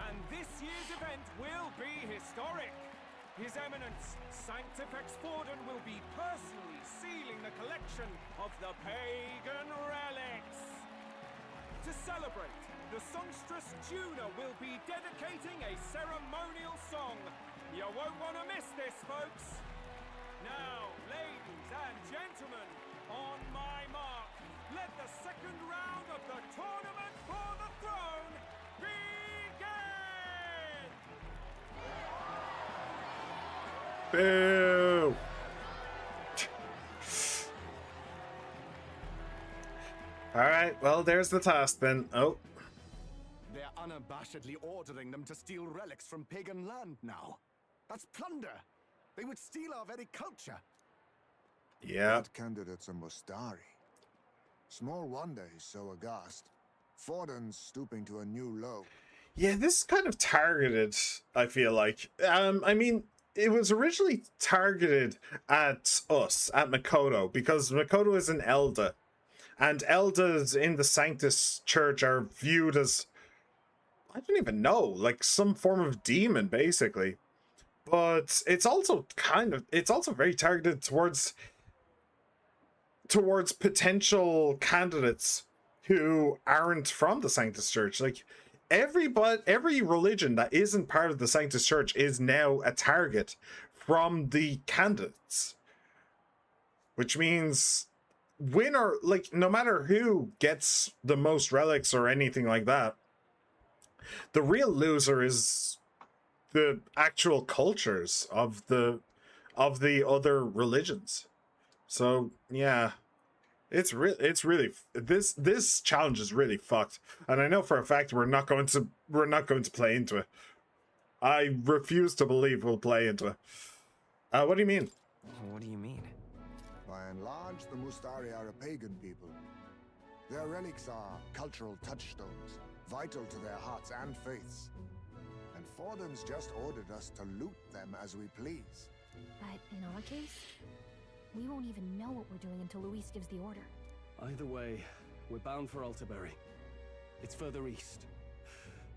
And this year's event will be historic. His Eminence, Sanctifex Forden, will be personally sealing the collection of the pagan relics. To celebrate, the songstress Juna will be dedicating a ceremonial song. You won't want to miss this, folks. Now, ladies and gentlemen, on my mark, let the second round of the tournament for the throne begin! Boo! Alright, well, there's the task then. Oh. They're unabashedly ordering them to steal relics from pagan land now. That's plunder. They would steal our very culture. Yeah. That candidate's a Mustari. Small wonder he's so aghast. Forden's stooping to a new low. Yeah, this is kind of targeted, I feel like. I mean, it was originally targeted at us, at Makoto, because Makoto is an Elda. And Eldas in the Sanctus Church are viewed as, I don't even know, like some form of demon, basically. But it's also very targeted towards potential candidates who aren't from the Sanctus Church. Like, every religion that isn't part of the Sanctus Church is now a target from the candidates. Which means no matter who gets the most relics or anything like that, the real loser is the actual cultures of the other religions. So yeah, this challenge is really fucked, and I know for a fact we're not going to play into it. I refuse to believe we'll play into it. What do you mean? What do you mean? By and large, the Mustari are a pagan people. Their relics are cultural touchstones, vital to their hearts and faiths. And Forden's just ordered us to loot them as we please. But in our case? We won't even know what we're doing until Luis gives the order. Either way, we're bound for Altaberry. It's further east.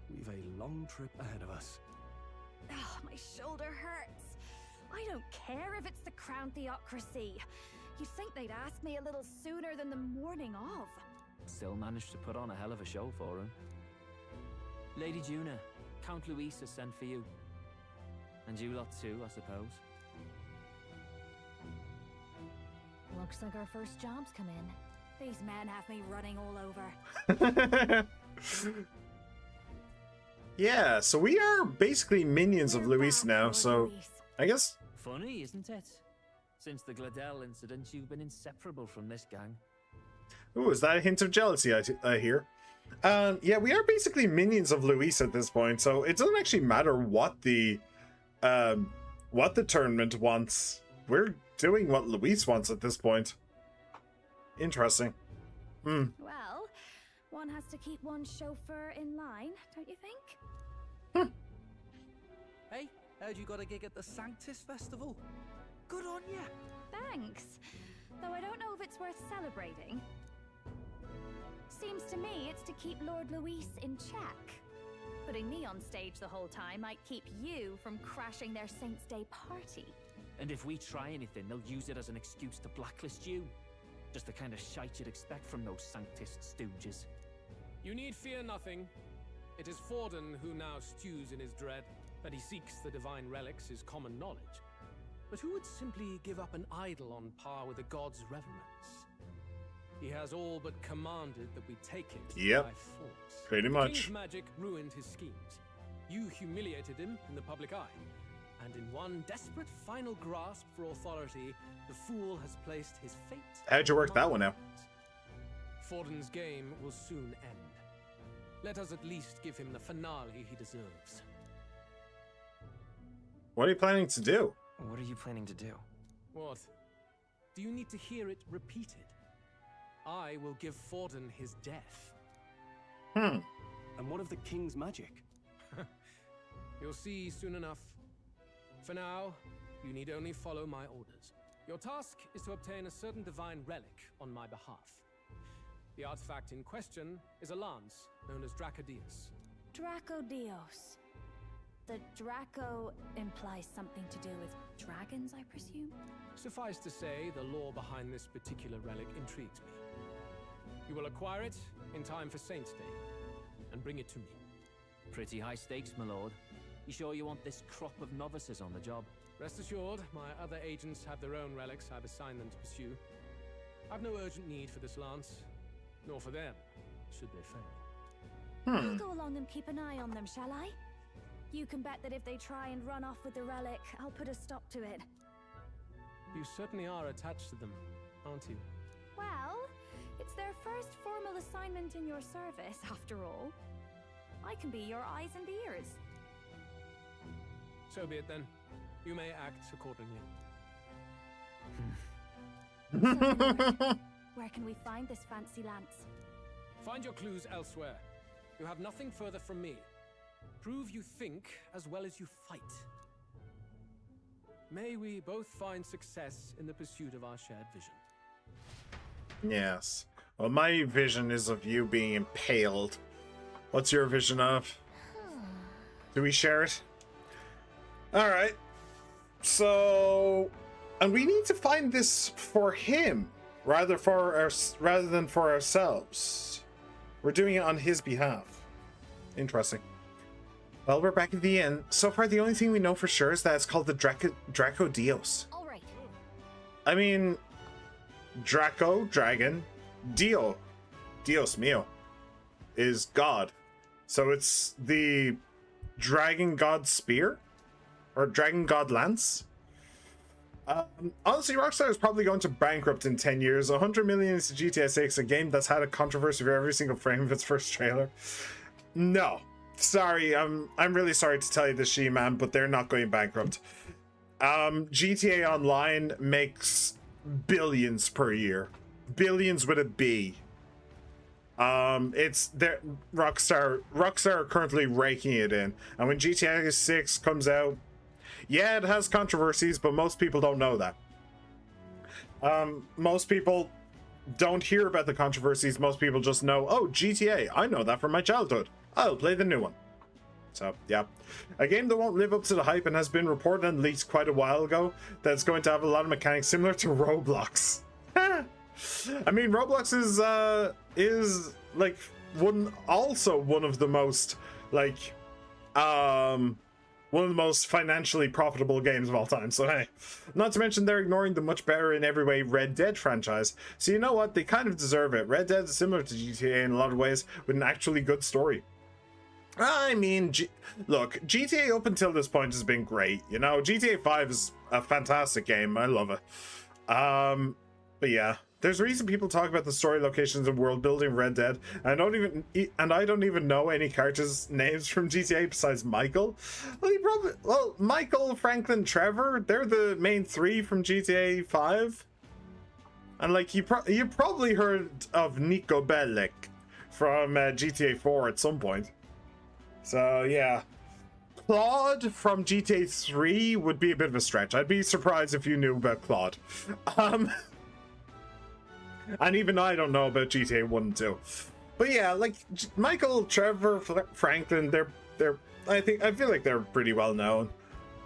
We've a long trip ahead of us. Oh, my shoulder hurts. I don't care if it's the Crown Theocracy. You'd think they'd ask me a little sooner than the morning of. Still managed to put on a hell of a show for him. Lady Juna, Count Luis has sent for you. And you lot too, I suppose. Looks like our first job's come in. These men have me running all over. Yeah, so we are basically minions of Luis now, so I guess... Funny, isn't it? Since the Gladel incident, you've been inseparable from this gang. Ooh, is that a hint of jealousy I hear? Yeah, we are basically minions of Luis at this point, so it doesn't actually matter what the tournament wants. We're doing what Luis wants at this point. Interesting. Well, one has to keep one's chauffeur in line, don't you think? Hey, heard you got a gig at the Sanctus Festival? Good on ya! Thanks. Though I don't know if it's worth celebrating. Seems to me it's to keep Lord Luis in check. Putting me on stage the whole time might keep you from crashing their Saints' Day party. And if we try anything, they'll use it as an excuse to blacklist you. Just the kind of shite you'd expect from those Sanctist stooges. You need fear nothing. It is Forden who now stews in his dread. That he seeks the divine relics is common knowledge. But who would simply give up an idol on par with a god's reverence? He has all but commanded that we take it by force. Pretty The much. King's magic ruined his schemes. You humiliated him in the public eye. And in one desperate final grasp for authority, the fool has placed his fate... How'd you work that one out? Forden's game will soon end. Let us at least give him the finale he deserves. What are you planning to do? What are you planning to do? What? Do you need to hear it repeated? I will give Forden his death. And what of the king's magic? You'll see soon enough. For now, you need only follow my orders. Your task is to obtain a certain divine relic on my behalf. The artifact in question is a lance known as Dracodius. Dracodios. The Draco implies something to do with dragons, I presume? Suffice to say, the lore behind this particular relic intrigues me. You will acquire it in time for Saints' Day, and bring it to me. Pretty high stakes, my lord. You sure you want this crop of novices on the job? Rest assured, my other agents have their own relics I've assigned them to pursue. I've no urgent need for this lance, nor for them, should they fail. I'll go along and keep an eye on them, shall I? You can bet that if they try and run off with the relic, I'll put a stop to it. You certainly are attached to them, aren't you? Well, it's their first formal assignment in your service, after all. I can be your eyes and ears. So be it then. You may act accordingly. Where can we find this fancy lance? Find your clues elsewhere. You have nothing further from me. Prove you think as well as you fight. May we both find success in the pursuit of our shared vision. Yes. Well, my vision is of you being impaled. What's your vision of? Do we share it? Alright. So... And we need to find this for him, rather than for ourselves. We're doing it on his behalf. Interesting. Well, we're back at the inn. So far, the only thing we know for sure is that it's called the Dracodios. All right. I mean, Draco, dragon, Dio, Dios mío, is God. So it's the Dragon God Spear? Or Dragon God Lance? Honestly, Rockstar is probably going to bankrupt in 10 years. 100 million into GTA 6, a game that's had a controversy for every single frame of its first trailer. No. Sorry, I'm really sorry to tell you this, She-Man, but they're not going bankrupt. GTA Online makes billions per year. Billions with a B. It's there. Rockstar are currently raking it in, and when GTA 6 comes out, yeah, it has controversies, but most people don't know that. Most people don't hear about the controversies. Most people just know, oh, GTA, I know that from my childhood. I'll play the new one. So, yeah. A game that won't live up to the hype and has been reported and leaked quite a while ago that's going to have a lot of mechanics similar to Roblox. I mean, Roblox is like one of the most like one of the most financially profitable games of all time. So hey, not to mention they're ignoring the much better in every way Red Dead franchise. So you know what? They kind of deserve it. Red Dead is similar to GTA in a lot of ways with an actually good story. I mean, look, GTA up until this point has been great. You know, GTA 5 is a fantastic game. I love it. But yeah, there's a reason people talk about the story, locations, and world building Red Dead. I don't even know any characters' names from GTA besides Michael. Well, Michael, Franklin, Trevor, they're the main three from GTA 5. And like you probably heard of Nico Bellic from GTA 4 at some point. So yeah, Claude from GTA 3 would be a bit of a stretch. I'd be surprised if you knew about Claude. And even I don't know about GTA 1 and 2. But yeah, like Michael, Trevor, Franklin, I feel like they're pretty well known.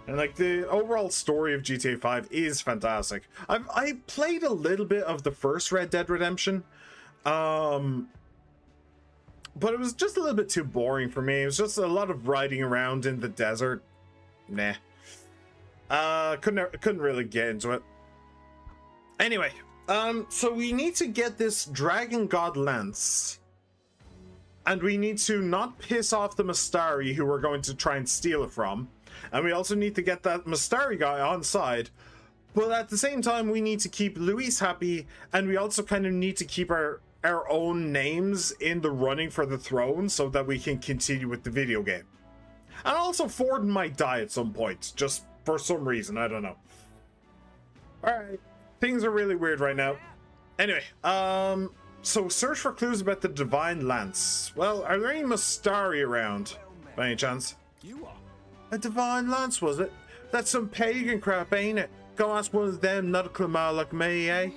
And like the overall story of GTA 5 is fantastic. I played a little bit of the first Red Dead Redemption. But it was just a little bit too boring for me. It was just a lot of riding around in the desert. Nah. Couldn't really get into it. Anyway, so we need to get this Dragon God Lance. And we need to not piss off the Mastari who we're going to try and steal it from. And we also need to get that Mastari guy on side. But at the same time, we need to keep Luis happy. And we also kind of need to keep our own names in the running for the throne so that we can continue with the video game. And also Ford might die at some point, just for some reason, I don't know. Alright, things are really weird right now. Anyway, so search for clues about the Divine Lance. Well, are there any Mastari around, by any chance? A Divine Lance, was it? That's some pagan crap, ain't it? Go ask one of them, not a Clamar like me, eh?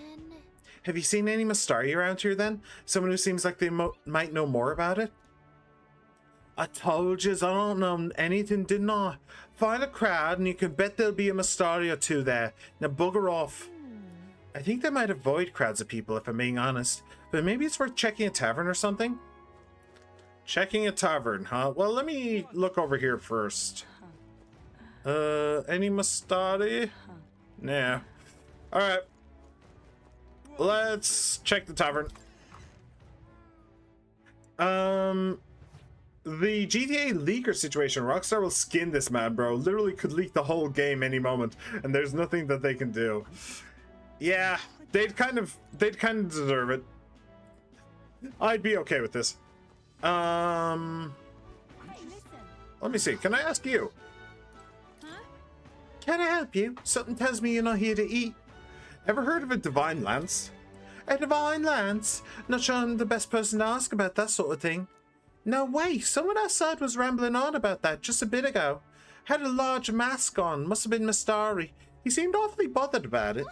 Have you seen any Mastari around here then? Someone who seems like they might know more about it? I told you, I don't know anything, didn't I? Find a crowd and you can bet there'll be a Mastari or two there. Now bugger off. I think they might avoid crowds of people if I'm being honest. But maybe it's worth checking a tavern or something? Checking a tavern, huh? Well, let me look over here first. Any Mastari? Nah. Alright. Let's check the tavern. The GTA leaker situation, Rockstar will skin this man, bro. Literally could leak the whole game any moment, and there's nothing that they can do. Yeah, they'd kind of deserve it. I'd be okay with this. Let me see. Can I ask you? Can I help you? Something tells me you're not here to eat. Ever heard of a Divine Lance? A Divine Lance? Not sure I'm the best person to ask about that sort of thing. No way, someone outside was rambling on about that just a bit ago. Had a large mask on, must have been Mastari. He seemed awfully bothered about it.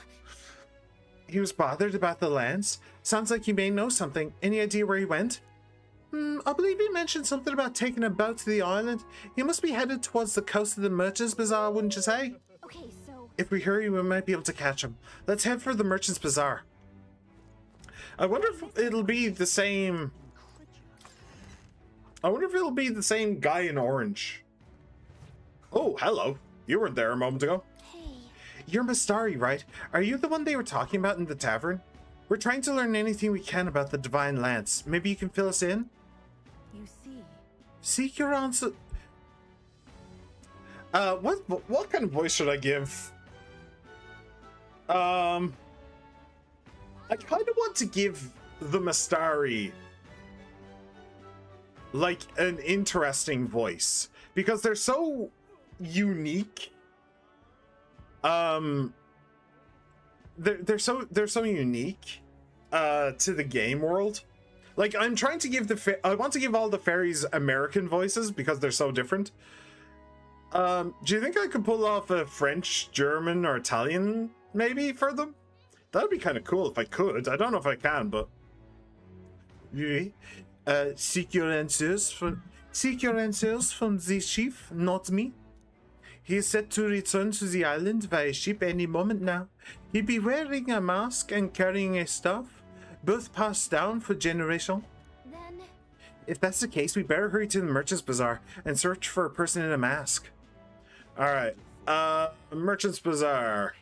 He was bothered about the lance? Sounds like he may know something. Any idea where he went? I believe he mentioned something about taking a boat to the island. He must be headed towards the coast of the Merchant's Bazaar, wouldn't you say? Okay, so... If we hurry, we might be able to catch him. Let's head for the Merchant's Bazaar. I wonder if it'll be the same... I wonder if it'll be the same guy in orange. Oh, hello. You weren't there a moment ago. Hey. You're Mastari, right? Are you the one they were talking about in the tavern? We're trying to learn anything we can about the Divine Lance. Maybe you can fill us in? You see. Seek your answer. What kind of voice should I give? I kind of want to give the Mastari like an interesting voice because they're so unique. They're so unique to the game world. Like, I'm trying to give I want to give all the fairies American voices because they're so different. Do you think I could pull off a French, German, or Italian maybe for them? That'd be kind of cool if I could. I don't know if I can, but... Seek your answers from the chief, not me. He is set to return to the island via ship any moment now. He'll be wearing a mask and carrying a staff, both passed down for generations. Then... If that's the case, we better hurry to the Merchant's Bazaar and search for a person in a mask. Alright, Merchant's Bazaar.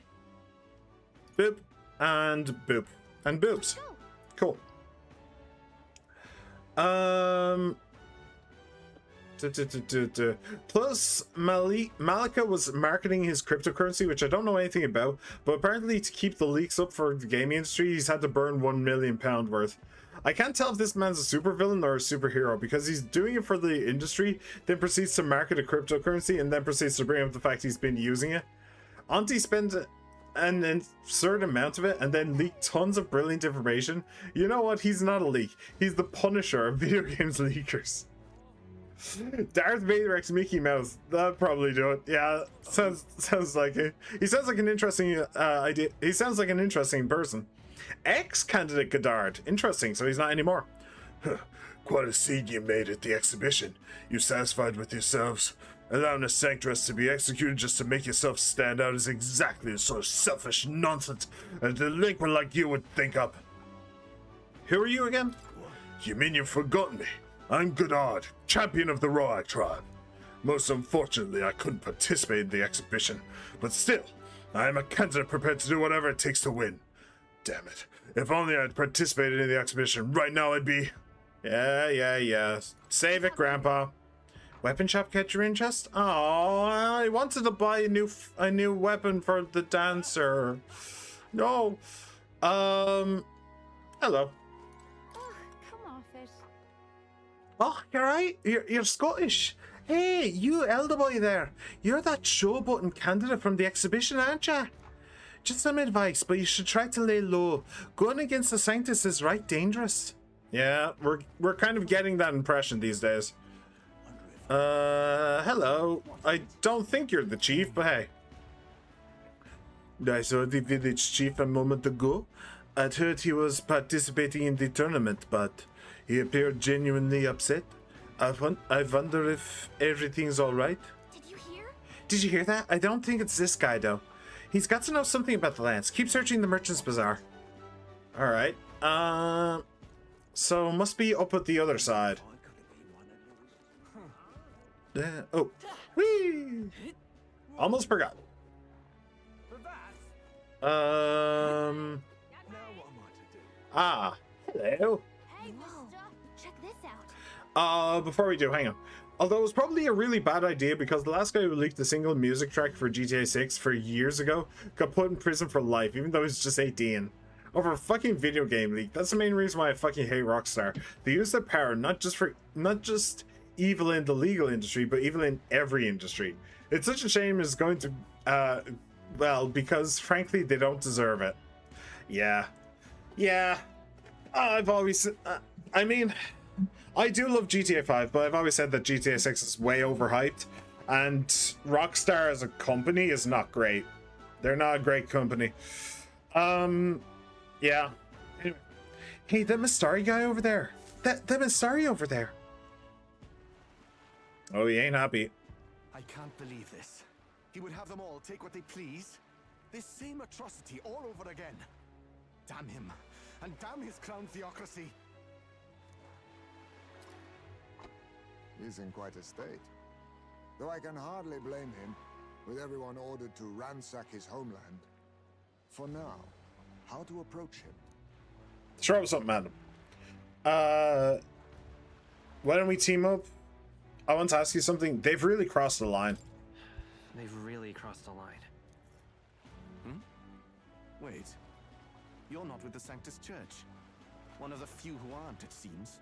Boop, and boop, and boobs. Cool. Plus, Malika was marketing his cryptocurrency, which I don't know anything about, but apparently to keep the leaks up for the gaming industry, he's had to burn £1 million worth. I can't tell if this man's a supervillain or a superhero, because he's doing it for the industry, then proceeds to market a cryptocurrency, and then proceeds to bring up the fact he's been using it. Auntie spends an absurd amount of it, and then leak tons of brilliant information. You know what? He's not a leak. He's the Punisher of video games leakers. Darth Vader x Mickey Mouse. That'd probably do it. Yeah, sounds like it. He sounds like an interesting idea. He sounds like an interesting person. Ex-candidate Godard. Interesting, so he's not anymore. Quite a scene you made at the exhibition. You satisfied with yourselves? Allowing a sanctress to be executed just to make yourself stand out is exactly the sort of selfish nonsense a delinquent like you would think up. Who are you again? You mean you've forgotten me? I'm Godard, champion of the Roy tribe. Most unfortunately, I couldn't participate in the exhibition, but still, I am a candidate prepared to do whatever it takes to win. Damn it. If only I'd participated in the exhibition, right now I'd be... Yeah. Save it, Grandpa. Weapon shop catch your interest? Oh, I wanted to buy a new weapon for the dancer. No. Hello. Oh, come off it. Oh, you're right. You're Scottish. Hey, you elder boy there. You're that showboating candidate from the exhibition, aren't you? Just some advice, but you should try to lay low. Going against the Sanctus is right dangerous. Yeah, we're kind of getting that impression these days. Hello. I don't think you're the chief, but hey. I saw the village chief a moment ago. I'd heard he was participating in the tournament, but he appeared genuinely upset. I wonder if everything's alright. Did you hear that? I don't think it's this guy, though. He's got to know something about the lands. Keep searching the Merchant's Bazaar. Alright. So must be up at the other side. Oh. Whee! Almost forgot. Ah. Hello. Hey, mister, check this out. Before we do, hang on. Although it was probably a really bad idea because the last guy who leaked a single music track for GTA 6 for years ago got put in prison for life, even though he's just 18. Over a fucking video game leak. That's the main reason why I fucking hate Rockstar. They use their power not just evil in the legal industry, but evil in every industry. It's such a shame it's going to, well, because frankly, they don't deserve it. Yeah. I've always, I mean, I do love GTA 5, but I've always said that GTA 6 is way overhyped, and Rockstar as a company is not great. They're not a great company. Yeah. Hey, that Mistari guy over there. That Mistari over there. Oh, he ain't happy. I can't believe this. He would have them all take what they please. This same atrocity all over again. Damn him. And damn his crown theocracy. He's in quite a state. Though I can hardly blame him, with everyone ordered to ransack his homeland. For now, how to approach him? Throw something at him. Why don't we team up? I want to ask you something. They've really crossed the line. They've really crossed the line. Wait. You're not with the Sanctus Church. One of the few who aren't, it seems.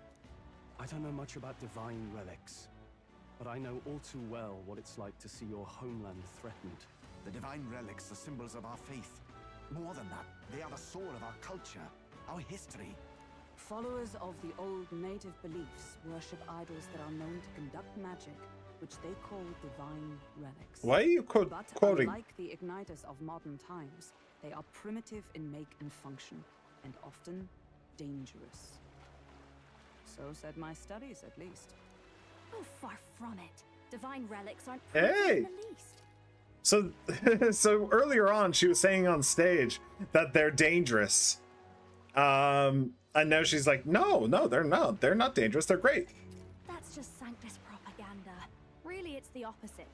I don't know much about divine relics, but I know all too well what it's like to see your homeland threatened. The divine relics are symbols of our faith. More than that, they are the soul of our culture, our history. Followers of the old native beliefs worship idols that are known to conduct magic, which they call divine relics. Why are you quoting? But unlike the igniters of modern times, They are primitive in make and function, and often dangerous. So said my studies, at least. Oh, far from it. Divine relics aren't Hey! in the least. So, so earlier on, she was saying on stage that they're dangerous. And now she's like, no, they're not. They're not dangerous. They're great. That's just Sanctus propaganda. Really, it's the opposite.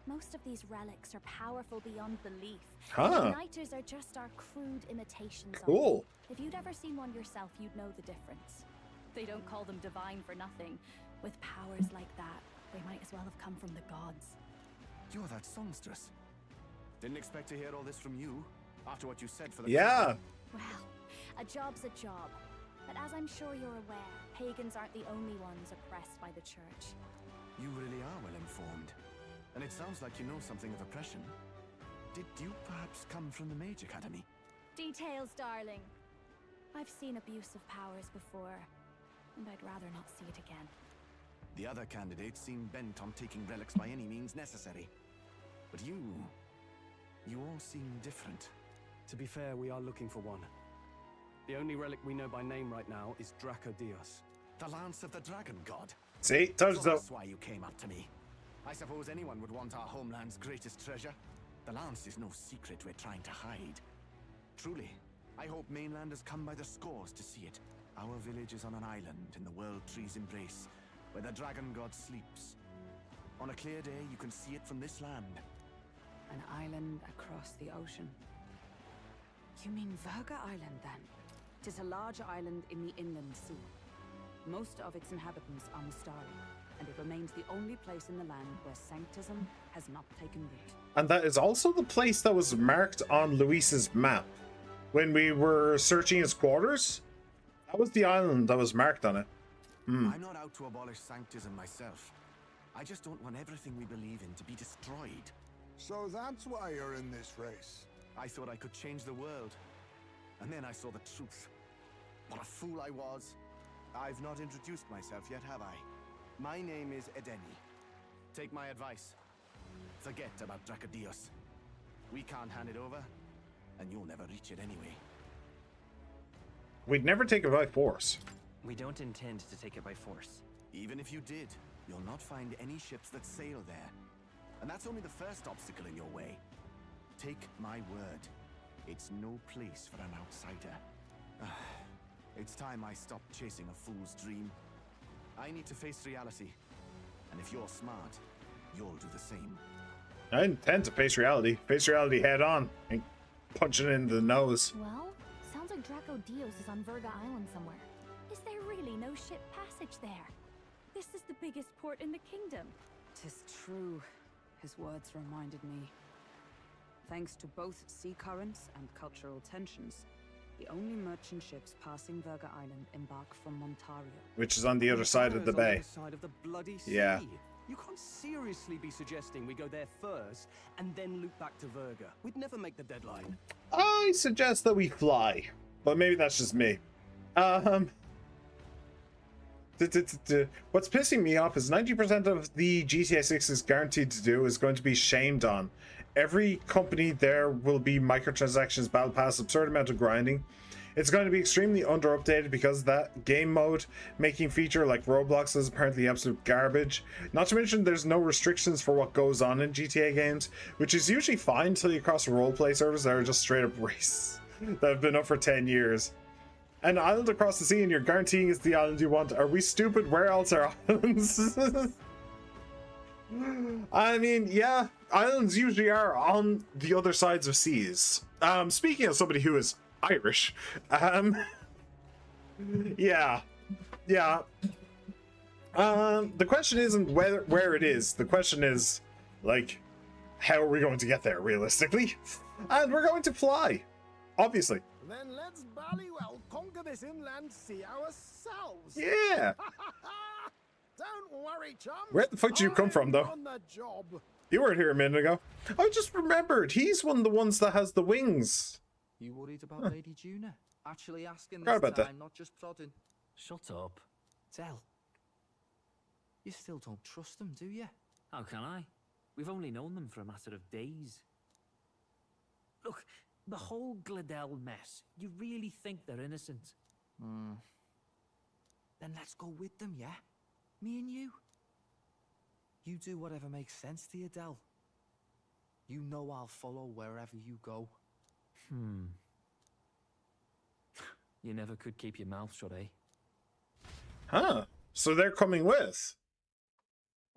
Most of these relics are powerful beyond belief. Huh. The Igniters are just our crude imitations Cool. of them. If you'd ever seen one yourself, you'd know the difference. They don't call them divine for nothing. With powers like that, they might as well have come from the gods. You're that songstress. Didn't expect to hear all this from you, after what you said for the Yeah. Well, a job's a job. But as I'm sure you're aware, pagans aren't the only ones oppressed by the church. You really are well informed. And it sounds like you know something of oppression. Did you perhaps come from the Mage Academy? Details, darling. I've seen abuse of powers before, and I'd rather not see it again. The other candidates seem bent on taking relics by any means necessary. But you all seem different. To be fair, we are looking for one. The only relic we know by name right now is Draco Dios. The Lance of the Dragon God. See, told you so. That's why you came up to me. I suppose anyone would want our homeland's greatest treasure. The Lance is no secret we're trying to hide. Truly, I hope mainlanders come by the scores to see it. Our village is on an island in the World Tree's embrace, where the Dragon God sleeps. On a clear day, you can see it from this land. An island across the ocean. You mean Verga Island, then? 'Tis a large island in the inland sea. Most of its inhabitants are Mustari, and it remains the only place in the land where Sanctism has not taken root. And that is also the place that was marked on Luis's map. When we were searching his quarters, that was the island that was marked on it. I'm not out to abolish Sanctism myself. I just don't want everything we believe in to be destroyed. So that's why you're in this race. I thought I could change the world. And then I saw the truth. What a fool I was. I've not introduced myself yet, have I? My name is Edeni. Take my advice. Forget about Dracodios. We can't hand it over, and you'll never reach it anyway. We'd never take it by force. We don't intend to take it by force. Even if you did, you'll not find any ships that sail there. And that's only the first obstacle in your way. Take my word. It's no place for an outsider. It's time I stopped chasing a fool's dream. I need to face reality. And if you're smart, you'll do the same. I intend to face reality. Face reality head on and punch it in the nose. Well, sounds like Draco Dios is on Verga Island somewhere. Is there really no ship passage there? This is the biggest port in the kingdom. 'Tis true. His words reminded me. Thanks to both sea currents and cultural tensions, the only merchant ships passing Verga Island embark from Montario. Which is on the other side of the bay. On the other side of the bloody sea. Yeah. You can't seriously be suggesting we go there first and then loop back to Verga. We'd never make the deadline. I suggest that we fly. But maybe that's just me. What's pissing me off is 90% of the GTA 6 is guaranteed to do is going to be shamed on. Every company there will be microtransactions, battle pass, absurd amount of grinding. It's going to be extremely under-updated because that game mode making feature like Roblox is apparently absolute garbage. Not to mention there's no restrictions for what goes on in GTA games, which is usually fine until you cross roleplay servers that are just straight up race that have been up for 10 years. An island across the sea and you're guaranteeing it's the island you want. Are we stupid? Where else are islands? I mean, yeah, islands usually are on the other sides of seas. Speaking of somebody who is Irish, yeah. The question isn't where it is. The question is, like, how are we going to get there realistically? And we're going to fly, obviously. Then let's ballywell conquer this inland sea ourselves. Yeah. Don't worry, chum. Where the fuck did you come from, though? On the job. You weren't here a minute ago. I just remembered. He's one of the ones that has the wings. You worried about Lady Juna? Actually asking Forgot this about time, that. not just prodding. Shut up. Tell. You still don't trust them, do you? How can I? We've only known them for a matter of days. Look, The whole Gladell mess. You really think they're innocent? Then let's go with them, yeah? Me and you. You do whatever makes sense to you, Del. You know I'll follow wherever you go. You never could keep your mouth shut, eh? Huh. So they're coming with.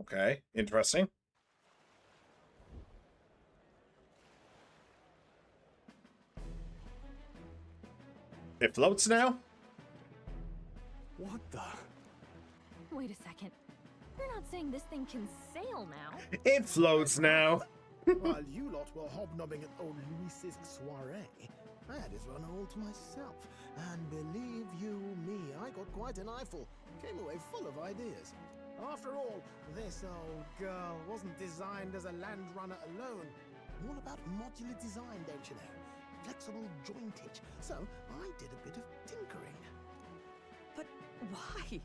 Okay, interesting. It floats now? What the? Wait a second. You're not saying this thing can sail now? It floats now. While you lot were hobnobbing at old Luis's soiree, I had his run all to myself. And believe you me, I got quite an eyeful. Came away full of ideas. After all, this old girl wasn't designed as a land runner alone. All about modular design, don't you know? Flexible jointage. So I did a bit of tinkering. But why?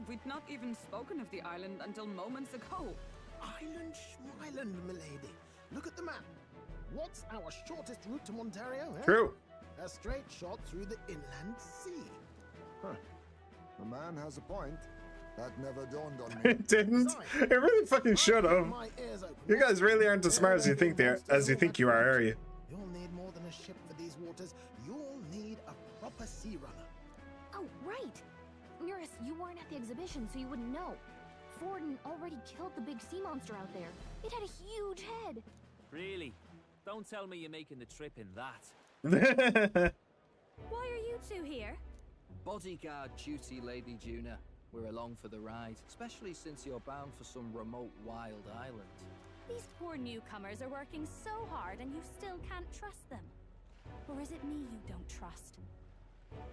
We'd not even spoken of the island until moments ago. Island Schmyland, milady. Look at the map. What's our shortest route to Ontario, eh? True. A straight shot through the inland sea. Huh. The man has a point. That never dawned on me. It didn't. It really fucking should have. You guys really aren't as smart as you think you are you? You'll need more than a ship for these waters. You'll need a proper sea runner. Oh, right. Eurus, you weren't at the exhibition, so you wouldn't know. Forden already killed the big sea monster out there. It had a huge head. Really? Don't tell me you're making the trip in that. Why are you two here? Bodyguard duty, Lady Juna. We're along for the ride, especially since you're bound for some remote wild island. These poor newcomers are working so hard and you still can't trust them. Or is it me you don't trust?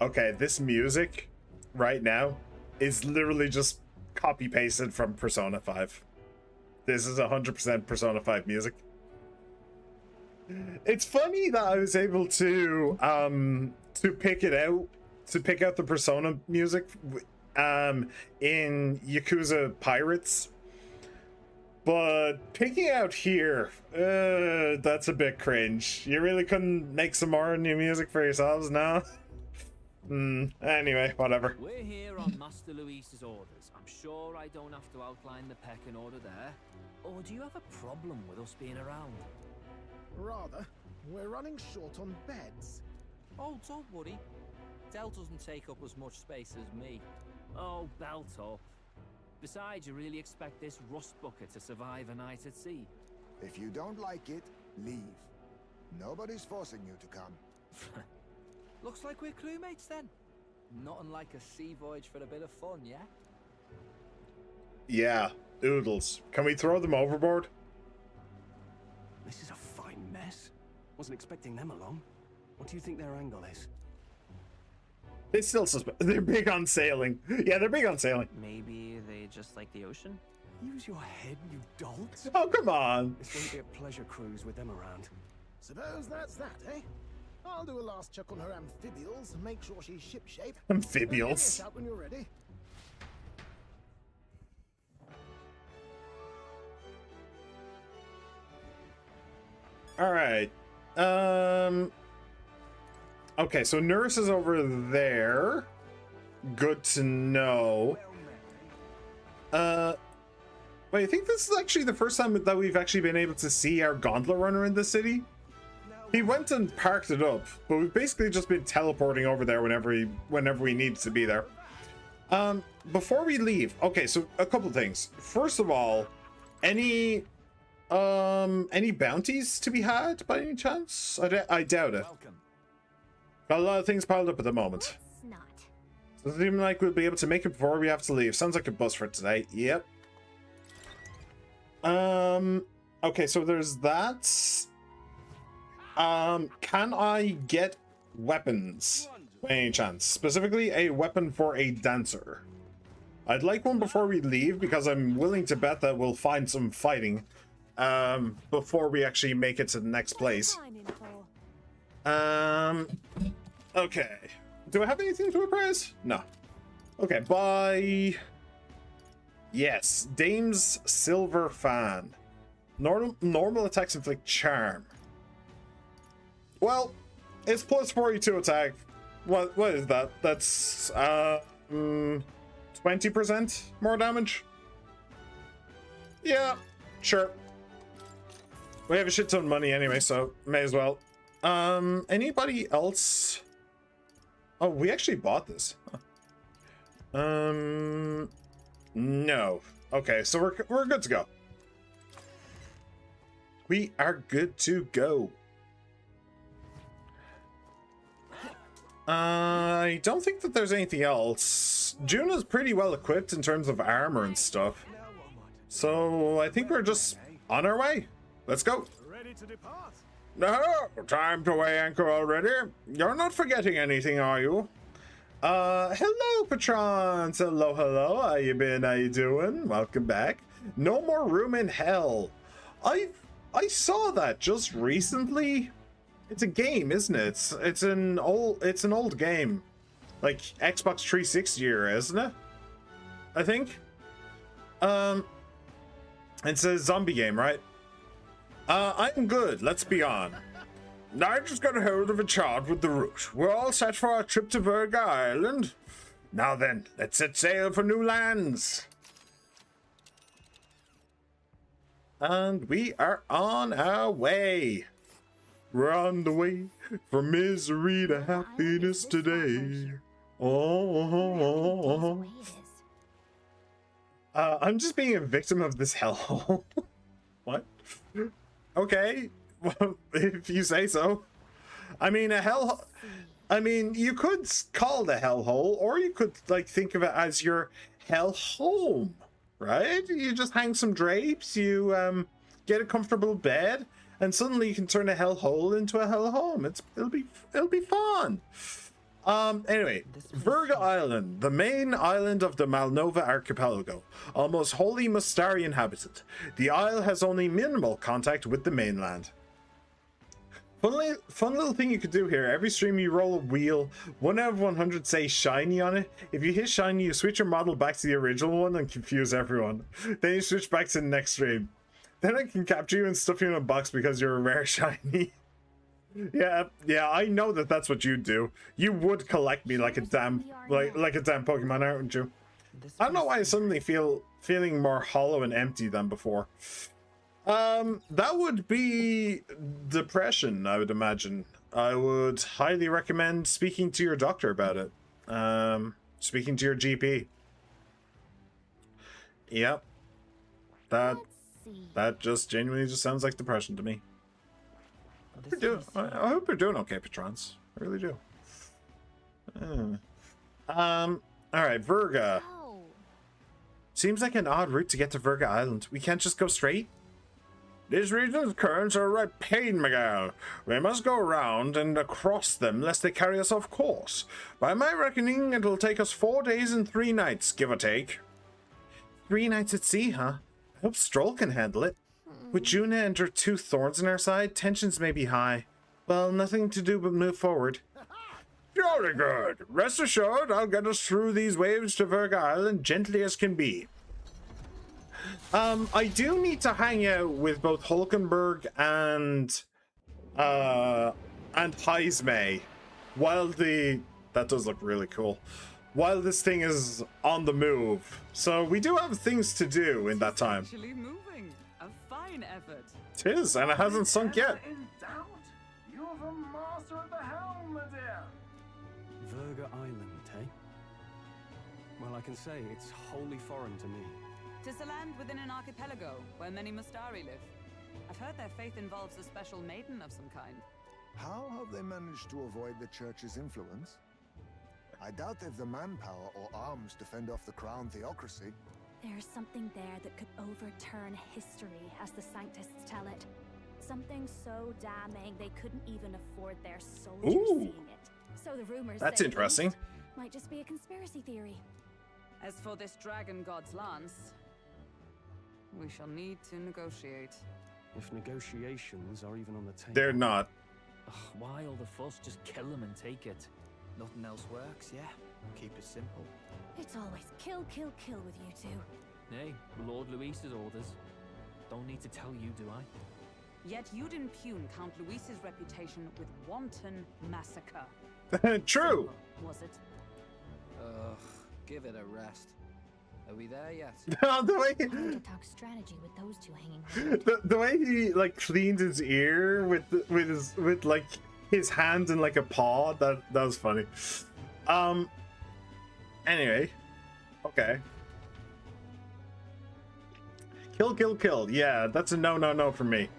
Okay, this music right now is literally just copy pasted from Persona 5. This is 100% Persona 5 music. It's funny that I was able to pick out the Persona music in Yakuza Pirates, but picking out here, that's a bit cringe. You really couldn't make some more new music for yourselves now? Anyway, whatever. We're here on Master Luis's orders. I'm sure I don't have to outline the pecking order there. Or do you have a problem with us being around? Rather, we're running short on beds. Oh, don't worry. Del doesn't take up as much space as me. Oh, belt up. Besides, you really expect this rust bucket to survive a night at sea? If you don't like it, leave. Nobody's forcing you to come. Looks like we're crewmates then. Not unlike a sea voyage for a bit of fun, yeah? Yeah, oodles. Can we throw them overboard? This is a fine mess. Wasn't expecting them along. What do you think their angle is? They still suspect. They're big on sailing. Yeah, they're big on sailing. Maybe they just like the ocean? Use your head, you dolt. Oh, come on. This won't be a pleasure cruise with them around. Suppose that's that, eh? I'll do a last check on her amphibials and make sure she's shipshape. Amphibials. Give me a shout when you're ready. All right. Okay, so Nurse is over there. Good to know. Wait, I think this is actually the first time that we've actually been able to see our Gauntlet Runner in the city. He went and parked it up, but we've basically just been teleporting over there whenever we need to be there. Before we leave, okay, so a couple things. First of all, any bounties to be had by any chance? I doubt it. Got a lot of things piled up at the moment. Doesn't seem like we'll be able to make it before we have to leave. Sounds like a bus for today. Yep. Okay, so there's that. Can I get weapons by any chance? Specifically, a weapon for a dancer. I'd like one before we leave because I'm willing to bet that we'll find some fighting before we actually make it to the next place. Okay. Do I have anything to appraise? No. Okay, bye. Yes, Dame's Silver Fan. Normal attacks inflict charm. Well, it's plus 42 attack. What is that? That's 20% more damage? Yeah, sure. We have a shit ton of money anyway, so may as well. Anybody else? Oh, we actually bought this. Huh. No. Okay, so we're good to go. We are good to go. I don't think that there's anything else. Juna's pretty well equipped in terms of armor and stuff. So I think we're just on our way. Let's go. Ready to depart? No, time to weigh anchor already. You're not forgetting anything, are you? Hello, patrons. Hello, hello. How you been? How you doing? Welcome back. No more room in hell. I saw that just recently. It's a game, isn't it? It's an old game, like Xbox 360 era, isn't it? I think. It's a zombie game, right? I'm good. Let's be on. I just got a hold of a chart with the route. We're all set for our trip to Virga Island. Now then, let's set sail for new lands. And we are on our way. We're on the way from misery to happiness today. Oh. I'm just being a victim of this hellhole. What? Okay, well, if you say so. I mean, you could call it a hellhole, or you could like think of it as your hell home, right? You just hang some drapes, you get a comfortable bed, and suddenly you can turn a hellhole into a hell home. It'll be fun. Anyway, Virga Island, the main island of the Malnova archipelago, almost wholly Mustari inhabited. The isle has only minimal contact with the mainland. Fun little thing you could do here. Every stream you roll a wheel, 1 out of 100 say shiny on it. If you hit shiny, you switch your model back to the original one and confuse everyone. Then you switch back to the next stream. Then I can capture you and stuff you in a box because you're a rare shiny. Yeah, I know that's what you'd do. You would collect me like a damn Pokemon, aren't you? I don't know why I suddenly feeling more hollow and empty than before. That would be depression, I would imagine. I would highly recommend speaking to your doctor about it. Speaking to your GP. Yep. That just genuinely just sounds like depression to me. I hope you're doing okay, patrons. I really do. Alright, Virga. Seems like an odd route to get to Virga Island. We can't just go straight? These region's currents are a right pain, Miguel. We must go around and across them lest they carry us off course. By my reckoning, it'll take us 4 days and 3 nights, give or take. 3 nights at sea, huh? I hope Stroll can handle it. With Juna and her 2 thorns in our side, tensions may be high. Well, nothing to do but move forward. Jolly good. Rest assured, I'll get us through these waves to Virga Island gently as can be. I do need to hang out with both Hulkenberg and Heismay while that does look really cool. While this thing is on the move. So we do have things to do in that time. Actually moving. A fine effort. It is, and it hasn't sunk yet. In doubt? You're the master of the helm, my dear. Virga Island, eh? Well, I can say it's wholly foreign to me. 'Tis a land within an archipelago where many Mustari live. I've heard their faith involves a special maiden of some kind. How have they managed to avoid the church's influence? I doubt they've the manpower or arms to fend off the crown theocracy. There's something there that could overturn history, as the Sanctists tell it. Something so damning they couldn't even afford their soldiers seeing it. So the rumors that's interesting. Might just be a conspiracy theory. As for this dragon god's lance, we shall need to negotiate. If negotiations are even on the table. They're not. Ugh, why all the fuss? Just kill them and take it. Nothing else works, yeah? Keep it simple. It's always kill, kill, kill with you two. Hey, Lord Luis's orders. Don't need to tell you, do I? Yet you'd impugn Count Luis's reputation with wanton massacre. True. Was it? Ugh, give it a rest. Are we there yet? The way Hard to talk strategy with those two hanging. the way he like cleaned his ear with like his hand in like a paw, that was funny. Anyway, okay. Kill. Yeah, that's a no for me.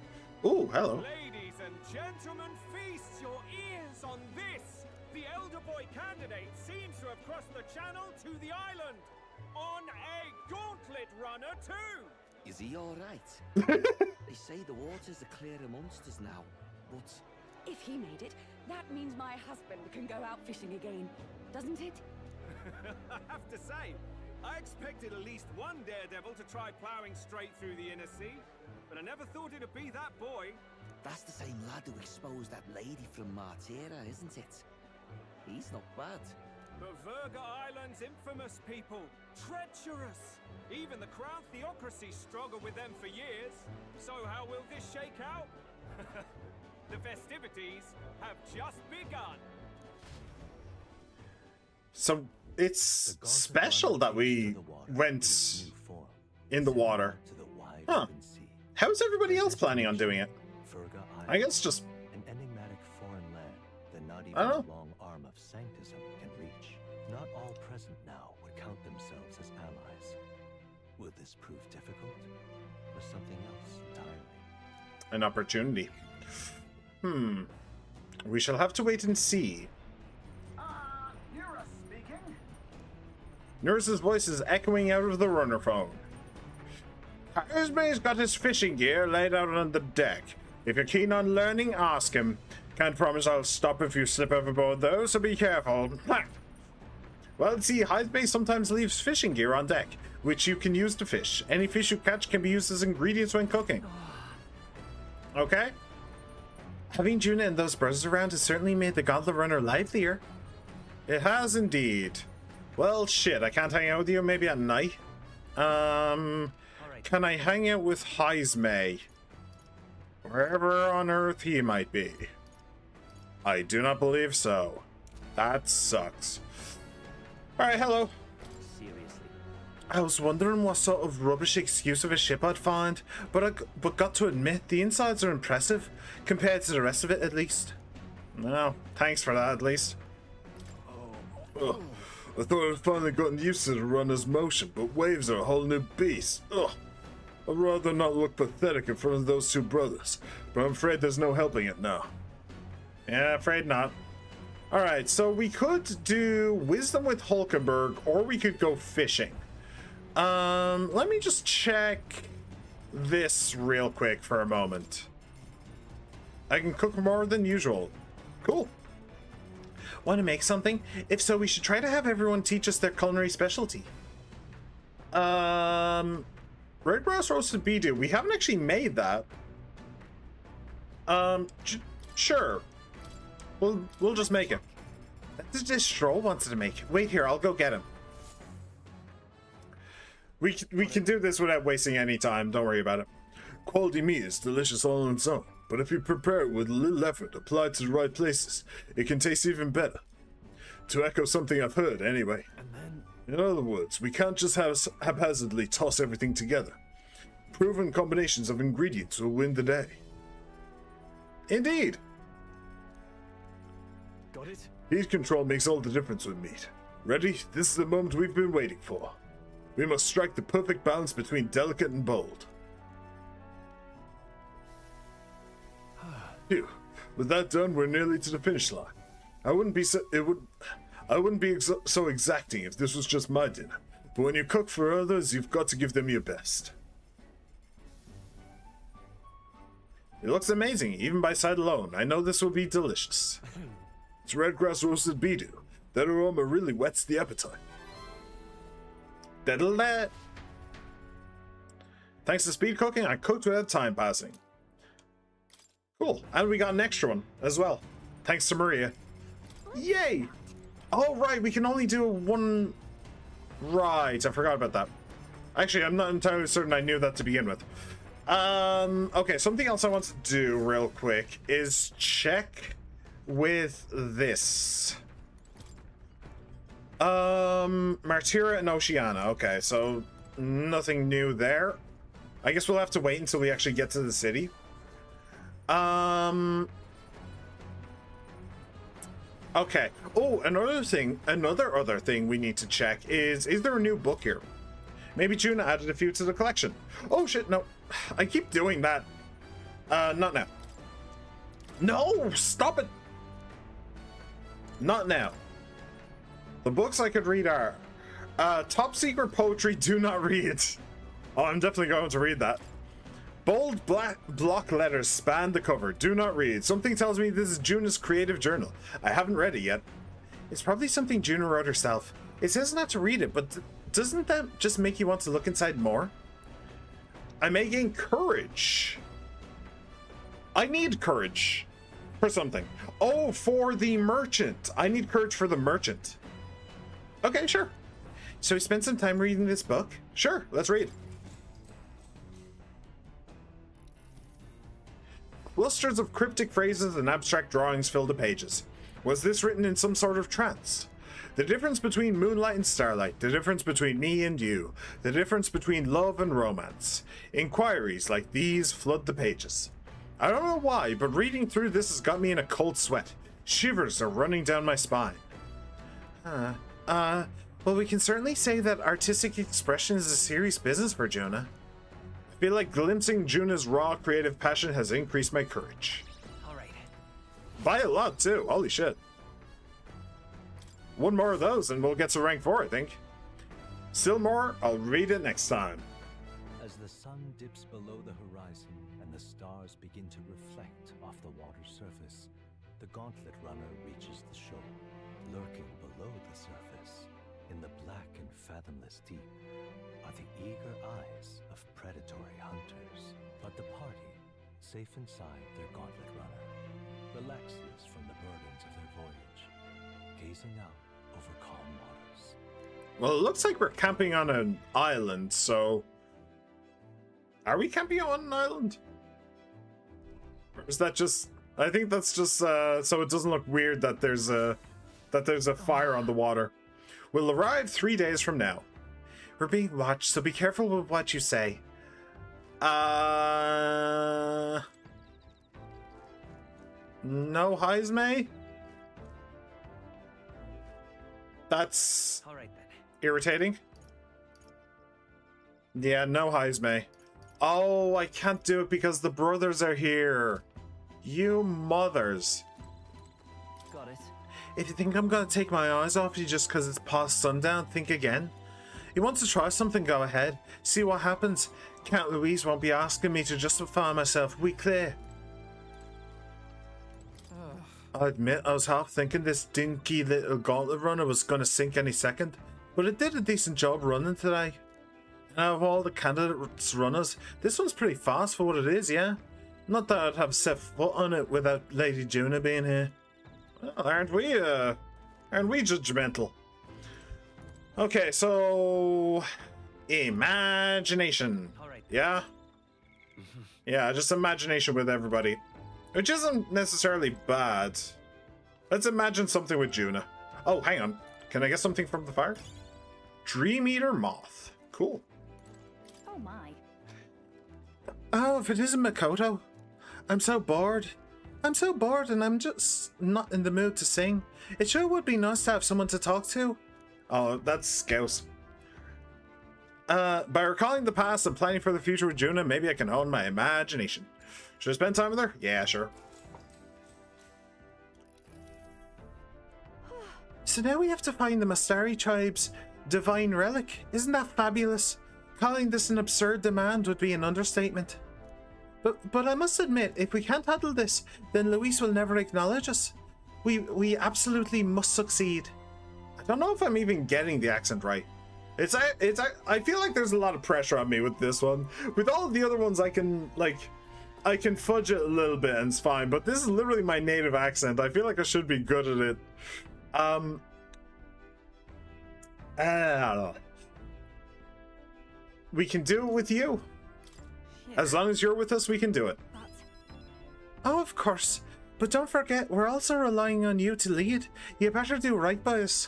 Ooh, hello. Ladies and gentlemen, feast your ears on this. The elder boy candidate seems to have crossed the channel to the island on a gauntlet runner too. Is he all right? They say the waters are clear amongst us now, but If he made it, that means my husband can go out fishing again, doesn't it? I have to say, I expected at least one daredevil to try plowing straight through the inner sea, but I never thought it'd be that boy. that's the same lad who exposed that lady from Martira, isn't it? He's not bad. But Virga Island's infamous people, treacherous. Even the Crown Theocracy struggled with them for years. So how will this shake out? The festivities have just begun. So it's special that we went in the water. Huh. How's everybody else planning on doing it? I guess just an enigmatic foreign land that not even I don't the know. long arm of sanctism can reach. Not all present now would count themselves as allies. Will this prove difficult, or something else entirely? An opportunity. We shall have to wait and see. Nura speaking. Nurse's voice is echoing out of the runner phone. Cosmay's got his fishing gear laid out on the deck. If you're keen on learning, ask him. Can't promise I'll stop if you slip overboard though, so be careful. Well, see, Highsbay sometimes leaves fishing gear on deck, which you can use to fish. Any fish you catch can be used as ingredients when cooking. Okay? Having Juna and those brothers around has certainly made the Gauntlet Runner livelier. It has indeed. Well, shit, I can't hang out with you maybe at night. Can I hang out with Heismay? Wherever on Earth he might be. I do not believe so. That sucks. Alright, hello. I was wondering what sort of rubbish excuse of a ship I'd find, but got to admit, the insides are impressive, compared to the rest of it at least. No, thanks for that at least. Ugh. I thought I'd finally gotten used to the runner's motion, but waves are a whole new beast. Ugh. I'd rather not look pathetic in front of those two brothers, but I'm afraid there's no helping it now. Yeah, afraid not. Alright, so we could do Wisdom with Hulkenberg, or we could go fishing. Let me just check this real quick for a moment. I can cook more than usual. Cool. Want to make something? If so, we should try to have everyone teach us their culinary specialty. Red grass roasted beetroot. We haven't actually made that. Sure. We'll just make it. That's just Stroll wanted to make. Wait here, I'll go get him. We can do this without wasting any time. Don't worry about it. Quality meat is delicious all on its own, but if you prepare it with a little effort applied to the right places, it can taste even better. To echo something I've heard, anyway. In other words, we can't just haphazardly toss everything together. Proven combinations of ingredients will win the day. Indeed. Got it? Heat control makes all the difference with meat. Ready? This is the moment we've been waiting for. We must strike the perfect balance between delicate and bold. Phew. With that done, we're nearly to the finish line. I wouldn't be so exacting if this was just my dinner. But when you cook for others, you've got to give them your best. It looks amazing, even by sight alone. I know this will be delicious. It's red grass roasted beetroot. That aroma really whets the appetite. Diddle-dat. Thanks to speed cooking, I cooked without time passing. Cool. And we got an extra one as well. Thanks to Maria. Yay! Oh, right. We can only do one. Right. I forgot about that. Actually, I'm not entirely certain I knew that to begin with. Okay, something else I want to do real quick is check with this. Martyra and Oceana. Okay, so nothing new there. I guess we'll have to wait until we actually get to the city. Okay. Oh, another thing we need to check is there a new book here? Maybe Juna added a few to the collection. Oh shit, no. I keep doing that. Not now. No, stop it. Not now. The books I could read are Top Secret Poetry, do not read. Oh, I'm definitely going to read that. Bold black block letters span the cover. Do not read. Something tells me this is Juna's creative journal. I haven't read it yet. It's probably something Juna wrote herself. It says not to read it, but doesn't that just make you want to look inside more? I may gain courage. I need courage for something. Oh, for the merchant. I need courage for the merchant. Okay, sure. So we spent some time reading this book? Sure, let's read. Clusters of cryptic phrases and abstract drawings fill the pages. Was this written in some sort of trance? The difference between moonlight and starlight, the difference between me and you, the difference between love and romance. Inquiries like these flood the pages. I don't know why, but reading through this has got me in a cold sweat. Shivers are running down my spine. Well, we can certainly say that artistic expression is a serious business for Juna. I feel like glimpsing Juna's raw creative passion has increased my courage. Alright. By a lot, too. Holy shit. One more of those and we'll get to rank 4, I think. Still more, I'll read it next time. As the sun dips below the horizon and the stars begin to reflect off the water's surface, the gauntlet runner reaches the shore. Lurking below the surface, in the black and fathomless deep, are the eager eyes of predatory hunters. But the party, safe inside their gauntlet runner, relaxes from the burdens of their voyage, gazing out over calm waters. Well, it looks like we're camping on an island, so... Are we camping on an island? Or is that just... I think that's just so it doesn't look weird that there's a fire on the water. We'll arrive 3 days from now. We're being watched, so be careful with what you say. No highs, May? That's irritating. Yeah, no highs, May. Oh, I can't do it because the brothers are here. You mothers. Got it. If you think I'm gonna take my eyes off you just because it's past sundown, think again. You want to try something, go ahead. See what happens. Count Louise won't be asking me to justify myself. We clear. I admit I was half thinking this dinky little gauntlet runner was gonna sink any second, but it did a decent job running today. And out of all the candidates runners, this one's pretty fast for what it is, yeah? Not that I'd have set foot on it without Lady Juna being here. Well, aren't we judgmental? Okay, so... Imagination. Yeah? Yeah, just imagination with everybody. Which isn't necessarily bad. Let's imagine something with Juna. Oh, hang on. Can I get something from the fire? Dream Eater Moth. Cool. Oh my. Oh, if it isn't Makoto. I'm so bored. I'm so bored and I'm just not in the mood to sing. It sure would be nice to have someone to talk to. Oh, that's Scouse. By recalling the past and planning for the future with Juna, maybe I can hone my imagination. Should I spend time with her? Yeah, sure. So now we have to find the Mastari tribe's divine relic. Isn't that fabulous? Calling this an absurd demand would be an understatement. But I must admit, if we can't handle this, then Luis will never acknowledge us. We absolutely must succeed. I don't know if I'm even getting the accent right. I feel like there's a lot of pressure on me with this one. With all of the other ones, I can fudge it a little bit and it's fine. But this is literally my native accent. I feel like I should be good at it. I don't know. We can do it with you. As long as you're with us, we can do it. Oh, of course. But don't forget, we're also relying on you to lead. You better do right by us.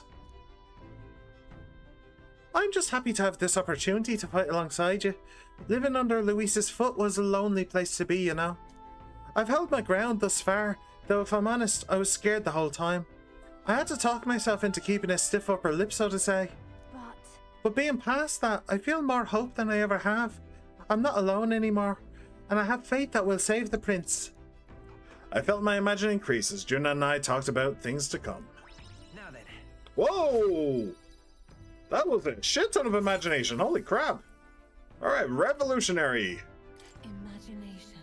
I'm just happy to have this opportunity to fight alongside you. Living under Luis's foot was a lonely place to be, you know. I've held my ground thus far, though if I'm honest, I was scared the whole time. I had to talk myself into keeping a stiff upper lip, so to say. But being past that, I feel more hope than I ever have. I'm not alone anymore, and I have faith that we'll save the prince. I felt my imagination increase as Juna and I talked about things to come. Now then. Whoa! That was a shit ton of imagination. Holy crap. Alright, revolutionary. Imagination.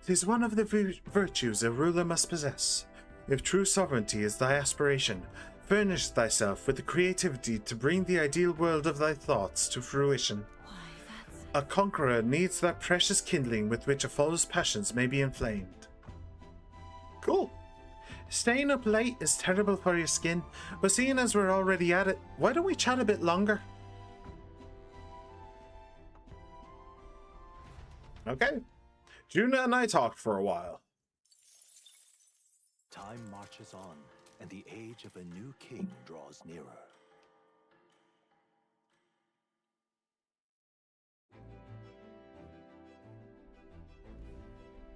'Tis one of the virtues a ruler must possess. If true sovereignty is thy aspiration, furnish thyself with the creativity to bring the ideal world of thy thoughts to fruition. A conqueror needs that precious kindling with which a foe's passions may be inflamed. Cool. Staying up late is terrible for your skin, but seeing as we're already at it, why don't we chat a bit longer? Okay. Juna and I talked for a while. Time marches on, and the age of a new king draws nearer.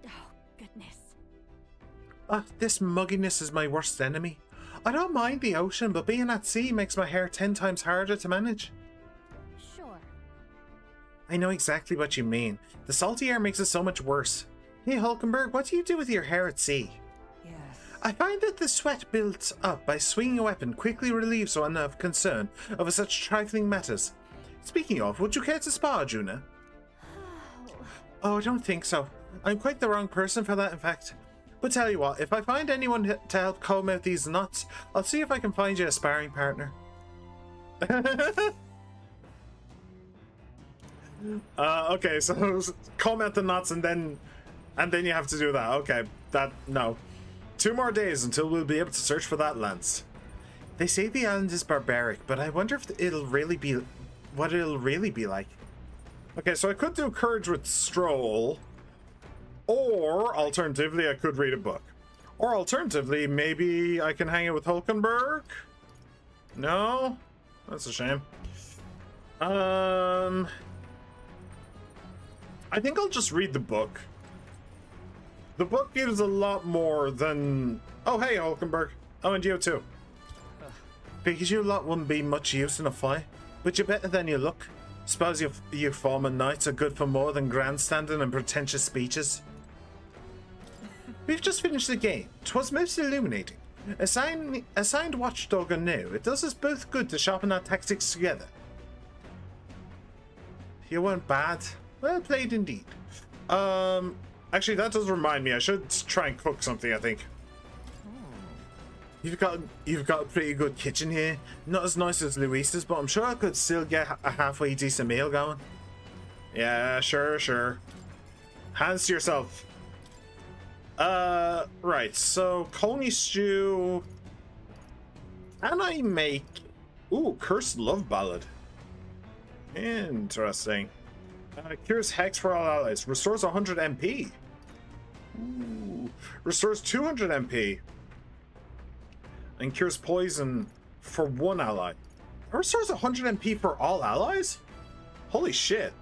Oh, goodness. This mugginess is my worst enemy. I don't mind the ocean, but being at sea makes my hair 10 times harder to manage. Sure. I know exactly what you mean. The salty air makes it so much worse. Hey Hulkenberg, what do you do with your hair at sea? Yes. I find that the sweat built up by swinging a weapon quickly relieves one of concern over such trifling matters. Speaking of, would you care to spar, Juna? Oh, I don't think so. I'm quite the wrong person for that, in fact. But tell you what, if I find anyone to help comb out these knots, I'll see if I can find you a sparring partner. Okay, so comb out the knots and then you have to do that. Okay, no. 2 more days until we'll be able to search for that lance. They say the island is barbaric, but I wonder if it'll really be what it'll really be like. Okay, so I could do courage with Stroll, or alternatively I could read a book, or alternatively maybe I can hang out with Hulkenberg. No, that's a shame. I think I'll just read the book. The book gives a lot more than... Oh, hey, Hulkenberg. Oh, and you too. Because you lot wouldn't be much use in a fight, but you're better than you look. Suppose you former knights are good for more than grandstanding and pretentious speeches. We've just finished the game. 'Twas most illuminating. Assigned watchdog or no, it does us both good to sharpen our tactics together. You weren't bad. Well played indeed. Actually, that does remind me. I should try and cook something, I think. You've got a pretty good kitchen here. Not as nice as Luis's, but I'm sure I could still get a halfway decent meal going. Yeah, sure. Hands to yourself. Right, so coney stew. Can I make... Ooh, cursed love ballad. Interesting. Cures hex for all allies. Restores 100 MP. Ooh. Restores 200 MP. And cures poison for 1 ally. It restores 100 MP for all allies? Holy shit.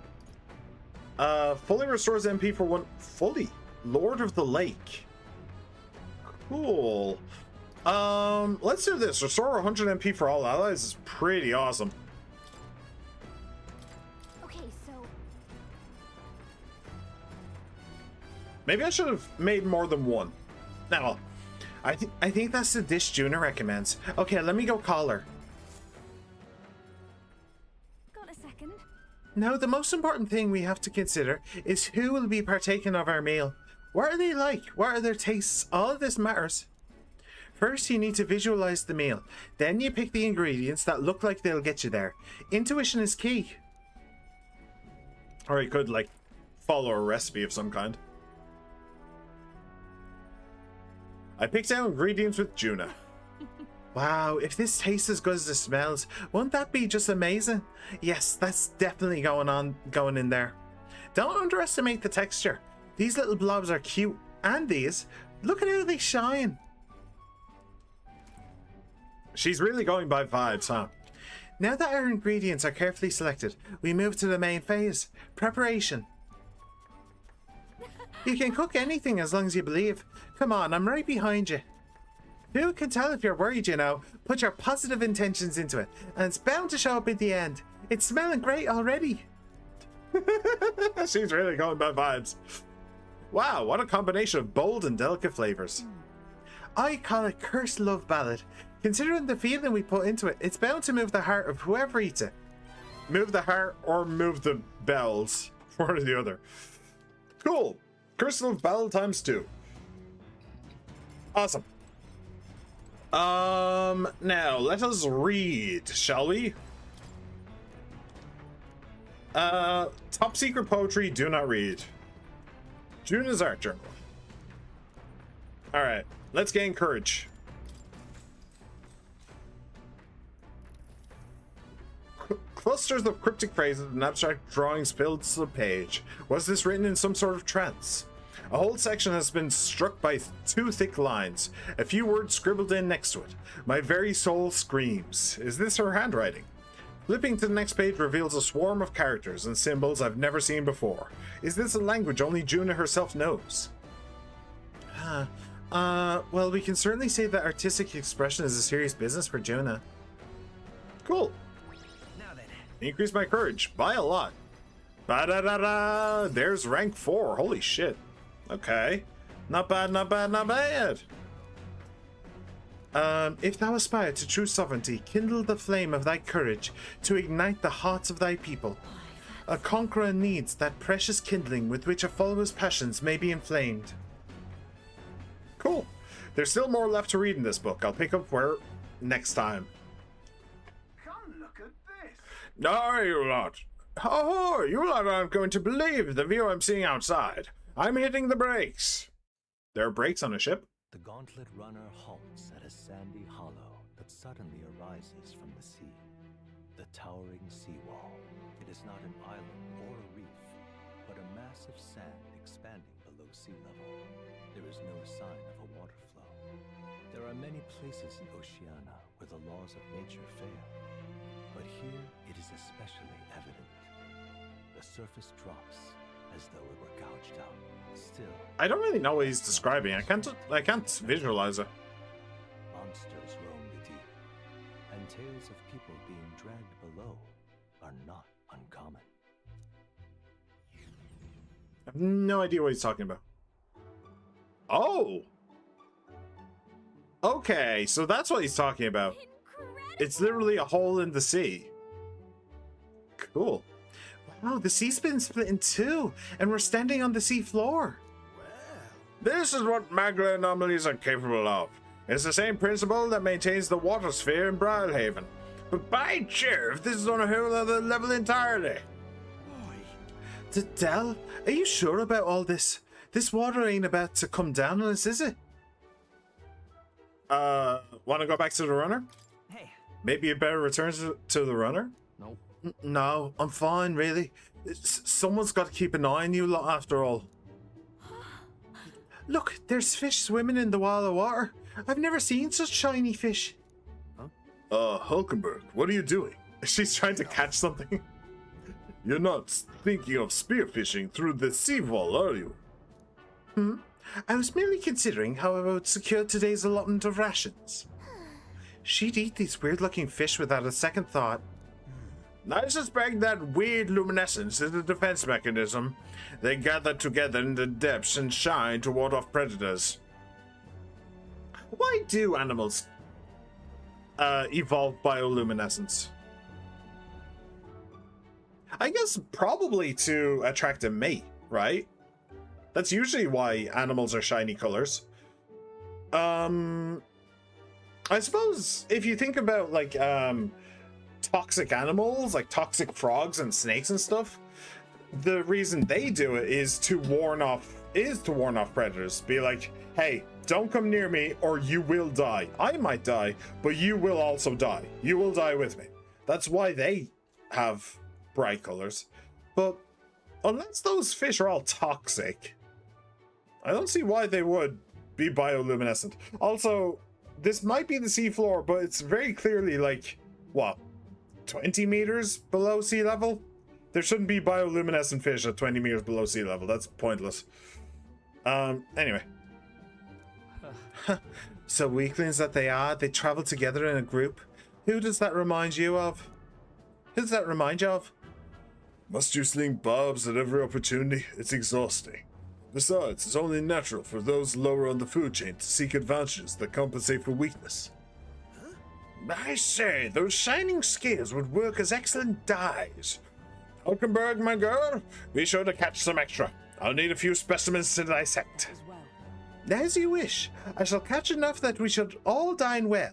Fully restores MP for 1... Fully. Lord of the Lake. Cool. Let's do this. Restore 100 MP for all allies is pretty awesome. Maybe I should have made more than one. Now, I think that's the dish Juna recommends. Okay, let me go call her. Got a second? Now, the most important thing we have to consider is who will be partaking of our meal. What are they like? What are their tastes? All of this matters. First, you need to visualize the meal. Then you pick the ingredients that look like they'll get you there. Intuition is key. Or you could, like, follow a recipe of some kind. I picked out ingredients with Juna. Wow, if this tastes as good as it smells, won't that be just amazing? Yes, that's definitely going in there. Don't underestimate the texture. These little blobs are cute. And these. Look at how they shine. She's really going by vibes, huh? Now that our ingredients are carefully selected, we move to the main phase. Preparation. You can cook anything as long as you believe. Come on, I'm right behind you. Who can tell if you're worried, you know? Put your positive intentions into it, and it's bound to show up at the end. It's smelling great already. She's really going by vibes. Wow, what a combination of bold and delicate flavors. I call it Cursed Love Ballad. Considering the feeling we put into it, it's bound to move the heart of whoever eats it. Move the heart or move the bells. One or the other. Cool. Cursed Love Ballad times 2. Awesome. Now let us read, shall we? Top secret poetry, do not read. Juna's art journal. Alright, let's gain courage. Clusters of cryptic phrases and abstract drawings filled the page. Was this written in some sort of trance? A whole section has been struck by 2 thick lines, a few words scribbled in next to it. My very soul screams. Is this her handwriting? Flipping to the next page reveals a swarm of characters and symbols I've never seen before. Is this a language only Juna herself knows? Well, we can certainly say that artistic expression is a serious business for Juna. Cool. Now then. Increase my courage by a lot. Ba-da-da-da! There's rank 4. Holy shit. Okay. Not bad, not bad, not bad. If thou aspire to true sovereignty, kindle the flame of thy courage to ignite the hearts of thy people. A conqueror needs that precious kindling with which a follower's passions may be inflamed. Cool. There's still more left to read in this book. I'll pick up where next time. Come look at this. No, you lot. Oh, you lot aren't going to believe the view I'm seeing outside. I'm hitting the brakes. There are brakes on a ship? The gauntlet runner halts at a sandy hollow that suddenly arises from the sea. The towering seawall. It is not an island or a reef, but a mass of sand expanding below sea level. There is no sign of a water flow. There are many places in Oceania where the laws of nature fail, but here it is especially evident. The surface drops as though it were gouged out. Still, I don't really know what he's describing. I can't visualize it. Monsters roam the deep, and tales of people being dragged below are not uncommon. I have no idea what he's talking about. Oh! Okay, so that's what he's talking about. It's literally a hole in the sea. Cool. Wow, the sea's been split in 2, and we're standing on the sea floor. This is what magma anomalies are capable of. It's the same principle that maintains the water sphere in Brilhaven. But by Jove, this is on a whole other level entirely. Dell, are you sure about all this? This water ain't about to come down on us, is it? Want to go back to the runner? Hey. Maybe you better return to the runner? No. No, I'm fine, really. Someone's got to keep an eye on you lot after all. Look, there's fish swimming in the wall of water. I've never seen such shiny fish. Hulkenberg, what are you doing? She's trying to catch something. You're not thinking of spearfishing through the seawall, are you? I was merely considering how I would secure today's allotment of rations. She'd eat these weird-looking fish without a second thought. I suspect that weird luminescence is a defense mechanism. They gather together in the depths and shine to ward off predators. Why do animals evolve bioluminescence? I guess probably to attract a mate, right? That's usually why animals are shiny colors. I suppose if you think about like toxic animals, like toxic frogs and snakes and stuff, the reason they do it is to warn off predators. Be like, hey, don't come near me or you will die. I might die, but you will also die. You will die with me. That's why they have bright colors. But unless those fish are all toxic, I don't see why they would be bioluminescent. Also, this might be the seafloor, but it's very clearly like, what, 20 meters below sea level? There shouldn't be bioluminescent fish at 20 meters below sea level. That's pointless. Anyway. So weaklings that they are, they travel together in a group. Who does that remind you of? Who does that remind you of? Must you sling barbs at every opportunity? It's exhausting. Besides, it's only natural for those lower on the food chain to seek advantages that compensate for weakness. I say, those shining scales would work as excellent dyes. Hulkenberg, my girl, be sure to catch some extra. I'll need a few specimens to dissect. As you wish. I shall catch enough that we should all dine well.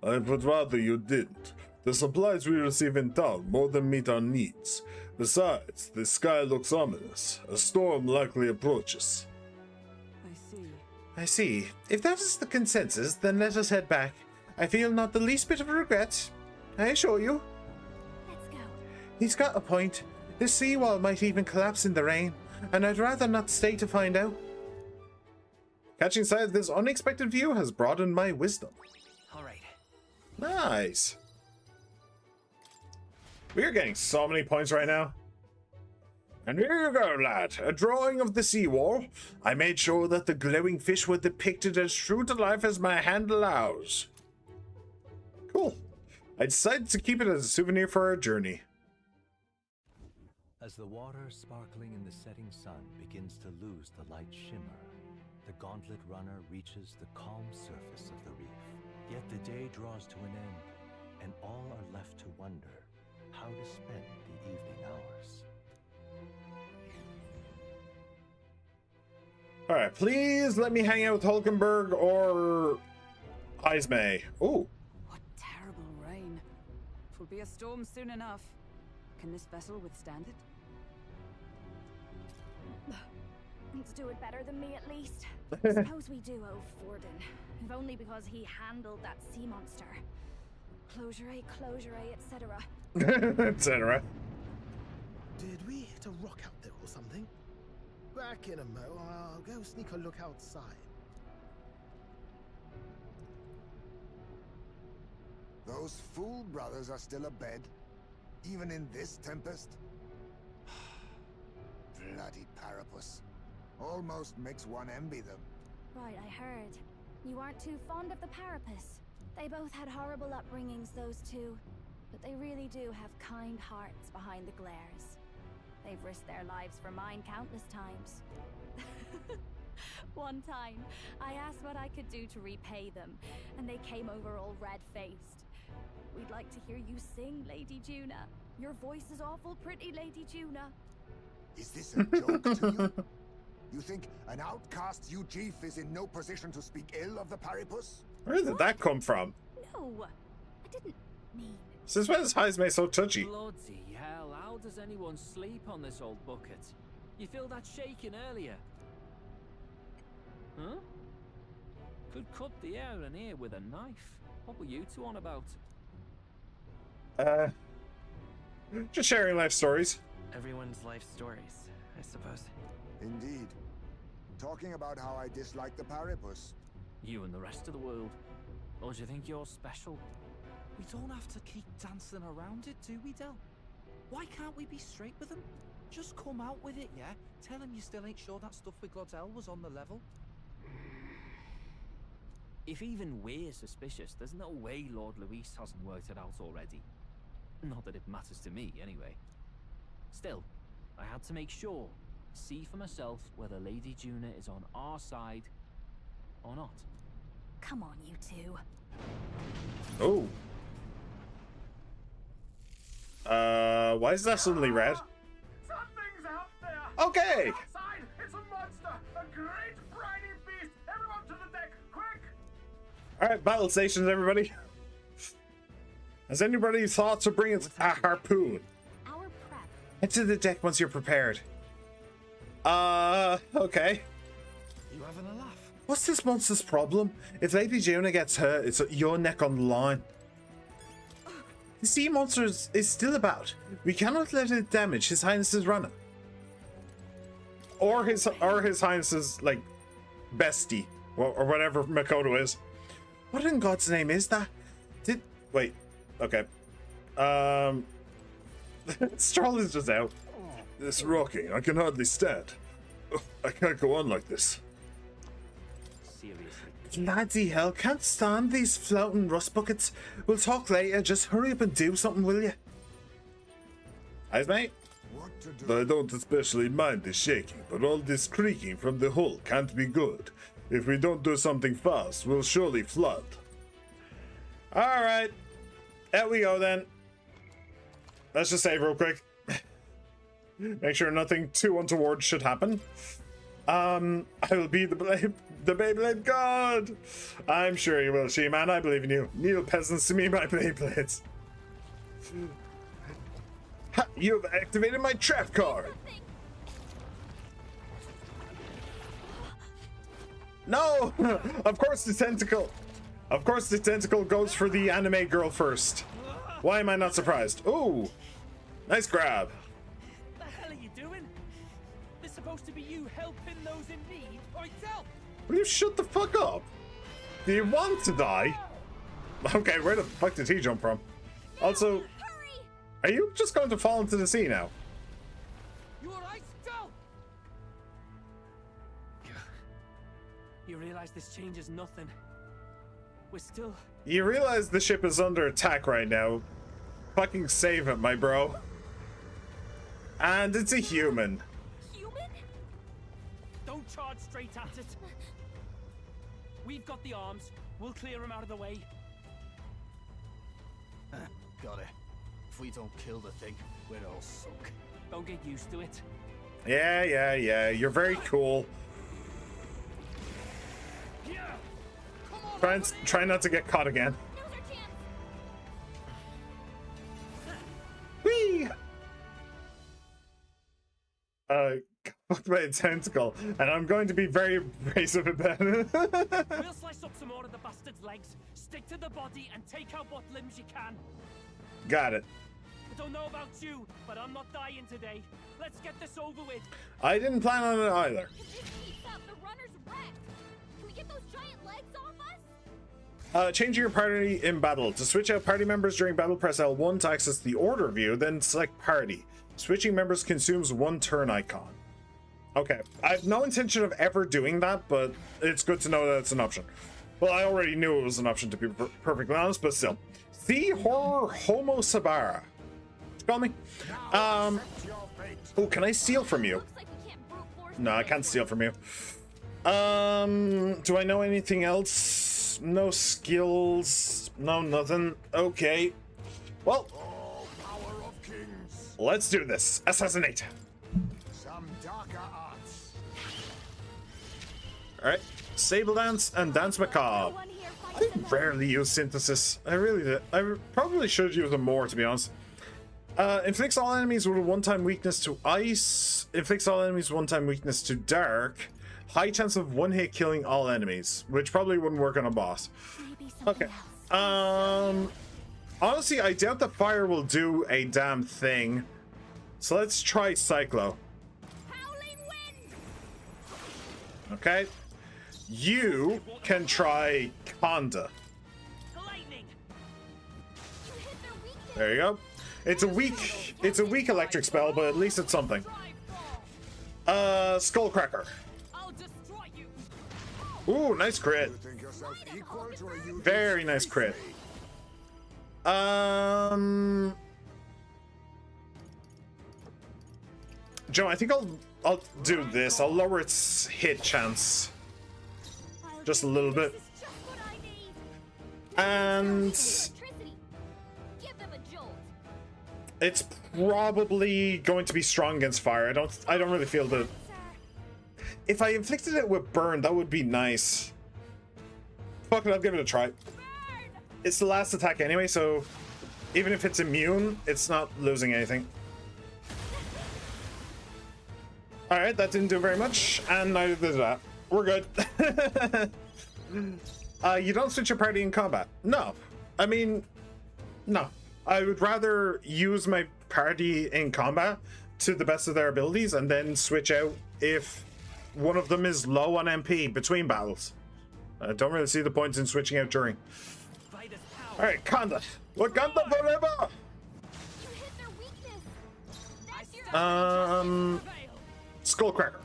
I would rather you didn't. The supplies we receive in town more than meet our needs. Besides, the sky looks ominous. A storm likely approaches. I see. If that is the consensus, then let us head back. I feel not the least bit of regret. I assure you. Let's go. He's got a point. This seawall might even collapse in the rain, and I'd rather not stay to find out. Catching sight of this unexpected view has broadened my wisdom. All right. Nice. We are getting so many points right now. And here you go, lad. A drawing of the seawall. I made sure that the glowing fish were depicted as true to life as my hand allows. Cool. I decided to keep it as a souvenir for our journey. As the water sparkling in the setting sun begins to lose the light shimmer, the gauntlet runner reaches the calm surface of the reef. Yet the day draws to an end, and all are left to wonder how to spend the evening hours. Alright, please let me hang out with Hulkenberg or Ismay. Ooh. What terrible rain. Twill be a storm soon enough. Can this vessel withstand it? Let's do it better than me, at least. Suppose we do owe Forden, if only because he handled that sea monster. Closure, etc. etc. Did we hit a rock out there or something? Back in a mo, I'll go sneak a look outside. Those fool brothers are still abed, even in this tempest. Bloody Parapus. Almost makes one envy them. Right, I heard. You aren't too fond of the Parapus. They both had horrible upbringings, those two. But they really do have kind hearts behind the glares. They've risked their lives for mine countless times. One time, I asked what I could do to repay them, and they came over all red-faced. We'd like to hear you sing, Lady Juna. Your voice is awful pretty, Lady Juna. Is this a joke to you? You think an outcast Ujif is in no position to speak ill of the Paripus? Where did that come from? No, I didn't mean. Since when is Heismay so touchy? Bloody hell, how does anyone sleep on this old bucket? You feel that shaking earlier? Huh? Could cut the air in here with a knife. What were you two on about? Just sharing life stories. Everyone's life stories, I suppose. Indeed. Talking about how I dislike the Paripus. You and the rest of the world. Or do you think you're special? We don't have to keep dancing around it, do we, Del? Why can't we be straight with them? Just come out with it, yeah? Tell him you still ain't sure that stuff with Glodell was on the level. If even we're suspicious, there's no way Lord Luis hasn't worked it out already. Not that it matters to me, anyway. Still, I had to make sure. See for myself whether Lady Juna is on our side or not. Come on, you two. Oh. Why is that suddenly red? Something's out there. Okay. Outside, it's a monster, a great briny beast. Everyone to the deck, quick! All right, battle stations, everybody. Has anybody thought to bring a harpoon? Our prep. Head to the deck once you're prepared. Okay. You having a laugh? What's this monster's problem? If Lady Juna gets hurt, it's your neck on the line. The sea monster is still about. We cannot let it damage His Highness's runner. Or his Highness's, like, bestie. Or whatever Makoto is. What in God's name is that? Wait. Okay. Stroll is just out. This rocking, I can hardly stand. Ugh, I can't go on like this. Seriously. Laddie hell, can't stand these floating rust buckets. We'll talk later. Just hurry up and do something, will you? Eyes, mate? I don't especially mind the shaking, but all this creaking from the hull can't be good. If we don't do something fast, we'll surely flood. Alright. There we go then. Let's just save real quick. Make sure nothing too untoward should happen. I will be the Beyblade God. I'm sure you will, She-Man. I believe in you. Kneel, peasants, to me, my Beyblades. Ha, you have activated my trap card. No! Of course the tentacle. Of course the tentacle goes for the anime girl first. Why am I not surprised? Ooh. Nice grab. What the hell are you doing? This supposed to be you helping those in need, or itself? Will you shut the fuck up? Do you want to die? Okay, where the fuck did he jump from? Also, are you just going to fall into the sea now? You alright, Del? You realize this changes nothing. We're still... You realize the ship is under attack right now. Fucking save it, my bro. And it's a human. Human? Don't charge straight at it. We've got the arms. We'll clear him out of the way. Got it. If we don't kill the thing, we're all sunk. Don't get used to it. Yeah. You're very cool. Try not to get caught again. Whee! Fucked by a tentacle, and I'm going to be very abrasive about it. We'll slice up some more of the bastard's legs, stick to the body, and take out what limbs you can. Got it. I don't know about you, but I'm not dying today. Let's get this over with. I didn't plan on it either. The runner's wrecked. Can we get those giant legs off us? Changing your party in battle. To switch out party members during battle, press L1 to access the order view, then select party. Switching members consumes 1 turn icon. Okay, I have no intention of ever doing that, but it's good to know that it's an option. Well, I already knew it was an option, to be perfectly honest, but still. The Horror Homo Sabara. Call me. Oh, can I steal from you? No, I can't steal from you. Do I know anything else? No skills. No, nothing. Okay. Well, let's do this. Assassinate. Some darker arts. Alright. Sable Dance and Dance Macabre. I rarely use Synthesis. I really did. I probably should use them more, to be honest. Inflicts all enemies with a one-time weakness to ice. Inflicts all enemies with one-time weakness to dark. High chance of one-hit killing all enemies, which probably wouldn't work on a boss. Okay. Honestly, I doubt that fire will do a damn thing. So let's try Cyclo. Okay. You can try Conda. There you go. It's a weak electric spell, but at least it's something. Skullcracker. Ooh, nice crit. Very nice crit. Joe, I think I'll do this. I'll lower its hit chance just a little bit. And it's probably going to be strong against fire. I don't really feel that. If I inflicted it with burn, that would be nice. Fuck it, I'll give it a try. It's the last attack anyway, so even if it's immune, it's not losing anything. Alright, that didn't do very much, and neither did that. We're good. You don't switch your party in combat. No. I mean, no. I would rather use my party in combat to the best of their abilities and then switch out if one of them is low on MP between battles. I don't really see the point in switching out during. Alright, Kanda. Wakanda forever! Skullcracker.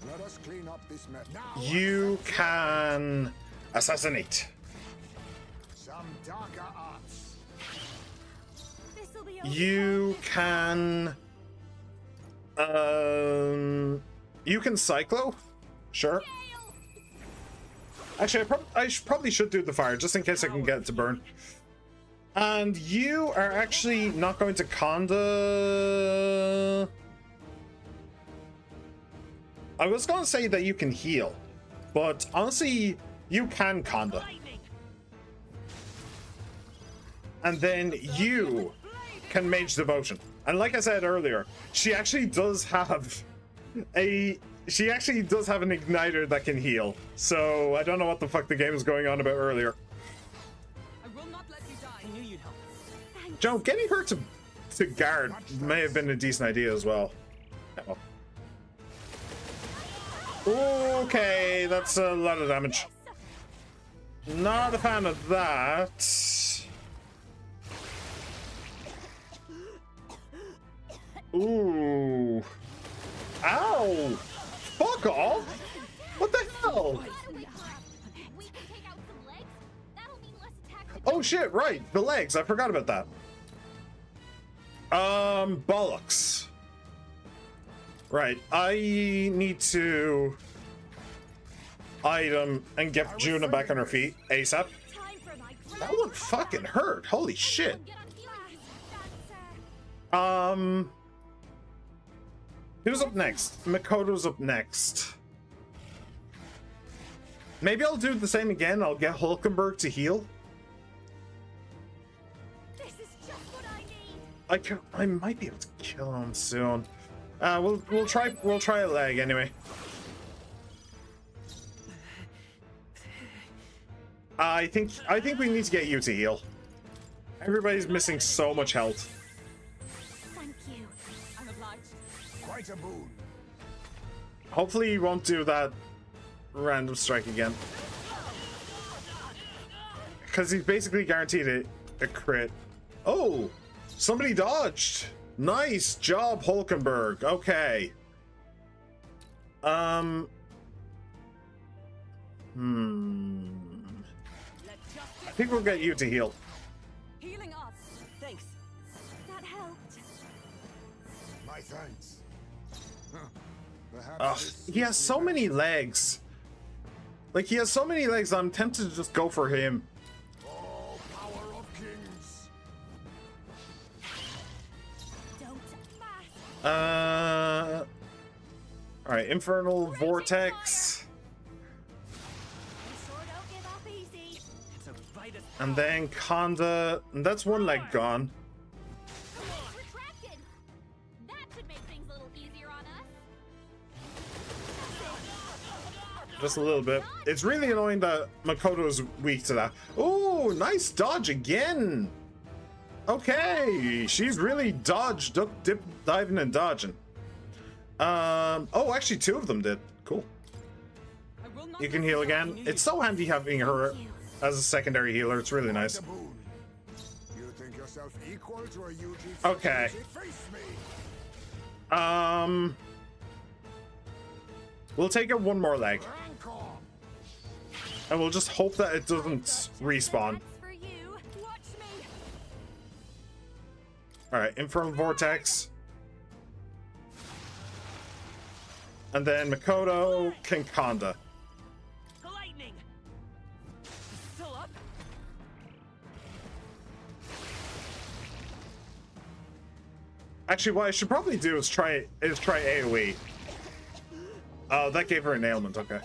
Let us clean up this mess. Now You can assassinate. some darker arts. You can cyclo, sure. Actually, I probably should do the fire just in case I can get it to burn. And you are actually not going to Conda. I was going to say that you can heal, but honestly, you can Conda. And then you can Mage Devotion. And like I said earlier, she actually does have an igniter that can heal. So I don't know what the fuck the game was going on about earlier. I will not let you die. I knew you'd help. Joe, getting her to guard may have been a decent idea as well. Okay, that's a lot of damage. Not a fan of that. Ooh. Ow! Fuck off! What the hell? Oh shit, right, the legs, I forgot about that. Bollocks. Right, I need to item and get Juna back on her feet ASAP. That one fucking hurt, holy shit. Who's up next? Makoto's up next. Maybe I'll do the same again. I'll get Hulkenberg to heal. This is just what I need. I might be able to kill him soon. We'll try a leg anyway. I think we need to get you to heal. Everybody's missing so much health. Thank you. I'm obliged. Quite a boon. Hopefully you won't do that random strike again. Because he's basically guaranteed a crit. Oh! Somebody dodged! Nice job, Hulkenberg. Okay. I think we'll get you to heal. Healing us. Thanks. That helped. My thanks. Ugh, he has so many legs. Like, he has so many legs, I'm tempted to just go for him. Oh, power of kings. Alright, Infernal Vortex. And then Conda. And that's one leg gone. Retracted. That should make things a little easier on us. Just a little bit. It's really annoying that Makoto's weak to that. Oh, nice dodge again. Okay, she's really dodged, duck, dip, diving, and dodging. Oh, actually, two of them did. Cool. You can heal again. It's so handy having her as a secondary healer. It's really nice. You think yourself equal to a UG? Okay. We'll take it one more leg. And we'll just hope that it doesn't respawn. Alright, Infernal Vortex. And then Makoto can Conda. Lightning. Still up. Actually, what I should probably do is try AoE. Oh, that gave her an ailment, okay.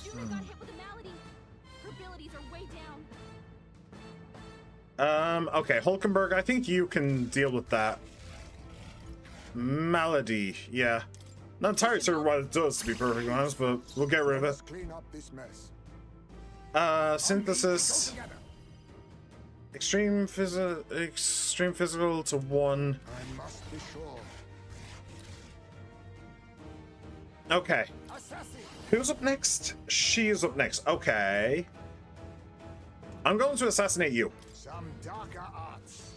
Juna got hit with a malady. Her abilities are way down. Okay, Hulkenberg, I think you can deal with that. Malady, yeah. Not entirely sure what it does, to be perfectly honest, but we'll get rid of it. Clean up this mess. Synthesis. Extreme physical to 1. I must be sure. Okay. Who's up next? She is up next. Okay. I'm going to assassinate you. Some darker arts.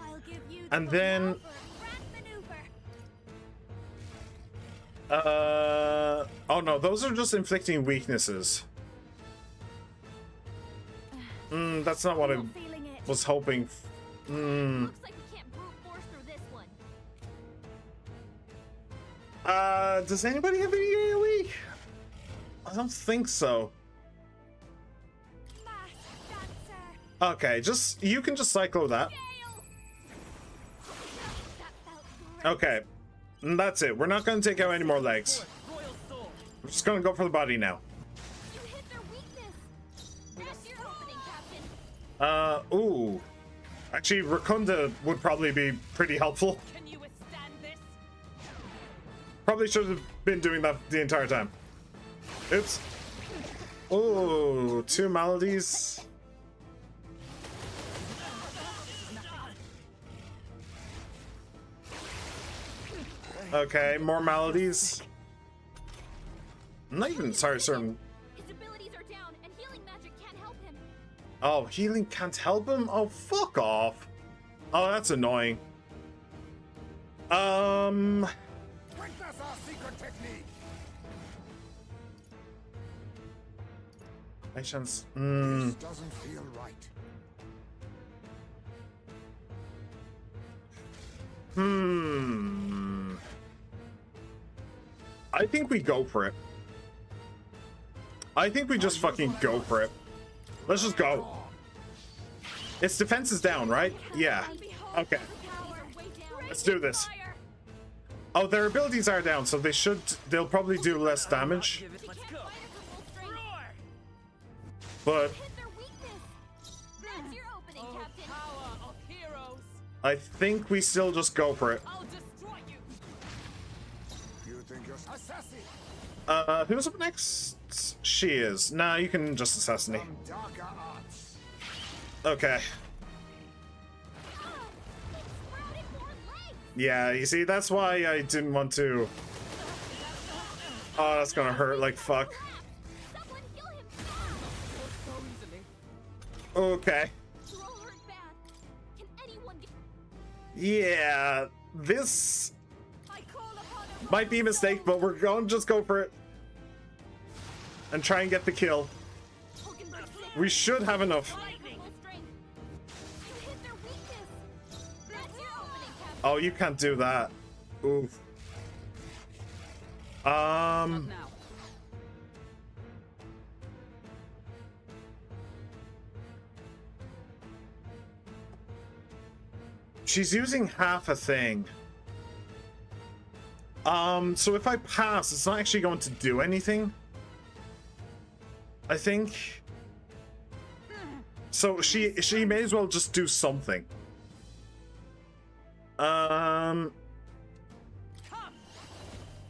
I'll give you And then oh no, those are just inflicting weaknesses. That's not what I was hoping. Looks like we can't brute force through this one. Does anybody have any AoE? I don't think so. Okay, you can just cyclo that. Okay, and that's it. We're not going to take out any more legs. We're just going to go for the body now. Ooh. Actually, Rakunda would probably be pretty helpful. Can you withstand this? Probably should have been doing that the entire time. Oops. Ooh, 2 maladies. Okay, more maladies. I'm not even certain. His abilities are down, and healing magic can't help him. Oh, healing can't help him? Oh, fuck off. Oh, that's annoying. Witness our secret technique. Patience. This doesn't feel right. I think we go for it. I think we just fucking go for it. Let's just go. Its defense is down, right? Yeah. Okay. Let's do this. Oh, their abilities are down, so they'll probably do less damage. But I think we still just go for it. Who's up next? She is. Nah, you can just assassinate. Okay. Yeah, you see, that's why I didn't want to. Oh, that's gonna hurt like fuck. Okay. Yeah, this might be a mistake, but we're going to just go for it and try and get the kill. We should have enough. Oh, you can't do that. Oof. She's using half a thing. So if I pass, it's not actually going to do anything. I think. So she may as well just do something.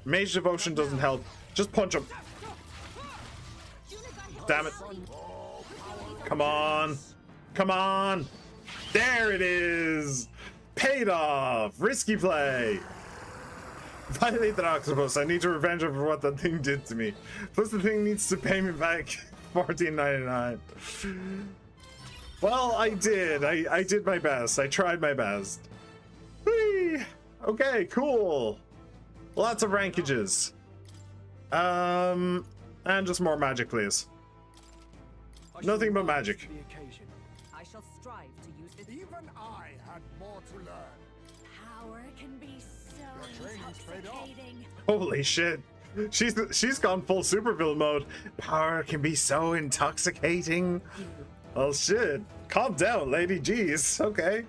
Mage Devotion doesn't help. Just punch him. Damn it. Come on. Come on. There it is. Paid off. Risky play. Violate that octopus. I need to revenge her for what that thing did to me. Plus the thing needs to pay me back $14.99. Well, I did. I did my best. I tried my best. Whee! Okay, cool. Lots of rankages. And just more magic, please. Nothing but magic. I shall strive to use this. Even I had more to learn. Power can be so intoxicating. Holy shit. She's gone full supervillain mode. Power can be so intoxicating. Oh shit. Calm down, lady. Jeez. Okay.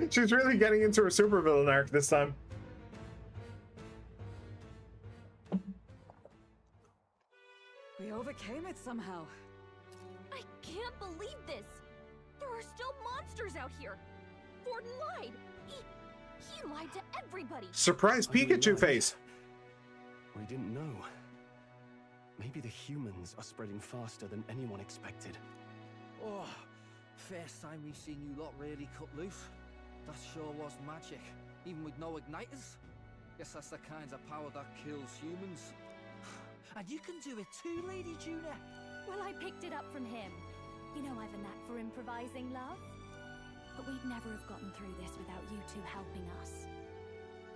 She's really getting into her supervillain arc this time. We overcame it somehow. I can't believe this. There are still monsters out here. Forden lied. He lied to everybody. Surprise Pikachu face. We didn't know. Maybe the humans are spreading faster than anyone expected. Oh, first time we've seen you lot really cut loose. That sure was magic, even with no igniters. Guess that's the kind of power that kills humans. And you can do it too, Lady Juna. Well, I picked it up from him. You know I've a knack for improvising, love. But we'd never have gotten through this without you two helping us.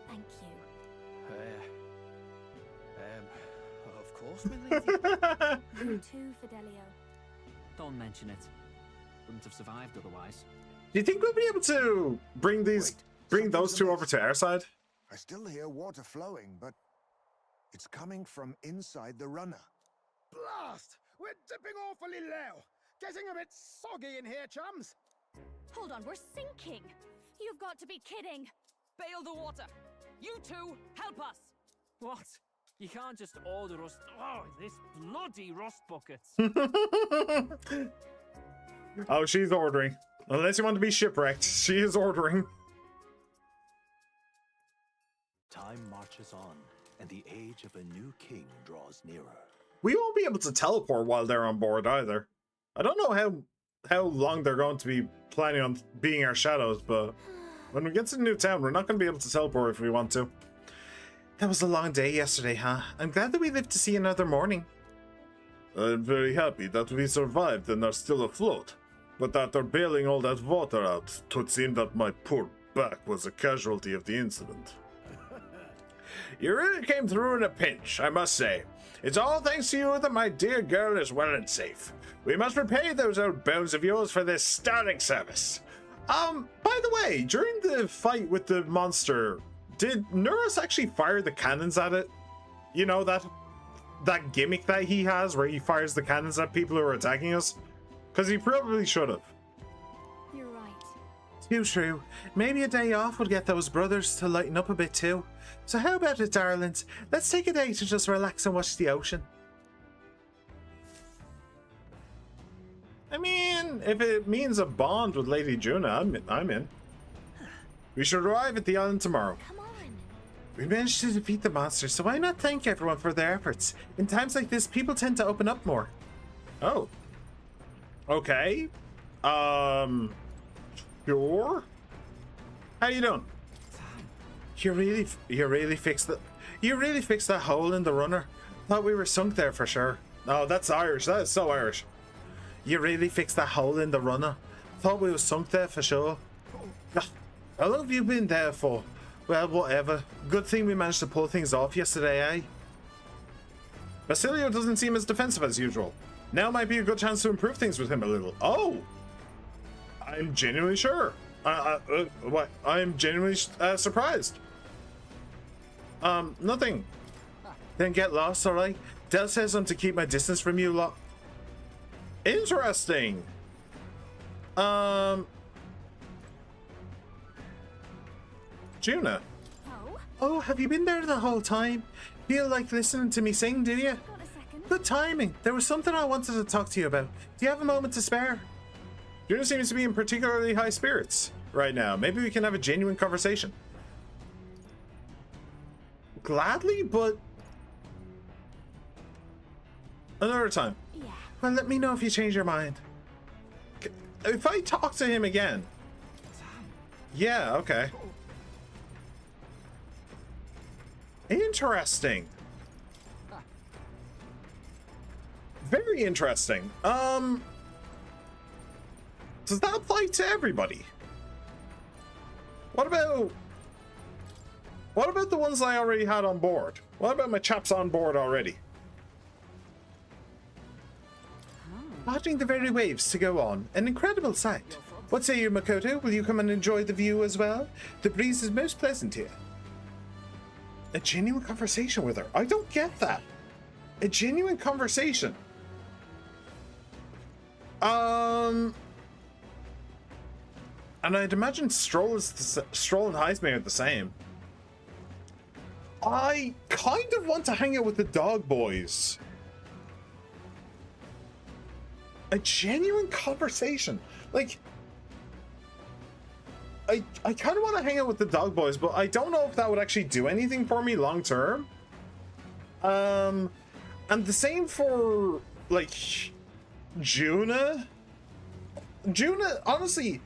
Thank you. Of course, my lady. You too, Fidelio. Don't mention it. Wouldn't have survived otherwise. Do you think we'll be able to bring those two over to our side? I still hear water flowing, but it's coming from inside the runner. Blast! We're dipping awfully low. Getting a bit soggy in here, chums. Hold on, we're sinking. You've got to be kidding. Bail the water. You two, help us. What? You can't just order us. Oh, this bloody rust buckets. Oh, she's ordering. Unless you want to be shipwrecked, she is ordering. Time marches on, and the age of a new king draws nearer. We won't be able to teleport while they're on board either. I don't know how long they're going to be planning on being our shadows, but when we get to the new town, we're not going to be able to teleport if we want to. That was a long day yesterday, huh? I'm glad that we lived to see another morning. I'm very happy that we survived and are still afloat, but after bailing all that water out, it seemed that my poor back was a casualty of the incident. You really came through in a pinch, I must say. It's all thanks to you that my dear girl is well and safe. We must repay those old bones of yours for this sterling service. By the way, during the fight with the monster, did Nuris actually fire the cannons at it? You know, that gimmick that he has where he fires the cannons at people who are attacking us? Because he probably should have. You're right. Too true. Maybe a day off would get those brothers to lighten up a bit too. So how about it, darlings? Let's take a day to just relax and watch the ocean. I mean, if it means a bond with Lady Juna, I'm in. We should arrive at the island tomorrow. Come on. We managed to defeat the monster, so why not thank everyone for their efforts? In times like this, people tend to open up more. Oh. Okay. Sure. How you doing? You really fixed that hole in the runner. Thought we were sunk there for sure. Oh, that's Irish. That is so Irish. You really fixed that hole in the runner. Thought we were sunk there for sure. How long have you been there for? Well, whatever. Good thing we managed to pull things off yesterday, eh? Basilio doesn't seem as defensive as usual. Now might be a good chance to improve things with him a little. Oh! I'm genuinely sure. What? I'm genuinely surprised. Nothing. Then get lost, alright? Del says I'm to keep my distance from you lot. Interesting. Juna. Oh, have you been there the whole time? Feel like listening to me sing, do you? Good timing. There was something I wanted to talk to you about. Do you have a moment to spare? Juna seems to be in particularly high spirits right now. Maybe we can have a genuine conversation. Gladly, but another time. Yeah. Well, let me know if you change your mind. If I talk to him again. Yeah, okay. Interesting. Very interesting. Does that apply to everybody? What about the ones I already had on board? What about my chaps on board already? Watching the very waves to go on. An incredible sight. What say you, Makoto? Will you come and enjoy the view as well? The breeze is most pleasant here. A genuine conversation with her. I don't get that. A genuine conversation. And I'd imagine Stroll and Heisman are the same. I kind of want to hang out with the dog boys. A genuine conversation. Like, I kind of want to hang out with the dog boys, but I don't know if that would actually do anything for me long term. And the same for, like, Juna. Juna, honestly,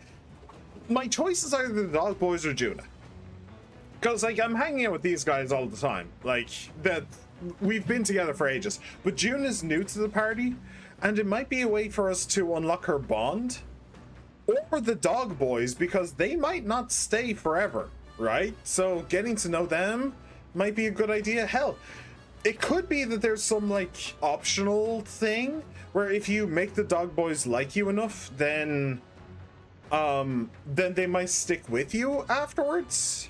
my choice is either the Dog Boys or Juna. Because, like, I'm hanging out with these guys all the time. Like, that we've been together for ages. But Juna's new to the party, and it might be a way for us to unlock her bond. Or the Dog Boys, because they might not stay forever, right? So getting to know them might be a good idea. Hell, it could be that there's some, like, optional thing where if you make the Dog Boys like you enough, then they might stick with you afterwards.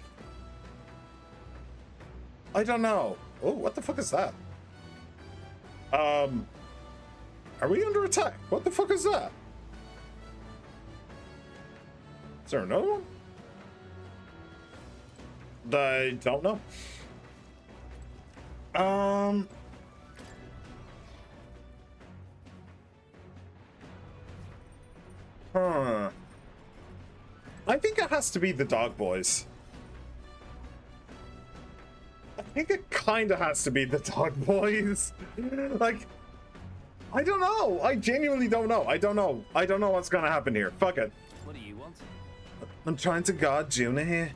I don't know. Oh, what the fuck is that? Are we under attack? What the fuck is that? Is there another one? I don't know. I think it has to be the Dog Boys. I think it kind of has to be the Dog Boys. Like, I don't know. I genuinely don't know. I don't know what's gonna happen here. Fuck it. What do you want? I'm trying to guard Juna here.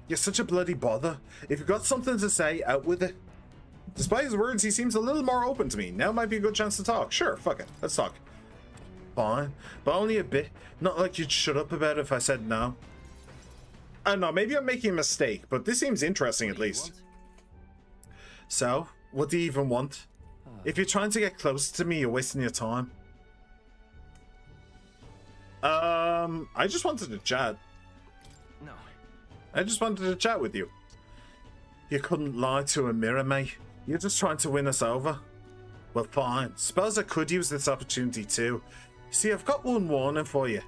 You're such a bloody bother. If you've got something to say, out with it. Despite his words, he seems a little more open to me. Now might be a good chance to talk. Sure, fuck it. Let's talk. Fine. But only a bit. Not like you'd shut up about it if I said no. I don't know, maybe I'm making a mistake, but this seems interesting at least. So, what do you even want? If you're trying to get close to me, you're wasting your time. I just wanted to chat. No. I just wanted to chat with you. You couldn't lie to a mirror, mate. You're just trying to win us over. Well, fine. Suppose I could use this opportunity too. See, I've got one warning for you.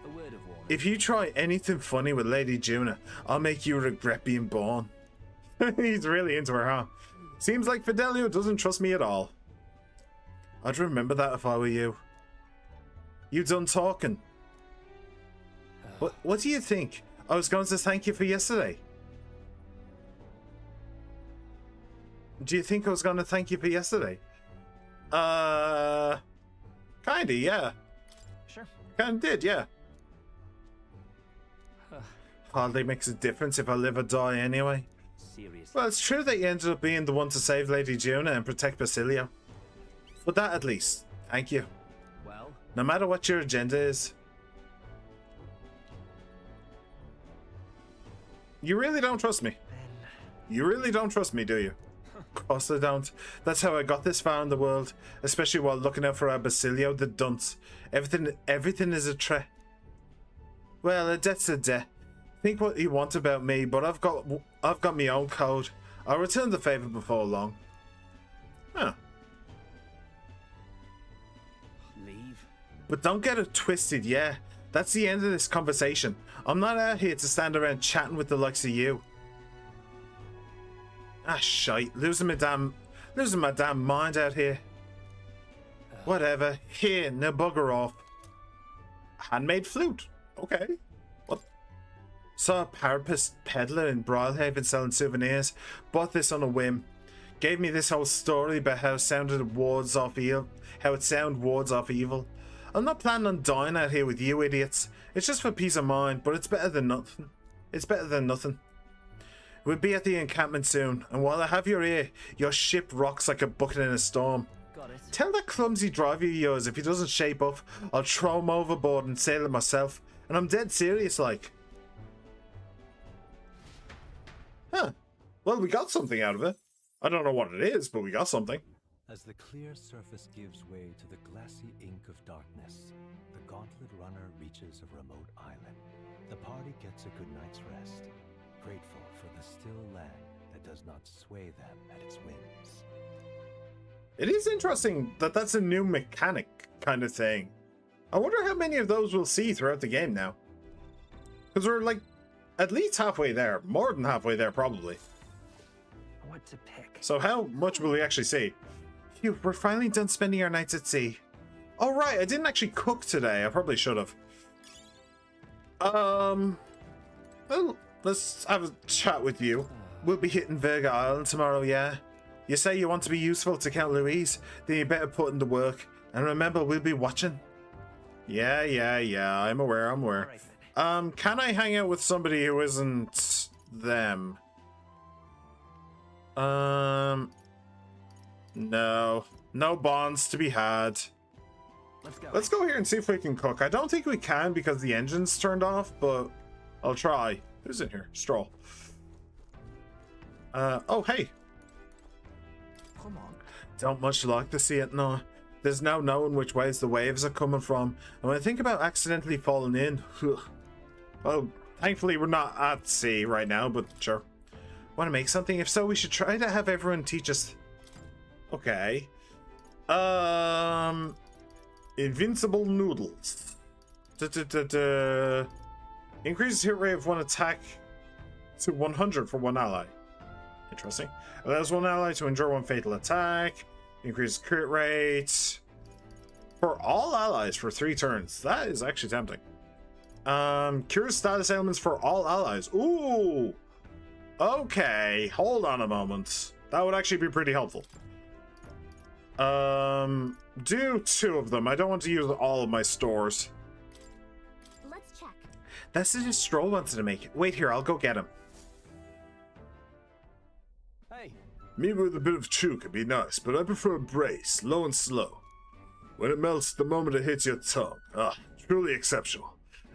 A word of warning. If you try anything funny with Lady Juna, I'll make you regret being born. He's really into her, huh? Seems like Fidelio doesn't trust me at all. I'd remember that if I were you. You done talking? What do you think? I was going to thank you for yesterday. Do you think I was going to thank you for yesterday? Kinda, yeah. Sure. Kinda did, yeah. Hardly makes a difference if I live or die anyway. Seriously. Well, it's true that you ended up being the one to save Lady Juna and protect Basilio. For that at least, thank you. Well, no matter what your agenda is. You really don't trust me? You really don't trust me, do you? Of course I don't. That's how I got this far in the world, especially while looking out for our Basilio the dunce. Everything is a threat. Well, a debt's a debt. Think what you want about me, but I've got my own code. I'll return the favor before long. Huh. Leave. But don't get it twisted, yeah. That's the end of this conversation. I'm not out here to stand around chatting with the likes of you. Ah, shite. Losing my damn mind out here. Whatever. Here, now bugger off. Handmade flute. Okay. What? Saw a parapet peddler in Broadhaven selling souvenirs. Bought this on a whim. Gave me this whole story about how it sounded wards off evil. I'm not planning on dying out here with you idiots. It's just for peace of mind, but it's better than nothing. It's better than nothing. We'll be at the encampment soon, and while I have your ear, your ship rocks like a bucket in a storm. Got it. Tell that clumsy driver of yours if he doesn't shape up, I'll throw him overboard and sail it myself. And I'm dead serious, like. Huh. Well, we got something out of it. I don't know what it is, but we got something. As the clear surface gives way to the glassy ink of darkness, the gauntlet runner reaches a remote island. The party gets a good night's rest, grateful for the still land that does not sway them at its whims. It is interesting that that's a new mechanic kind of thing. I wonder how many of those we'll see throughout the game now. Because we're like at least halfway there, more than halfway there probably. What to pick? So how much will we actually see? Phew, we're finally done spending our nights at sea. Oh right, I didn't actually cook today. I probably should have. Well, let's have a chat with you. We'll be hitting Virga Island tomorrow, yeah? You say you want to be useful to Count Louise, then you better put in the work. And remember, we'll be watching. Yeah, I'm aware. Can I hang out with somebody who isn't them? No bonds to be had. Let's go here and see if we can cook. I don't think we can because the engine's turned off, but I'll try. Who's in here? Stroll. Oh, hey. Come on. Don't much like to see it, no. There's no knowing which ways the waves are coming from. And when I think about accidentally falling in, well, thankfully we're not at sea right now, but sure. Want to make something? If so, we should try to have everyone teach us. Okay. Invincible noodles. Increases hit rate of one attack to 100 for one ally. Interesting. Allows one ally to endure one fatal attack. Increases crit rate for all allies for 3 turns. That is actually tempting. Cures status ailments for all allies. Ooh. Okay. Hold on a moment. That would actually be pretty helpful. Do 2 of them. I don't want to use all of my stores. Let's check. That's the Stroll wanted to make. Wait here, I'll go get him. Hey. Me with a bit of chew could be nice, but I prefer brace, low and slow. When it melts the moment it hits your tongue. Ah, truly exceptional.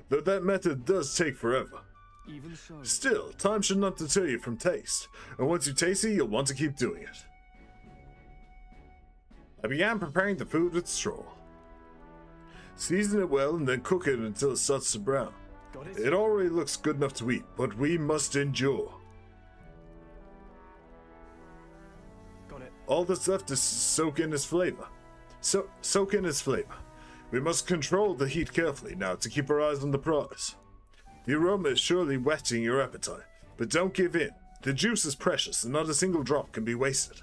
Though that method does take forever. Even so. Still, time should not deter you from taste, and once you taste it, you'll want to keep doing it. I began preparing the food with Stroll. Season it well and then cook it until it starts to brown. Got it? It already looks good enough to eat, but we must endure. Got it. All that's left is to soak in its flavor. Soak in its flavor. We must control the heat carefully now to keep our eyes on the prize. The aroma is surely whetting your appetite, but don't give in. The juice is precious and not a single drop can be wasted.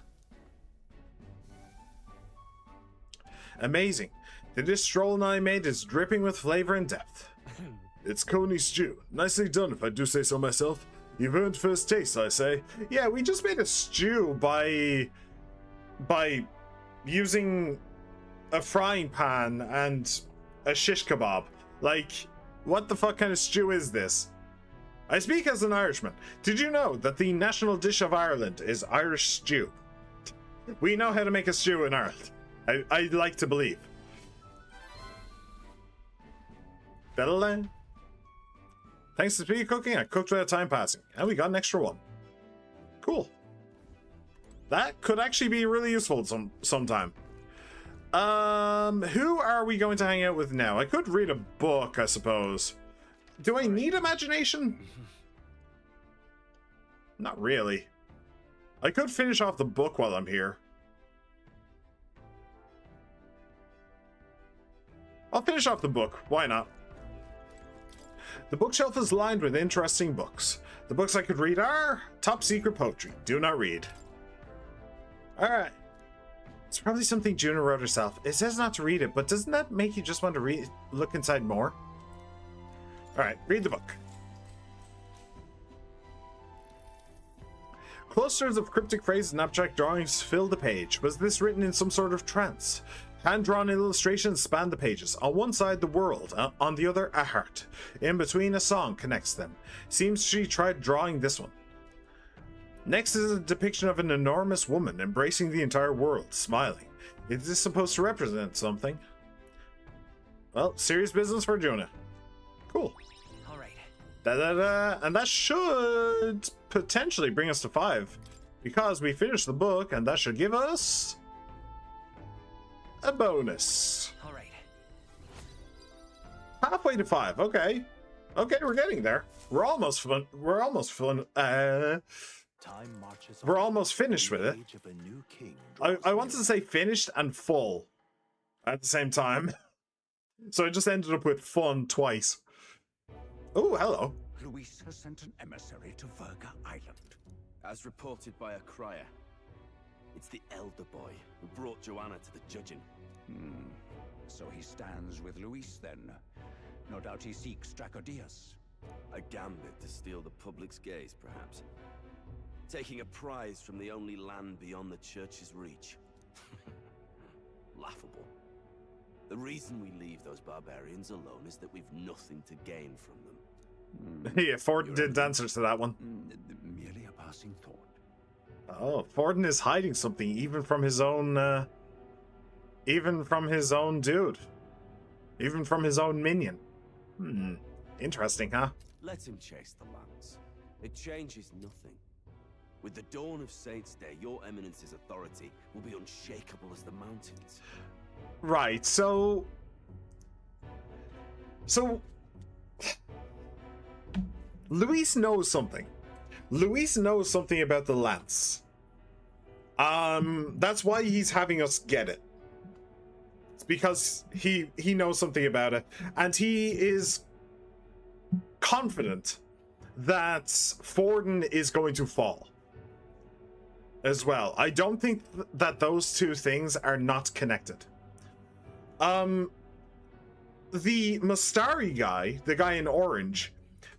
Amazing. The dish Stroll and I made is dripping with flavor and depth. It's coney stew. Nicely done, if I do say so myself. You've earned first taste, I say. Yeah, we just made a stew by using a frying pan and a shish kebab. Like, what the fuck kind of stew is this? I speak as an Irishman. Did you know that the national dish of Ireland is Irish stew? We know how to make a stew in Ireland. I'd like to believe. Thanks to speed cooking, I cooked without time passing, and we got an extra one. Cool. That could actually be really useful sometime. Who are we going to hang out with now? I could read a book, I suppose. Do I need imagination? Not really. I could finish off the book while I'm here. I'll finish off the book. Why not? The bookshelf is lined with interesting books. The books I could read are top secret poetry. Do not read. Alright. It's probably something Juna wrote herself. It says not to read it, but doesn't that make you just want to look inside more? Alright, read the book. Clusters of cryptic phrases and abstract drawings fill the page. Was this written in some sort of trance? Hand-drawn illustrations span the pages. On one side, the world. On the other, a heart. In between, a song connects them. Seems she tried drawing this one. Next is a depiction of an enormous woman embracing the entire world, smiling. Is this supposed to represent something? Well, serious business for Juna. Cool. Alright. And that should potentially bring us to 5. Because we finished the book, and that should give us a bonus. All right. Halfway to 5. Okay. Okay, we're getting there. We're almost we're almost finished with it. I wanted to say finished and full at the same time. So I just ended up with fun twice. Oh, hello. Luis has sent an emissary to Verga Island. As reported by a crier. It's the elder boy who brought Joanna to the judging. So he stands with Luis then. No doubt he seeks Dracodius. A gambit to steal the public's gaze, perhaps. Taking a prize from the only land beyond the church's reach. Laughable. The reason we leave those barbarians alone is that we've nothing to gain from them. Yeah, Forden didn't answer to that one. Merely a passing thought. Oh, Forden is hiding something, even from his own dude. Even from his own minion. Interesting, huh? Let him chase the lance. It changes nothing. With the dawn of Saints' Day, your Eminence's authority will be unshakable as the mountains. Right, so Luis knows something. Luis knows something about the lance. That's why he's having us get it. It's because he knows something about it, and he is confident that Forden is going to fall as well. I don't think that those two things are not connected. The Mastari guy, the guy in orange,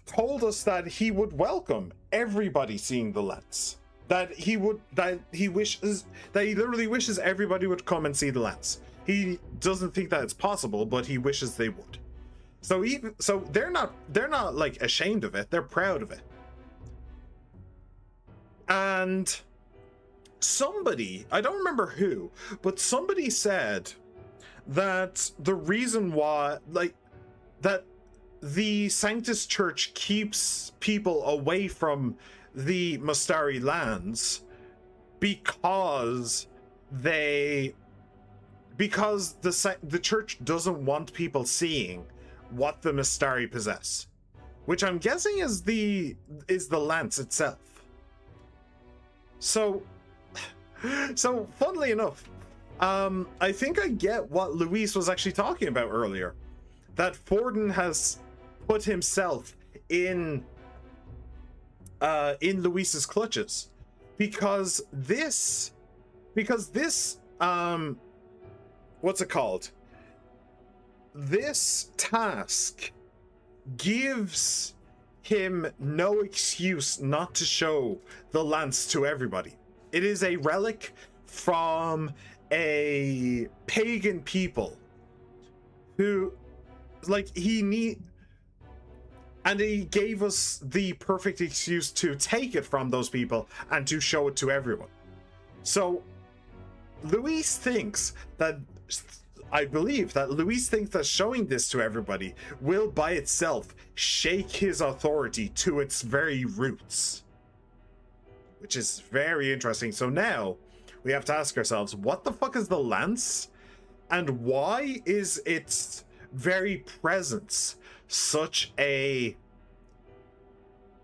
told us that he would welcome everybody seeing the lance. That he literally wishes everybody would come and see the lance. He doesn't think that it's possible, but he wishes they would. So they're not like ashamed of it, they're proud of it. And somebody, I don't remember who, but somebody said that the reason why, that the Sanctus Church keeps people away from the Mastari lands because the church doesn't want people seeing what the Mastari possess, which I'm guessing is the lance itself. So funnily enough, I think I get what Luis was actually talking about earlier, that Forden has put himself in Luis's clutches, because this what's it called? This task gives him no excuse not to show the lance to everybody. It is a relic from a pagan people who, and he gave us the perfect excuse to take it from those people and to show it to everyone. So Luis thinks that, I believe that Luis thinks that showing this to everybody will by itself shake his authority to its very roots, which is very interesting. So now we have to ask ourselves, what the fuck is the lance, and why is its very presence such a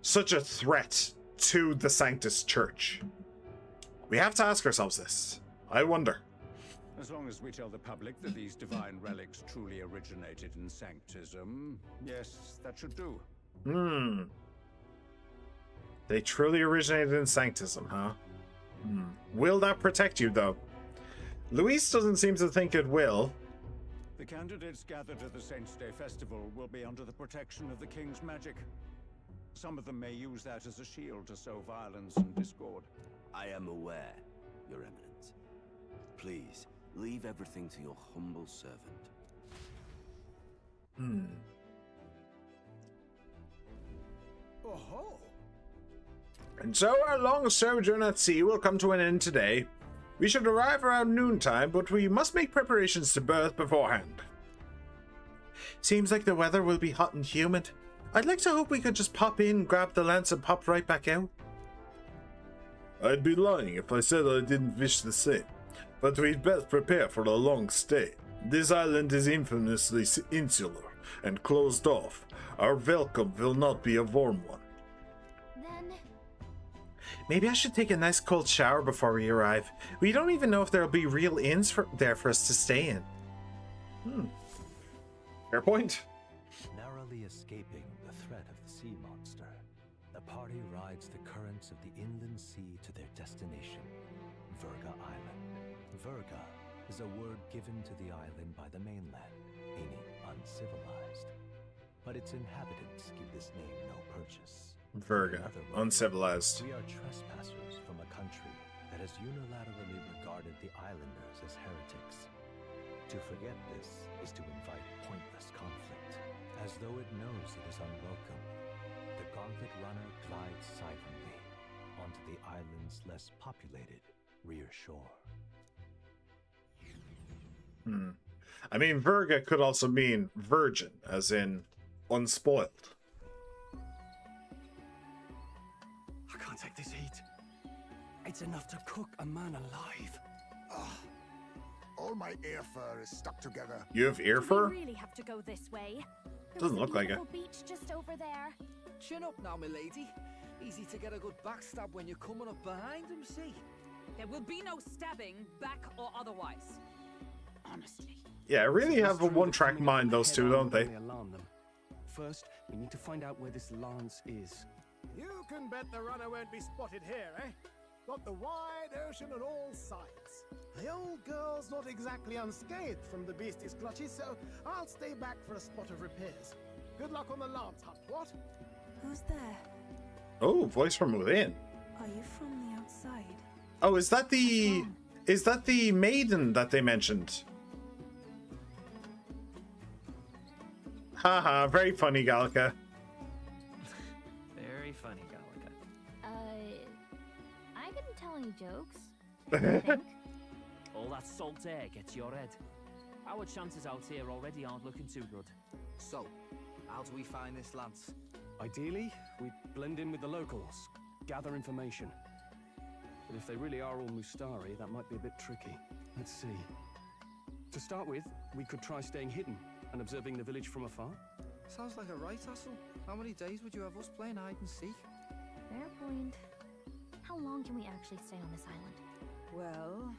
threat to the Sanctus Church? We have to ask ourselves this. I wonder. As long as we tell the public that these divine relics truly originated in Sanctism, yes, that should do. They truly originated in Sanctism, huh? Will that protect you, though? Luis doesn't seem to think it will. The candidates gathered at the Saints' Day Festival will be under the protection of the King's magic. Some of them may use that as a shield to sow violence and discord. I am aware, Your Eminence. Please, leave everything to your humble servant. Oh-ho! And so our long sojourn at sea will come to an end today. We should arrive around noontime, but we must make preparations to berth beforehand. Seems like the weather will be hot and humid. I'd like to hope we could just pop in, grab the lance, and pop right back out. I'd be lying if I said I didn't wish the same, but we'd best prepare for a long stay. This island is infamously insular and closed off. Our welcome will not be a warm one. Maybe I should take a nice cold shower before we arrive. We don't even know if there'll be real inns there for us to stay in. Fair point. Narrowly escaping the threat of the sea monster, the party rides the currents of the inland sea to their destination, Virga Island. Virga is a word given to the island by the mainland, meaning uncivilized. But its inhabitants give this name no purchase. Verga, uncivilized. We are trespassers from a country that has unilaterally regarded the islanders as heretics. To forget this is to invite pointless conflict, as though it knows it is unwelcome. The Gauntlet Runner glides silently onto the island's less populated rear shore. I mean, Verga could also mean virgin, as in unspoiled. I can't take this heat. It's enough to cook a man alive. All my ear fur is stuck together. You have ear fur? We really have to go this way. Doesn't look like it. Beach just over there. Chin up now, my lady. Easy to get a good backstab when you're coming up behind him, see? There will be no stabbing, back or otherwise. Honestly. Yeah, really have a one-track mind, those two, don't they? Alarm them. First, we need to find out where this lance is. You can bet the runner won't be spotted here, eh? Got the wide ocean on all sides. The old girl's not exactly unscathed from the beastie's clutches, so I'll stay back for a spot of repairs. Good luck on the lance hunt, what? Who's there? Oh, voice from within. Are you from the outside? Oh, is that the maiden that they mentioned? Haha, very funny, Gallica. Very funny, Gallica. I couldn't tell any jokes. All that salt air gets your head. Our chances out here already aren't looking too good. So, how do we find this lance? Ideally, we blend in with the locals, gather information. But if they really are all Mustari, that might be a bit tricky. Let's see. To start with, we could try staying hidden and observing the village from afar. Sounds like a right hustle. How many days would you have us playing hide and seek? Fair point. How long can we actually stay on this island? Well,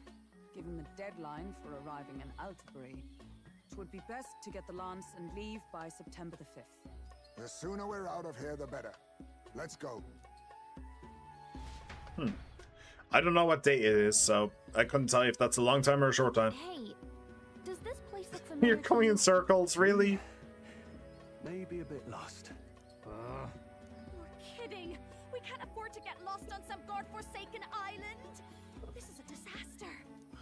given the deadline for arriving in Altabury, it would be best to get the lance and leave by September the 5th. The sooner we're out of here, the better. Let's go. I don't know what date it is, so I couldn't tell you if that's a long time or a short time. Hey, does this place look familiar? You're coming in circles, really? Maybe a bit lost. You're kidding. We can't afford to get lost on some godforsaken island. This is a disaster.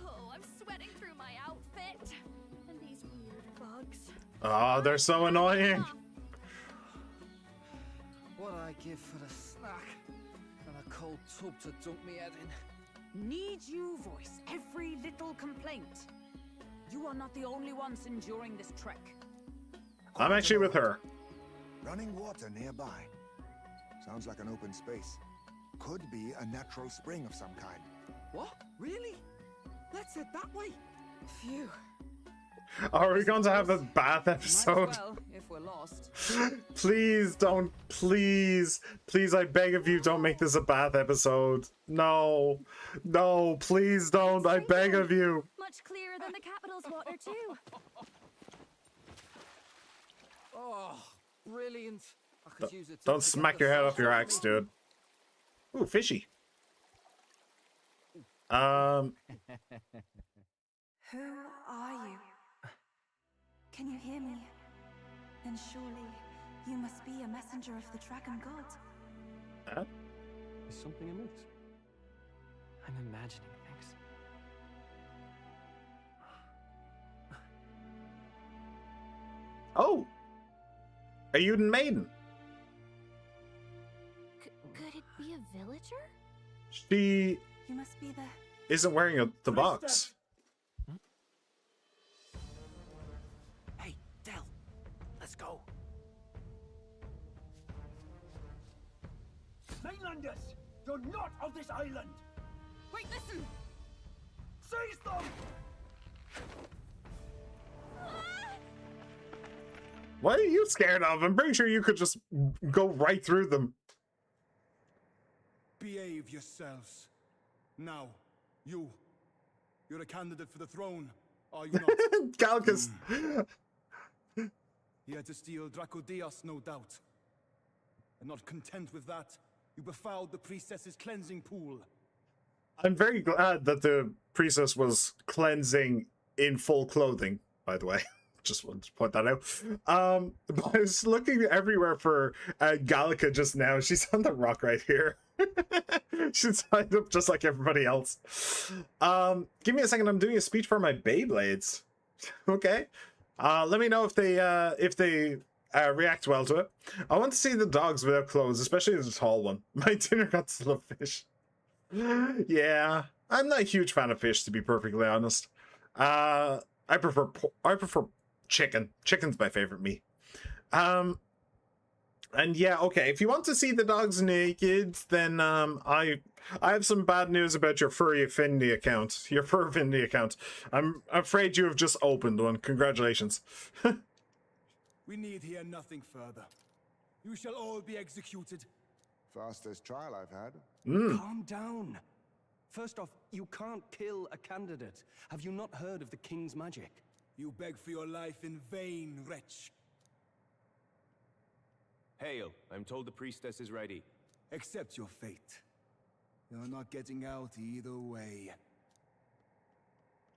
Oh, I'm sweating through my outfit. And these weird bugs. Oh, they're so annoying. What I give for a snack and a cold tub to dunk me head in. Need you voice every little complaint? You are not the only ones enduring this trek. I'm actually with her. Running water nearby. Sounds like an open space. Could be a natural spring of some kind. What? Really? Let's head that way. Phew. Are we going to have a bath episode? Well, if we're lost. Please don't. Please. Please, I beg of you, don't make this a bath episode. No. No, please don't. I beg of you. Much clearer than the capital's water, too. Oh, brilliant. I could use it. Don't smack your head off your axe, dude. Ooh, fishy. Who are you? Can you hear me? Then surely you must be a messenger of the dragon god. Is something amiss? I'm imagining things. Oh! A Uden maiden. Could it be a villager? She You must be the... isn't wearing the box. Hey, Del, let's go. Mainlanders, you're not of this island. Wait, listen! Seize them! What are you scared of? I'm pretty sure you could just go right through them. Behave yourselves. Now, you're a candidate for the throne, are you not? Galcus. Here to steal Draco Dios, no doubt. And not content with that, you befouled the priestess's cleansing pool. I'm very glad that the priestess was cleansing in full clothing, by the way. Just wanted to point that out. But I was looking everywhere for Gallica just now. She's on the rock right here. She's tied up just like everybody else. Give me a second. I'm doing a speech for my Beyblades. Okay. Let me know if they react well to it. I want to see the dogs without clothes, especially the tall one. My dinner got full of fish. Yeah, I'm not a huge fan of fish, to be perfectly honest. I prefer chicken. Chicken's my favorite meat. And yeah, okay. If you want to see the dogs naked, then I have some bad news about your furry affinity account. Your fur affinity account. I'm afraid you have just opened one. Congratulations. We need hear nothing further. You shall all be executed. Fastest trial I've had. Calm down. First off, you can't kill a candidate. Have you not heard of the king's magic? You beg for your life in vain, wretch. Hail, I'm told the priestess is ready. Accept your fate. You're not getting out either way.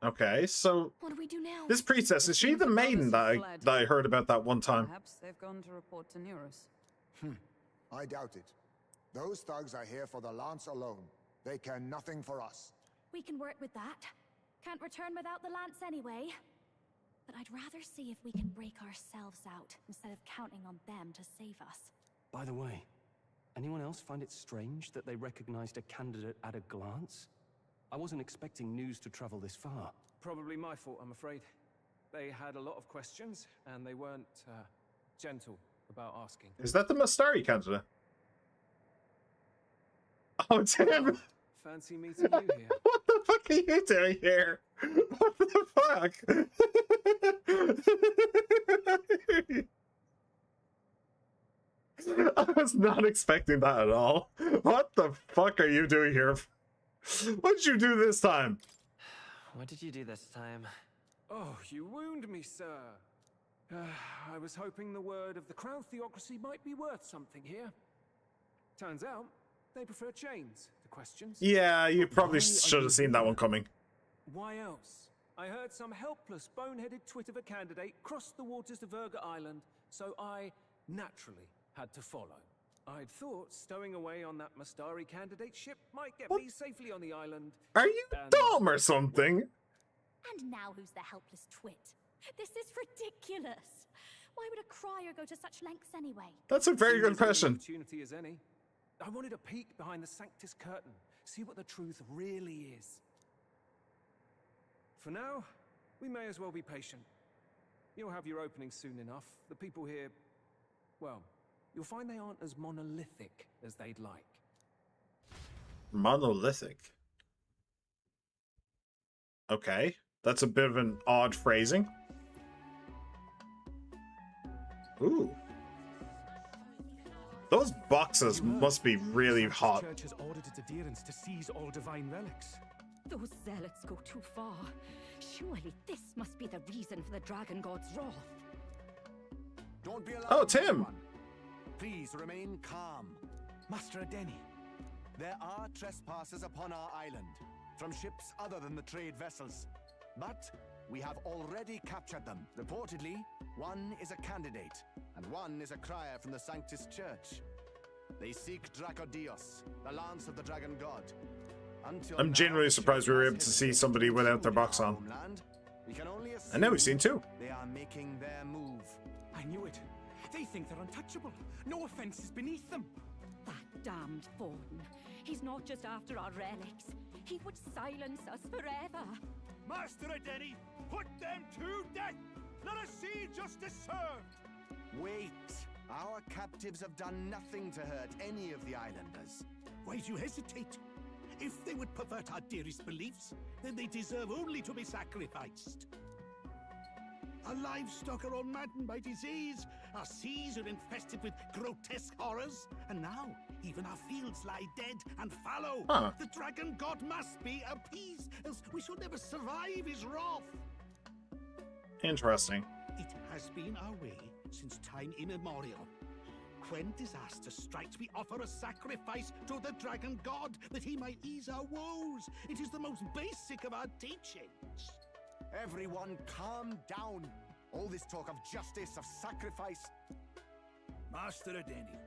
Okay, so what do we do now? This priestess, is she the maiden that I heard about that one time? Perhaps they've gone to report to Neurus. I doubt it. Those thugs are here for the lance alone. They care nothing for us. We can work with that. Can't return without the lance anyway. But I'd rather see if we can break ourselves out instead of counting on them to save us. By the way, anyone else find it strange that they recognized a candidate at a glance? I wasn't expecting news to travel this far. Probably my fault, I'm afraid. They had a lot of questions, and they weren't gentle about asking. Is that the Mastari candidate? Oh, Tim! Fancy meeting you here. What the fuck are you doing here? What the fuck? I was not expecting that at all. What the fuck are you doing here? What did you do this time? What did you do this time? Oh, you wound me, sir. I was hoping the word of the Crown Theocracy might be worth something here. Turns out, they prefer chains to questions. Yeah, you probably should have seen that one coming. Why else? I heard some helpless, boneheaded twit of a candidate cross the waters of Urga Island, so I naturally had to follow. I'd thought stowing away on that Mastari candidate ship might get me safely on the island. Are you dumb or something? And now who's the helpless twit? This is ridiculous. Why would a crier go to such lengths anyway? That's a very good question. Opportunity as any. I wanted a peek behind the Sanctus curtain, see what the truth really is. For now, we may as well be patient. You'll have your opening soon enough. The people here, well, you'll find they aren't as monolithic as they'd like. Monolithic? Okay, that's a bit of an odd phrasing. Ooh. Those boxes must be really hot. The church has ordered its adherents to seize all divine relics. Those zealots go too far. Surely this must be the reason for the Dragon God's wrath. Don't be alarmed, Oh, Tim! everyone. Please remain calm. Master Adeni, there are trespassers upon our island, from ships other than the trade vessels. But we have already captured them. Reportedly, one is a candidate, and one is a crier from the Sanctus Church. They seek Dracodios, the lance of the Dragon God. I'm genuinely surprised we were able to see somebody without their box on. And now we've seen two. They are making their move. I knew it. They think they're untouchable. No offense is beneath them. That damned Thornton. He's not just after our relics. He would silence us forever. Master Adeni, put them to death! Let us see justice served! Wait. Our captives have done nothing to hurt any of the islanders. Why do you hesitate? If they would pervert our dearest beliefs, then they deserve only to be sacrificed. Our livestock are all maddened by disease, our seas are infested with grotesque horrors, and now even our fields lie dead and fallow. Huh. The Dragon God must be appeased, else we shall never survive his wrath. Interesting. It has been our way since time immemorial. When disaster strikes, we offer a sacrifice to the Dragon God that he might ease our woes. It is the most basic of our teachings. Everyone calm down. All this talk of justice, of sacrifice. Master Adeni,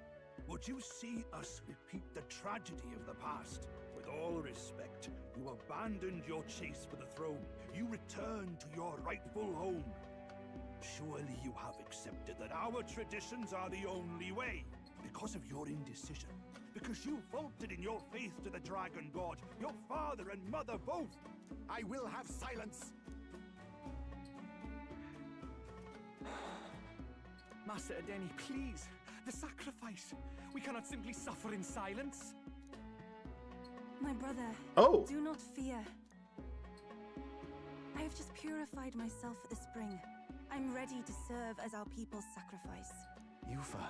would you see us repeat the tragedy of the past? With all respect, you abandoned your chase for the throne. You returned to your rightful home. Surely you have accepted that our traditions are the only way. Because of your indecision, because you faltered in your faith to the Dragon God, your father and mother both. I will have silence. Master Adeni, please. The sacrifice. We cannot simply suffer in silence. My brother, Oh. do not fear. I have just purified myself for the spring. I'm ready to serve as our people's sacrifice. Yufa.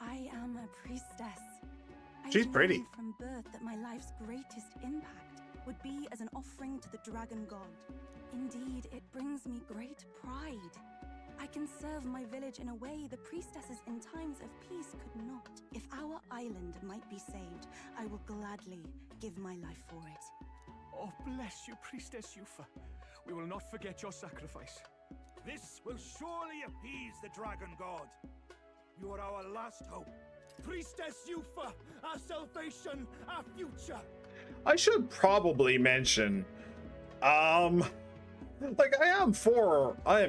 I am a priestess. I She's had pretty. known from birth that my life's greatest impact would be as an offering to the Dragon God. Indeed, it brings me great pride. I can serve my village in a way the priestesses in times of peace could not. If our island might be saved, I will gladly give my life for it. Oh, bless you, Priestess Yufa. We will not forget your sacrifice. This will surely appease the Dragon God. You are our last hope. Priestess Yufa, our salvation, our future. I should probably mention, like I am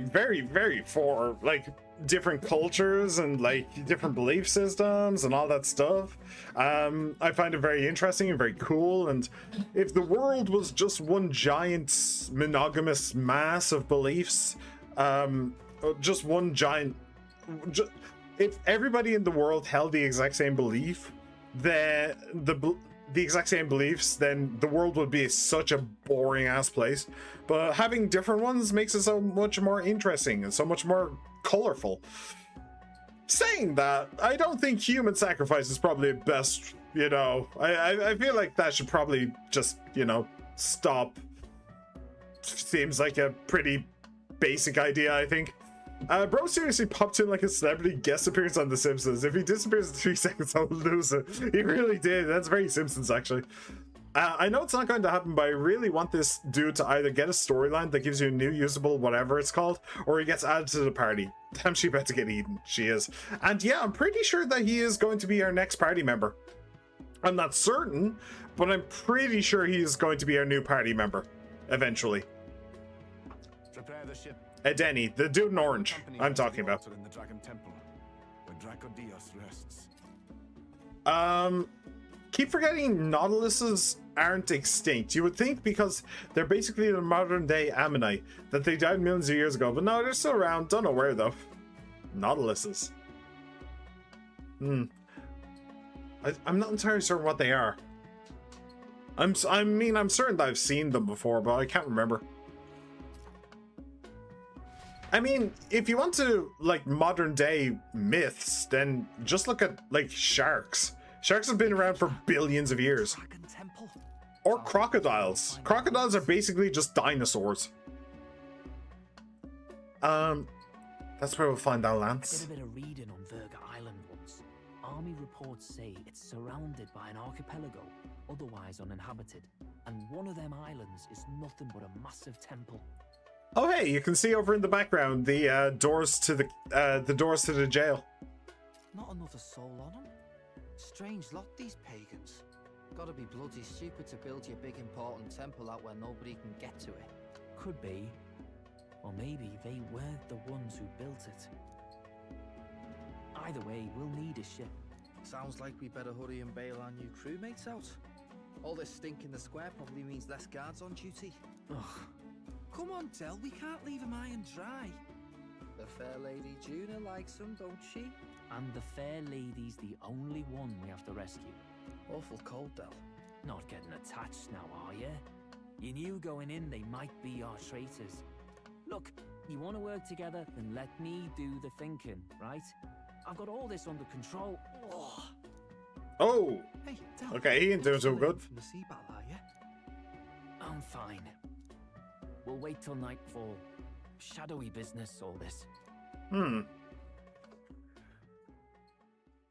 very, very for like different cultures and like different belief systems and all that stuff. I find it very interesting and very cool. And if the world was just one giant monogamous mass of beliefs, just one giant, if everybody in the world held the exact same belief, then the exact same beliefs, then the world would be such a boring ass place. But having different ones makes it so much more interesting and so much more colorful. Saying that, I don't think human sacrifice is probably best, you know. I feel like that should probably just, you know, stop. Seems like a pretty basic idea, I think. Bro seriously popped in like a celebrity guest appearance on The Simpsons. If he disappears in 3 seconds, I'll lose it. He really did. That's very Simpsons, actually. I know it's not going to happen, but I really want this dude to either get a storyline that gives you a new usable whatever it's called, or he gets added to the party. Damn, she about to get eaten. She is. And yeah, I'm pretty sure that he is going to be our next party member. I'm not certain, but I'm pretty sure he is going to be our new party member. Eventually. Prepare the ship. Adeni, the dude in orange, I'm talking about. In the Dragon Temple, where Dracodios rests. Keep forgetting Nautiluses aren't extinct. You would think because they're basically the modern day Ammonite that they died millions of years ago, but no, they're still around. Don't know where though. Nautiluses. I'm not entirely certain what they are. I'm certain that I've seen them before, but I can't remember. I mean, if you want to, like, modern day myths, then just look at, like, sharks. Sharks have been around for billions of years. Or crocodiles. Crocodiles are basically just dinosaurs. That's where we'll find our Lance. I did a bit of reading on Verga Island once. Army reports say it's surrounded by an archipelago, otherwise uninhabited. And one of them islands is nothing but a massive temple. Oh hey, you can see over in the background the doors to the jail. Not another soul on them. Strange lot, these pagans. Gotta be bloody stupid to build your big important temple out where nobody can get to it. Could be. Or maybe they weren't the ones who built it. Either way, we'll need a ship. Sounds like we better hurry and bail our new crewmates out. All this stink in the square probably means less guards on duty. Ugh. Come on, Del, we can't leave him high and dry. The fair lady Juna likes him, don't she? And the fair lady's the only one we have to rescue. Awful cold, Del. Not getting attached now, are you? You knew going in they might be our traitors. Look, you want to work together, then let me do the thinking, right? I've got all this under control. Oh! Hey, Del, okay, he ain't doing so good. From the sea battle, are you? I'm fine. We'll wait till nightfall. Shadowy business, all this.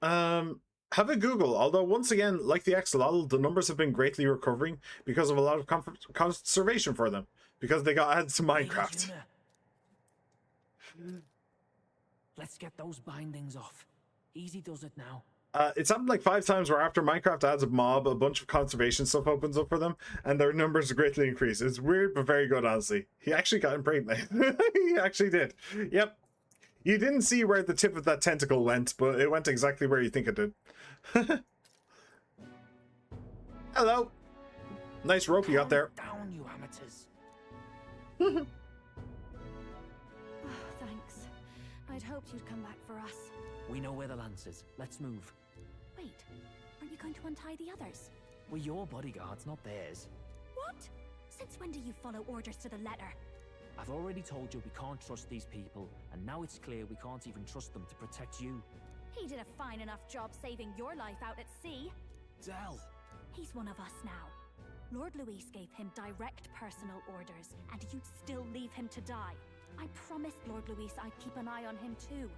Have a Google. Although, once again, like the Axolotl, the numbers have been greatly recovering because of a lot of conservation for them. Because they got added to Minecraft. Let's get those bindings off. Easy does it now. It's happened like 5 times where after Minecraft adds a mob, a bunch of conservation stuff opens up for them, and their numbers greatly increase. It's weird, but very good, honestly. He actually got impregnated. He actually did. Yep. You didn't see where the tip of that tentacle went, but it went exactly where you think it did. Hello. Nice rope you got there. Down, you amateurs. Oh, thanks. I'd hoped you'd come back for us. We know where the lance is. Let's move. Wait, aren't you going to untie the others? We're your bodyguards, not theirs. What? Since when do you follow orders to the letter? I've already told you we can't trust these people, and now it's clear we can't even trust them to protect you. He did a fine enough job saving your life out at sea. Del! He's one of us now. Lord Luis gave him direct personal orders, and you'd still leave him to die. I promised Lord Luis I'd keep an eye on him too.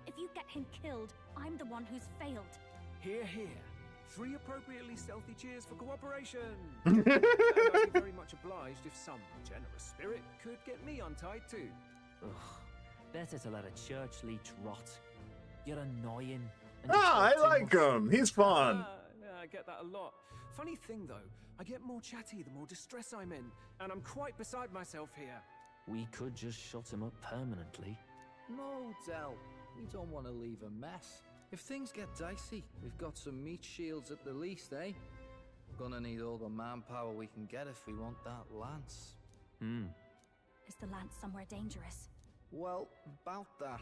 If you get him killed, I'm the one who's failed. Hear, hear. 3 appropriately stealthy cheers for cooperation. And I'd be very much obliged if some generous spirit could get me untied too. Ugh. Better to let a church leech rot. You're annoying. I like him. He's fun. I get that a lot. Funny thing though, I get more chatty the more distress I'm in, and I'm quite beside myself here. We could just shut him up permanently. No, Del. We don't want to leave a mess. If things get dicey, we've got some meat shields at the least, eh? Gonna need all the manpower we can get if we want that lance. Is the lance somewhere dangerous? Well, about that.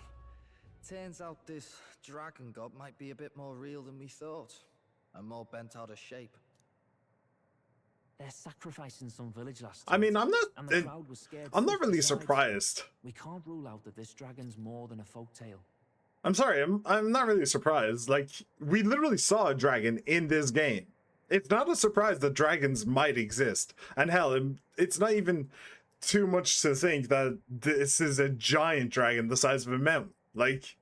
Turns out this dragon god might be a bit more real than we thought. And more bent out of shape. They're sacrificing some village last I mean, I'm not. and the crowd was scared I'm too. not really Besides, surprised. We can't rule out that this dragon's more than a folktale. I'm sorry. I'm not really surprised. Like, we literally saw a dragon in this game. It's not a surprise that dragons might exist. And hell, it's not even too much to think that this is a giant dragon the size of a mountain. Like,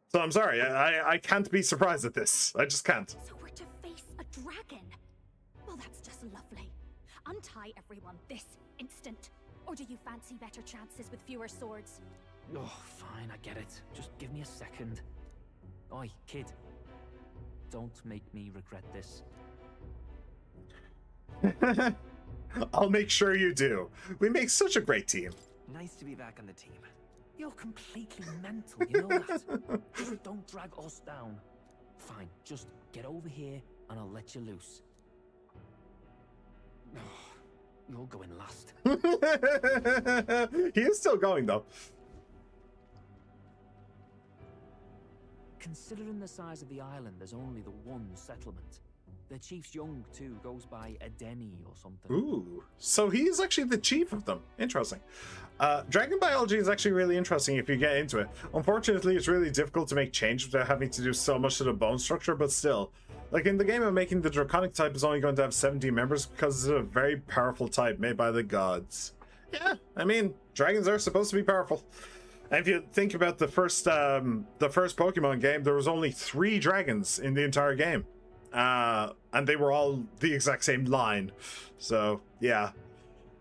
so I'm sorry. I can't be surprised at this. I just can't. So we're to face a dragon? Well, that's just lovely. Untie everyone this instant. Or do you fancy better chances with fewer swords? Oh, fine, I get it. Just give me a second. Oi, kid. Don't make me regret this. I'll make sure you do. We make such a great team. Nice to be back on the team. You're completely mental, you know that? Just don't drag us down. Fine, just get over here and I'll let you loose. You're going last. He is still going, though. Considering the size of the island, there's only the one settlement. The chief's young, too, goes by Edeni or something. Ooh, so he's actually the chief of them. Interesting. Dragon biology is actually really interesting if you get into it. Unfortunately, it's really difficult to make changes without having to do so much to the bone structure, but still. Like in the game, I'm making the Draconic type is only going to have 17 members because it's a very powerful type made by the gods. Yeah, I mean, dragons are supposed to be powerful. And if you think about the first Pokemon game, there was only 3 dragons in the entire game. And they were all the exact same line. So, yeah.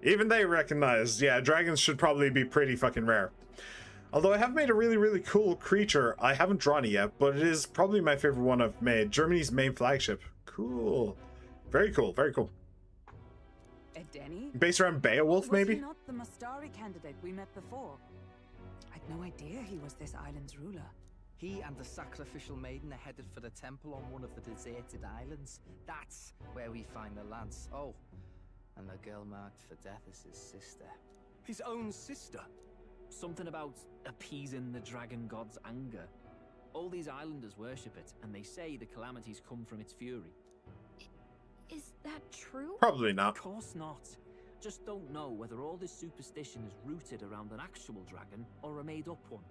Even they recognized, yeah, dragons should probably be pretty fucking rare. Although I have made a really, really cool creature. I haven't drawn it yet, but it is probably my favorite one I've made. Germany's main flagship. Cool. Very cool, very cool. Edeni? Based around Beowulf, maybe? Was he not the Mastari candidate we met before? I'd no idea he was this island's ruler. He and the sacrificial maiden are headed for the temple on one of the deserted islands. That's where we find the lance. Oh, and the girl marked for death is his sister. His own sister? Something about appeasing the dragon god's anger. All these islanders worship it, and they say the calamities come from its fury. Is that true? Probably not. Of course not. Just don't know whether all this superstition is rooted around an actual dragon or a made-up one.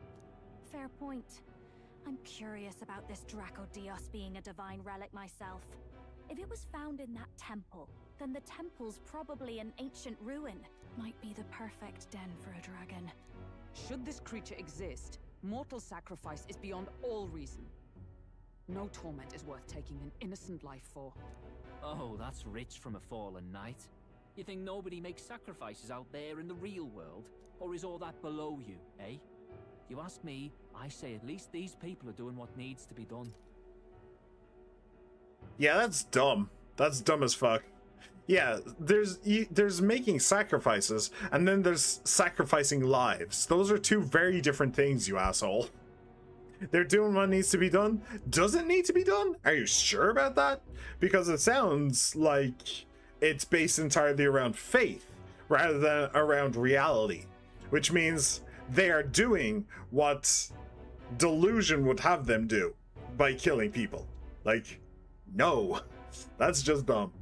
Fair point. I'm curious about this Draco Dios being a divine relic myself. If it was found in that temple, then the temple's probably an ancient ruin. Might be the perfect den for a dragon. Should this creature exist, mortal sacrifice is beyond all reason. No torment is worth taking an innocent life for. Oh, that's rich from a fallen knight. You think nobody makes sacrifices out there in the real world? Or is all that below you, eh? You ask me, I say at least these people are doing what needs to be done. Yeah, that's dumb. That's dumb as fuck. Yeah, there's making sacrifices, and then there's sacrificing lives. Those are two very different things, you asshole. They're doing what needs to be done. Does it need to be done? Are you sure about that? Because it sounds like it's based entirely around faith rather than around reality, which means they are doing what delusion would have them do by killing people. Like, no, that's just dumb.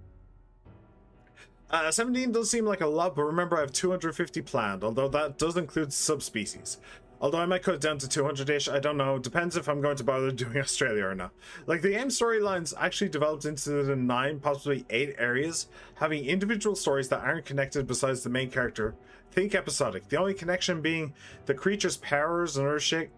17 does seem like a lot, but remember I have 250 planned, although that does include subspecies. Although I might cut it down to 200-ish, I don't know. Depends if I'm going to bother doing Australia or not. Like, the game storylines actually developed into the 9, possibly 8 areas, having individual stories that aren't connected besides the main character. Think episodic. The only connection being the creature's powers and other shit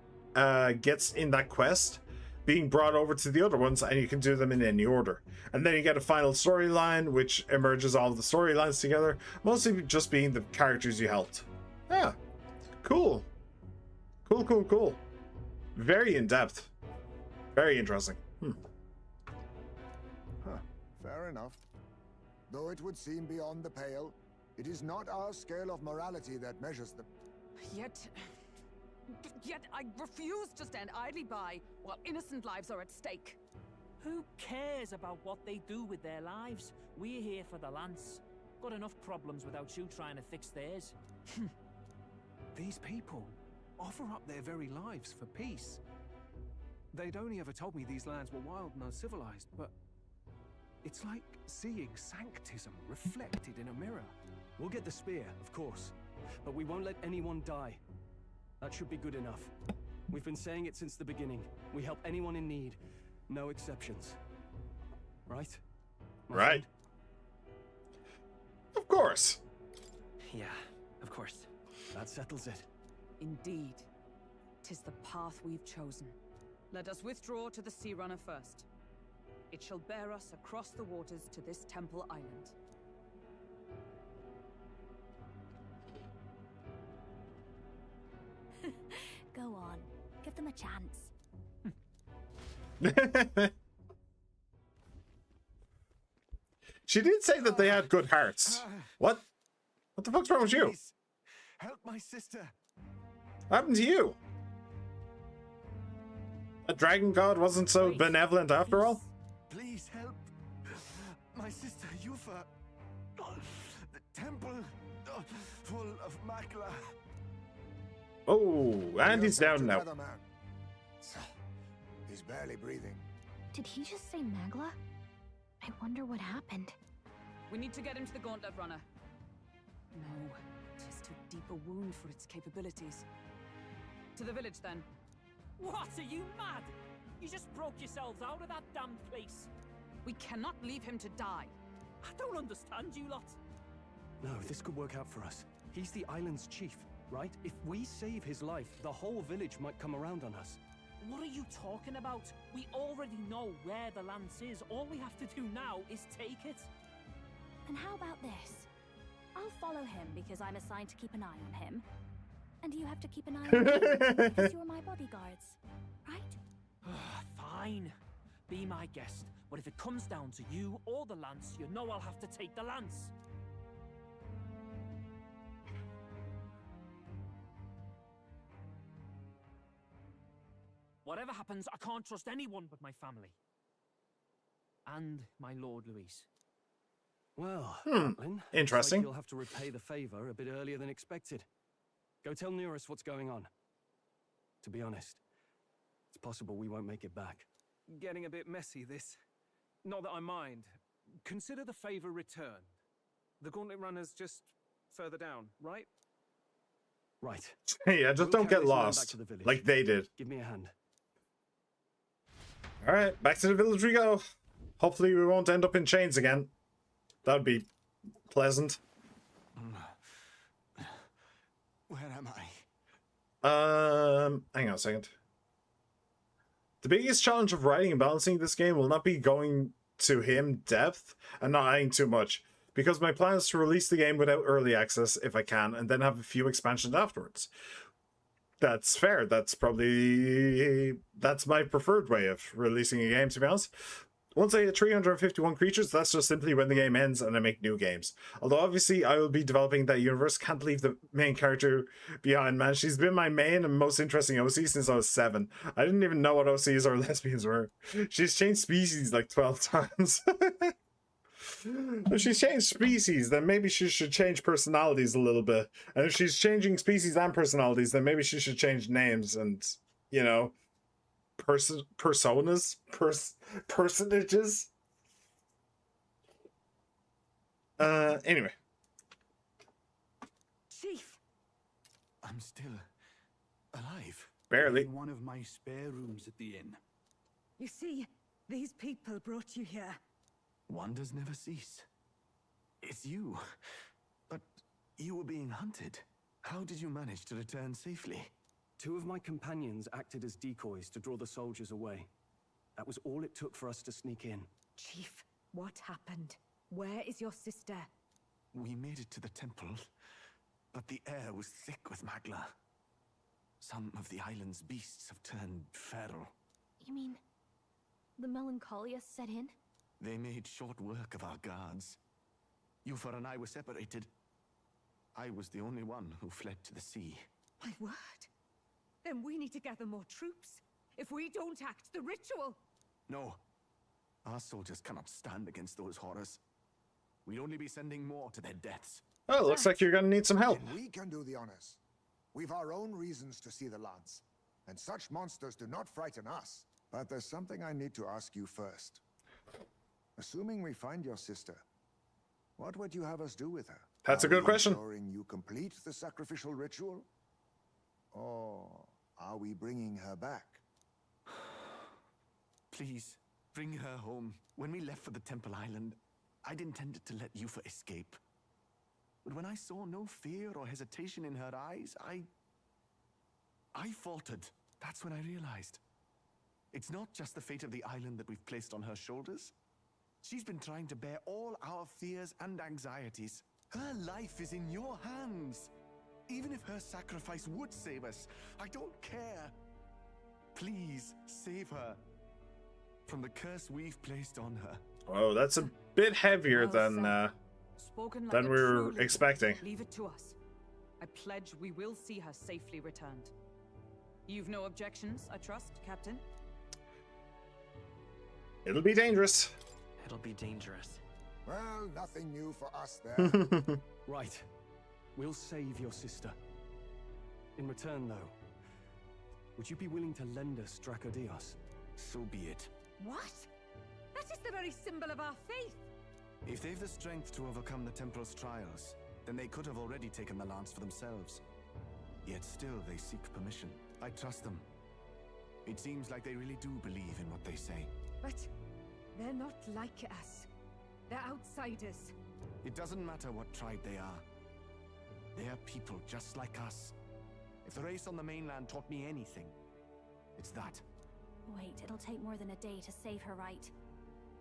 gets in that quest being brought over to the other ones, and you can do them in any order. And then you get a final storyline, which emerges all of the storylines together, mostly just being the characters you helped. Yeah, cool. Cool. Very in-depth. Very interesting. Fair enough. Though it would seem beyond the pale, it is not our scale of morality that measures them. Yet I refuse to stand idly by while innocent lives are at stake. Who cares about what they do with their lives? We're here for the lance. Got enough problems without you trying to fix theirs. These people offer up their very lives for peace. They'd only ever told me these lands were wild and uncivilized, but it's like seeing sanctism reflected in a mirror. We'll get the spear, of course, but we won't let anyone die. That should be good enough. We've been saying it since the beginning. We help anyone in need. No exceptions. Right? Right. Of course. Yeah, of course. That settles it. Indeed. 'Tis the path we've chosen. Let us withdraw to the Sea Runner first. It shall bear us across the waters to this temple island. Go on. Give them a chance. She did say that they had good hearts. What? What the fuck's wrong with you? Please, help my sister. What happened to you? A dragon god wasn't so benevolent after all? Please help my sister Yufa. The temple full of Makla. Oh, and he's down now. He's barely breathing. Did he just say Magla? I wonder what happened. We need to get him to the Gauntlet Runner. No, 'tis too deep a wound for its capabilities. To the village, then. What? Are you mad? You just broke yourselves out of that damn place. We cannot leave him to die. I don't understand you lot. No, this could work out for us. He's the island's chief, right? If we save his life, the whole village might come around on us. What are you talking about? We already know where the lance is. All we have to do now is take it. And how about this? I'll follow him because I'm assigned to keep an eye on him. And you have to keep an eye on me because you're my bodyguards, right? Fine. Be my guest. But if it comes down to you or the lance, you know I'll have to take the lance. Whatever happens, I can't trust anyone but my family. And my Lord Luis. Well, Lynn, interesting. Like you'll have to repay the favor a bit earlier than expected. Go tell Nearest what's going on. To be honest, it's possible we won't make it back. Getting a bit messy, this. Not that I mind. Consider the favor returned. The Gauntlet Runner's just further down, right? Right. Yeah, just don't get lost like they did. Give me a hand. All right, back to the village we go. Hopefully we won't end up in chains again. That would be pleasant. Where am I? Hang on a second. The biggest challenge of writing and balancing this game will not be going to him depth and not adding too much, because my plan is to release the game without early access if I can, and then have a few expansions afterwards. That's fair. That's my preferred way of releasing a game, to be honest. Once I hit 351 creatures, that's just simply when the game ends and I make new games. Although obviously I will be developing that universe. Can't leave the main character behind, man. She's been my main and most interesting OC since I was 7. I didn't even know what OCs or lesbians were. She's changed species like 12 times. If she's changed species, then maybe she should change personalities a little bit. And if she's changing species and personalities, then maybe she should change names and, you know, personages. Anyway. Chief, I'm still alive. Barely. In one of my spare rooms at the inn. You see, these people brought you here. Wonders never cease. It's you. But you were being hunted. How did you manage to return safely? 2 of my companions acted as decoys to draw the soldiers away. That was all it took for us to sneak in. Chief, what happened? Where is your sister? We made it to the temple, but the air was thick with magla. Some of the island's beasts have turned feral. You mean the melancholia set in? They made short work of our guards. Yufa and I were separated. I was the only one who fled to the sea. My word. Then we need to gather more troops. If we don't act, the ritual... No. Our soldiers cannot stand against those horrors. We'd only be sending more to their deaths. Oh, looks like you're gonna need some help. And we can do the honors. We've our own reasons to see the lance. And such monsters do not frighten us. But there's something I need to ask you first. Assuming we find your sister, what would you have us do with her? That's a good question. Ensuring you complete the sacrificial ritual? Or are we bringing her back? Please, bring her home. When we left for the Temple Island, I'd intended to let Yufa escape. But when I saw no fear or hesitation in her eyes, I faltered. That's when I realized. It's not just the fate of the island that we've placed on her shoulders. She's been trying to bear all our fears and anxieties. Her life is in your hands. Even if her sacrifice would save us, I don't care. Please, save her from the curse we've placed on her. Oh, that's a bit heavier than we were expecting. Leave it to us. I pledge we will see her safely returned. You've no objections, I trust, Captain? It'll be dangerous. It'll be dangerous. Well, nothing new for us there. Right. We'll save your sister. In return, though, would you be willing to lend us Dracodios? So be it. What? That is the very symbol of our faith. If they've the strength to overcome the Temple's trials, then they could have already taken the lance for themselves. Yet still they seek permission. I trust them. It seems like they really do believe in what they say. But they're not like us. They're outsiders. It doesn't matter what tribe they are. They're people just like us. If the race on the mainland taught me anything, it's that. Wait, it'll take more than a day to save her, right?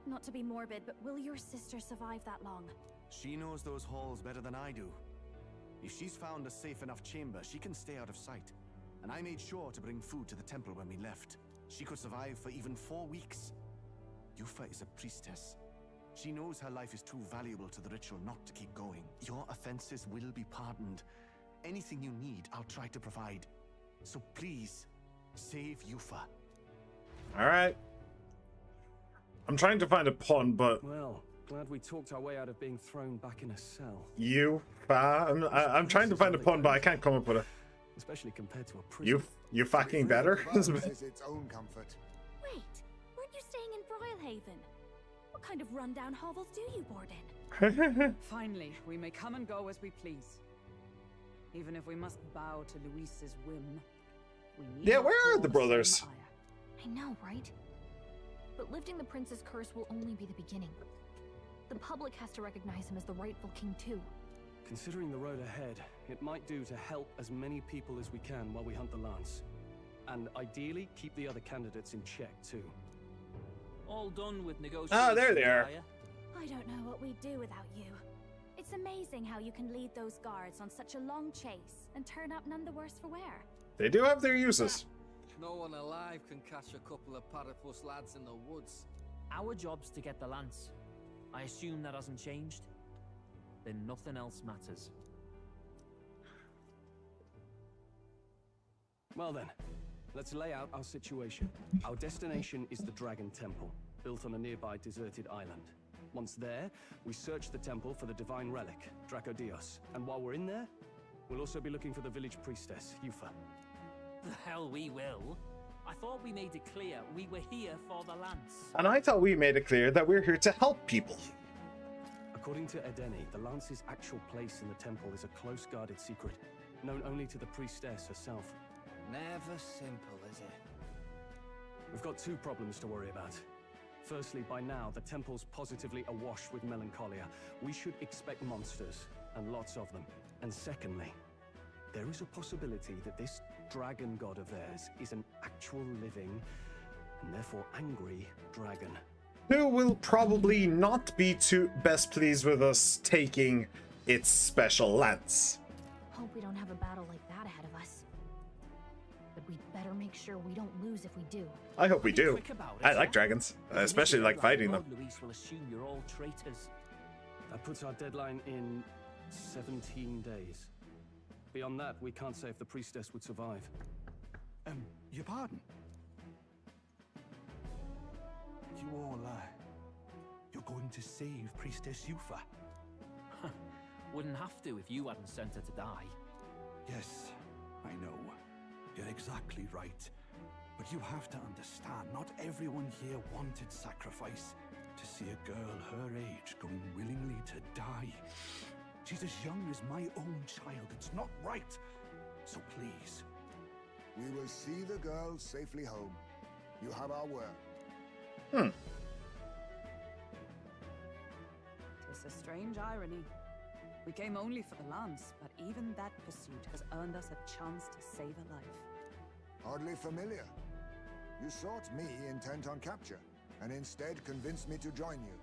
Not to be morbid, but will your sister survive that long? She knows those halls better than I do. If she's found a safe enough chamber, she can stay out of sight. And I made sure to bring food to the temple when we left. She could survive for even 4 weeks. Yufa is a priestess. She knows her life is too valuable to the ritual not to keep going. Your offenses will be pardoned. Anything you need, I'll try to provide. So please, save Yufa. Alright. I'm trying to find a pun, but... Well, glad we talked our way out of being thrown back in a cell. I'm trying to find a pun, but I can't come up with it. Especially compared to a prison. You fucking better? Is its own comfort. Wait, weren't you staying in Broilhaven? What kind of rundown hovels do you board in? Finally, we may come and go as we please. Even if we must bow to Luis's whim. We need Yeah, where are the brothers? I know, right? But lifting the prince's curse will only be the beginning. The public has to recognize him as the rightful king too. Considering the road ahead, it might do to help as many people as we can while we hunt the lance. And ideally, keep the other candidates in check too. All done with negotiations. Ah, there they are. I don't know what we'd do without you. It's amazing how you can lead those guards on such a long chase and turn up none the worse for wear. They do have their uses. No one alive can catch a couple of platypus lads in the woods. Our job's to get the lance. I assume that hasn't changed? Then nothing else matters. Well then, let's lay out our situation. Our destination is the Dragon Temple, built on a nearby deserted island. Once there, we search the temple for the divine relic, Dracodios. And while we're in there, we'll also be looking for the village priestess, Yufa. The hell we will. I thought we made it clear we were here for the lance. And I thought we made it clear that we're here to help people. According to Edeni, the lance's actual place in the temple is a close guarded secret, known only to the priestess herself. Never simple, is it? We've got two problems to worry about. Firstly, by now, the temple's positively awash with melancholia. We should expect monsters, and lots of them. And secondly, there is a possibility that this dragon god of theirs is an actual living, and therefore angry, dragon. Who will probably not be too best pleased with us taking its special lance. Hope we don't have a battle like that ahead of us. But we'd better make sure we don't lose if we do. I hope we do. I like dragons, especially like fighting them. Lord Luis will assume you're all traitors. That puts our deadline in 17 days. Beyond that, we can't say if the priestess would survive. Your pardon? You all, you're going to save Priestess Yufa? Wouldn't have to if you hadn't sent her to die. Yes, I know. You're exactly right. But you have to understand, not everyone here wanted sacrifice. To see a girl her age going willingly to die. She's as young as my own child. It's not right. So please. We will see the girl safely home. You have our word. Tis a strange irony. We came only for the lance, but even that pursuit has earned us a chance to save a life. Hardly familiar. You sought me intent on capture, and instead convinced me to join you.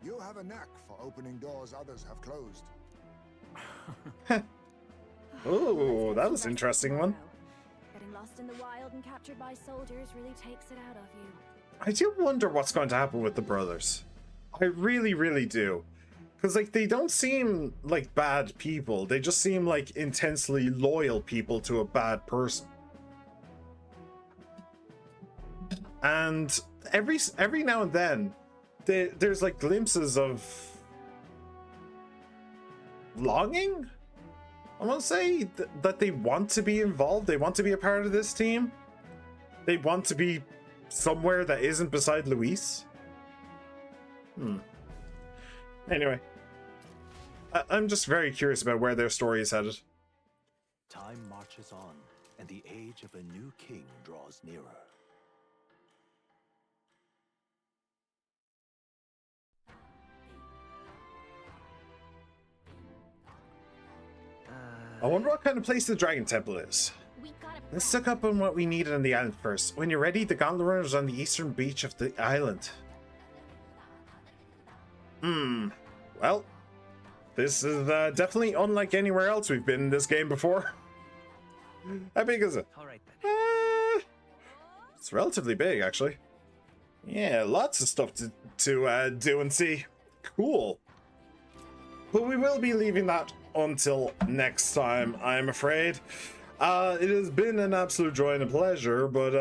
You have a knack for opening doors others have closed. Oh, that was an interesting one. Getting lost in the wild and captured by soldiers really takes it out of you. I do wonder what's going to happen with the brothers. I really, really do. Because, like, they don't seem like bad people. They just seem like intensely loyal people to a bad person. And every now and then, there's like glimpses of longing. I want to say that they want to be involved. They want to be a part of this team. They want to be somewhere that isn't beside Luis. Anyway, I'm just very curious about where their story is headed. Time marches on, and the age of a new king draws nearer. I wonder what kind of place the Dragon Temple is. Let's look up on what we needed on the island first. When you're ready, the Gauntlet Runner is on the eastern beach of the island. Well, this is definitely unlike anywhere else we've been in this game before. How big is it? It's relatively big, actually. Yeah, lots of stuff to do and see. Cool. But we will be leaving that until next time, I'm afraid. It has been an absolute joy and a pleasure, but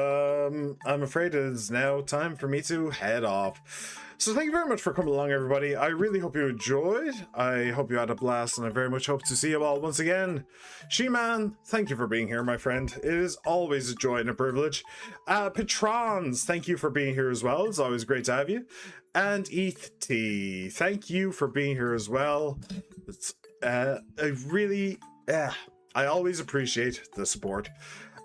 I'm afraid it is now time for me to head off. So thank you very much for coming along, everybody. I really hope you enjoyed. I hope you had a blast, and I very much hope to see you all once again. She-Man, thank you for being here, my friend. It is always a joy and a privilege. Patrons, thank you for being here as well. It's always great to have you. And Eth T, thank you for being here as well. It's I always appreciate the support.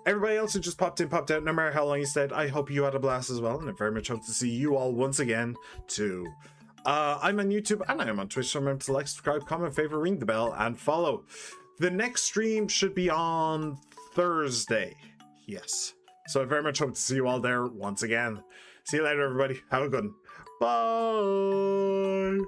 Everybody else who just popped in, popped out, no matter how long you stayed, I hope you had a blast as well, and I very much hope to see you all once again, too. I'm on YouTube, and I'm on Twitch, so remember to like, subscribe, comment, favorite, ring the bell, and follow. The next stream should be on Thursday. Yes. So I very much hope to see you all there once again. See you later, everybody. Have a good one. Bye!